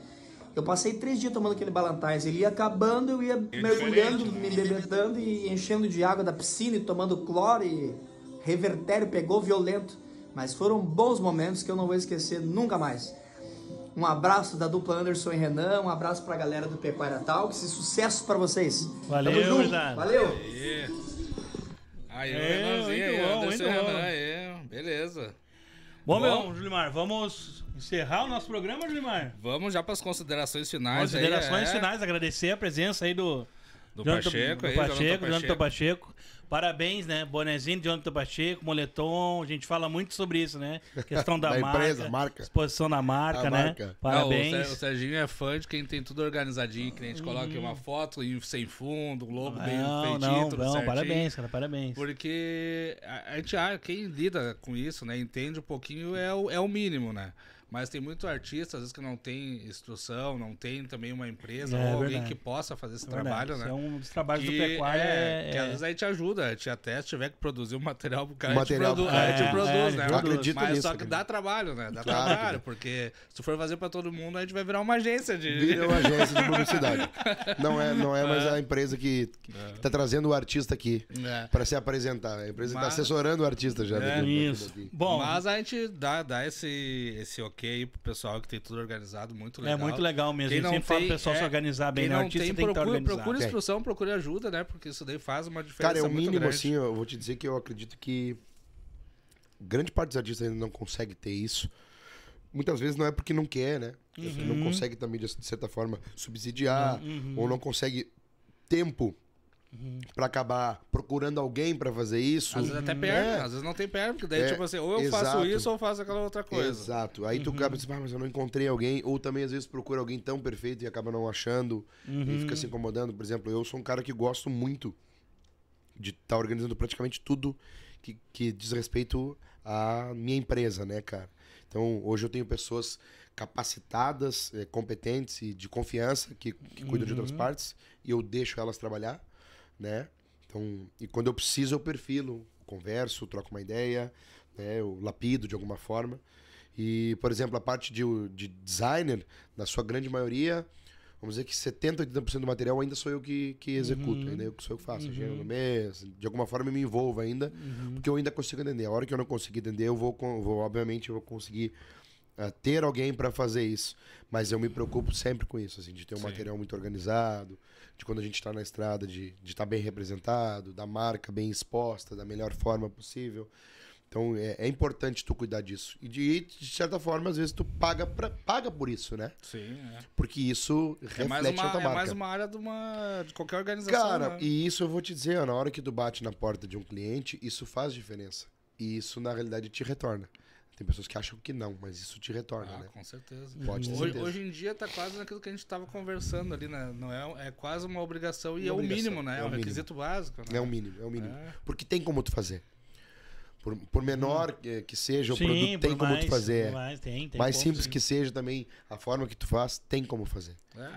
Eu passei 3 dias tomando aquele Ballantines. Ele ia acabando, eu ia mergulhando, me bebedando e enchendo de água da piscina e tomando cloro e revertério pegou violento. Mas foram bons momentos que eu não vou esquecer nunca mais. Um abraço da dupla Anderson e Renan, um abraço pra galera do Pecuária Talks e sucesso pra vocês. Valeu, Tamo junto. verdade. Valeu. Aí, o É, Renanzinho aí, muito bom, Anderson e muito bom. Renan aí. Beleza. Bom, meu, Julimar, vamos encerrar o nosso programa, Julimar? Vamos já para as considerações finais. Considerações aí, finais, agradecer a presença aí do Do Pacheco, aí, Jonathan Pacheco. Parabéns, né? Bonezinho de Jonathan Pacheco, moletom. A gente fala muito sobre isso, né? Questão da empresa, marca. Exposição da marca, né? Marca. Parabéns. Não, o Serginho é fã de quem tem tudo organizadinho, que a gente coloca aqui uma foto e sem fundo, um logo bem feitinho, tudo certinho. Parabéns, cara, parabéns. Porque a gente, quem lida com isso, né, entende um pouquinho, é o mínimo, né? Mas tem muito artista, às vezes, que não tem instrução, não tem também uma empresa ou alguém que possa fazer esse trabalho, né? É um dos trabalhos do pecuário. Que às vezes a gente ajuda, a gente até se tiver que produzir um material pro cara, A a gente produz, né? Eu acredito mas nisso. só que dá trabalho, né? Dá Claro. trabalho, porque se tu for fazer pra todo mundo, a gente vai virar uma agência de... Vira uma agência de publicidade. Não é mais a empresa que tá trazendo o artista aqui para se apresentar. A empresa que tá assessorando o artista já. Isso. Bom, mas a gente dá esse ok aí pro pessoal que tem tudo organizado, muito legal. É muito legal mesmo. A gente sempre fala pro pessoal se organizar bem, né? O artista tem que estar organizado. Procura instrução, procure ajuda, né? Porque isso daí faz uma diferença. Cara, é o muito mínimo, grande. assim, eu vou te dizer que eu acredito que grande parte dos artistas ainda não consegue ter isso. Muitas vezes não é porque não quer, né? Não consegue também, de certa forma, subsidiar, ou não consegue tempo pra acabar procurando alguém pra fazer isso. Às vezes até perna, às vezes não tem perna, porque daí, tipo assim, ou eu faço isso ou eu faço aquela outra coisa. Exato. Aí tu acaba dizendo, mas eu não encontrei alguém, ou também às vezes procura alguém tão perfeito e acaba não achando, e fica se incomodando. Por exemplo, eu sou um cara que gosto muito de estar organizando praticamente tudo que diz respeito à minha empresa, né, cara? Então, hoje eu tenho pessoas capacitadas, competentes e de confiança que cuidam de outras partes, e eu deixo elas trabalhar, né? Então, e quando eu preciso, eu perfilo, converso, troco uma ideia, né? Eu lapido de alguma forma. E, por exemplo, a parte de designer, na sua grande maioria, vamos dizer que 70%, 80% do material ainda sou eu que executo, ainda eu que sou eu que faço, engenheiro no mês, de alguma forma eu me envolvo ainda, porque eu ainda consigo entender. A hora que eu não conseguir entender, obviamente, eu vou conseguir ter alguém para fazer isso. Mas eu me preocupo sempre com isso, assim, de ter um material muito organizado, de quando a gente está na estrada, de estar bem representado, da marca bem exposta, da melhor forma possível. Então é importante tu cuidar disso. E de certa forma, às vezes tu paga por isso, né? Sim, Porque isso reflete na tua marca. É mais uma área de qualquer organização. Cara, né? e isso eu vou te dizer, na hora que tu bate na porta de um cliente, isso faz diferença. E isso, na realidade, te retorna. Tem pessoas que acham que não, mas isso te retorna, né? Com certeza. Pode ter certeza. Hoje em dia tá quase naquilo que a gente tava conversando ali, né? Não é quase uma obrigação e Uma é o obrigação, mínimo, né? É um requisito básico. Né? É o mínimo. Porque tem como tu fazer. Por menor que seja o produto, tem como tu fazer. Mais simples que seja também, a forma que tu faz, tem como fazer.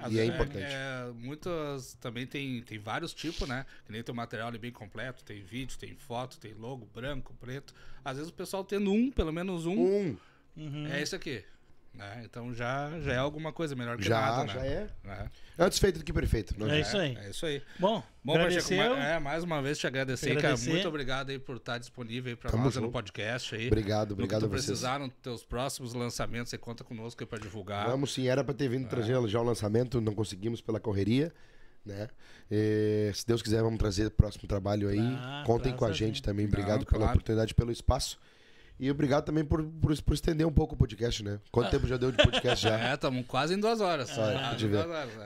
E é importante. Muitas também tem vários tipos, né? Que nem tem o material ali bem completo, tem vídeo, tem foto, tem logo, branco, preto. Às vezes o pessoal tendo pelo menos um. É isso aqui. Né? Então já é alguma coisa melhor que nada, né? Já é. Antes feito do que perfeito. Não é isso aí. É isso aí. Bom, Pacheco, mais uma vez te agradecer, cara. Muito obrigado aí por estar disponível aí pra nós no podcast aí. Obrigado a vocês. Se precisar nos teus próximos lançamentos, você conta conosco aí pra divulgar. Vamos sim, era pra ter vindo trazer já o lançamento, não conseguimos pela correria, né? Se Deus quiser, vamos trazer o próximo trabalho aí. Contem com a gente também. Obrigado pela oportunidade, pelo espaço. E obrigado também por estender um pouco o podcast, né? Quanto tempo já deu de podcast já? Estamos quase em 2 horas.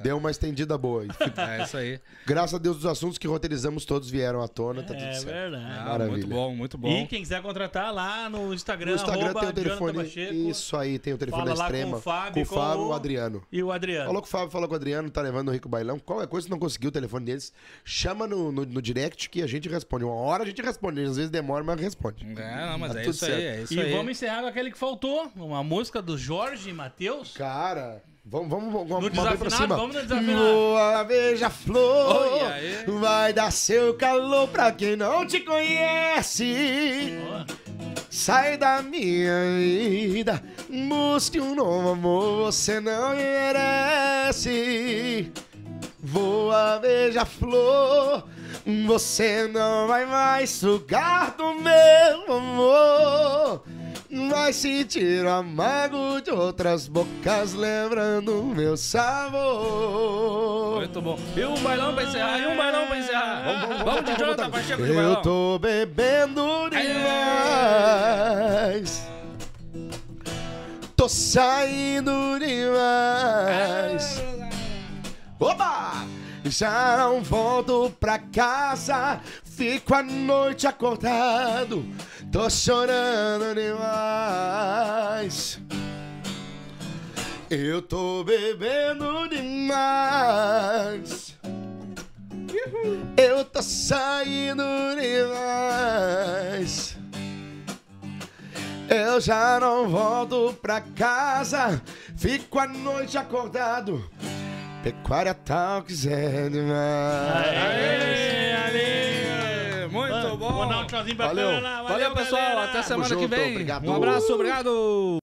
Deu uma estendida boa. É isso aí. Graças a Deus, os assuntos que roteirizamos todos vieram à tona, tá tudo certo. É verdade. Maravilha. Muito bom, muito bom. E quem quiser contratar lá no Instagram, no Instagram tem o telefone. Pacheco, isso aí, tem o telefone da Extrema. Com o Fábio e o Adriano. E o Adriano. Falou com o Fábio, falou com o Adriano, tá levando o Rico Bailão. Qualquer coisa, se não conseguiu o telefone deles, chama no direct que a gente responde. Uma hora a gente responde, às vezes demora, mas responde. Mas tá é isso aí, é isso aí. E vamos encerrar com aquele que faltou, uma música do Jorge Matheus. Cara, vamos no pra cima. Vamos no desafinado. Boa beija-flor, vai dar seu calor pra quem não te conhece. Sai da minha vida, busque um novo amor, você não merece. Voa beija-flor, você não vai mais sugar do meu amor. Vai sentir o amargo de outras bocas, lembrando o meu sabor. Muito bom. E um bailão pra encerrar, Vamos de Jonathan Pacheco de bailão. Eu tô bebendo demais. Tô saindo demais. Opa! Já não volto pra casa, fico a noite acordado, tô chorando demais. Eu tô bebendo demais. Eu tô saindo demais. Eu já não volto pra casa, fico a noite acordado. Pecuária Talks é demais. Muito bom. Vou dar um tchauzinho bacana. Valeu. Valeu, pessoal. galera. Até semana Tamo que junto, vem. obrigado. Um abraço, obrigado.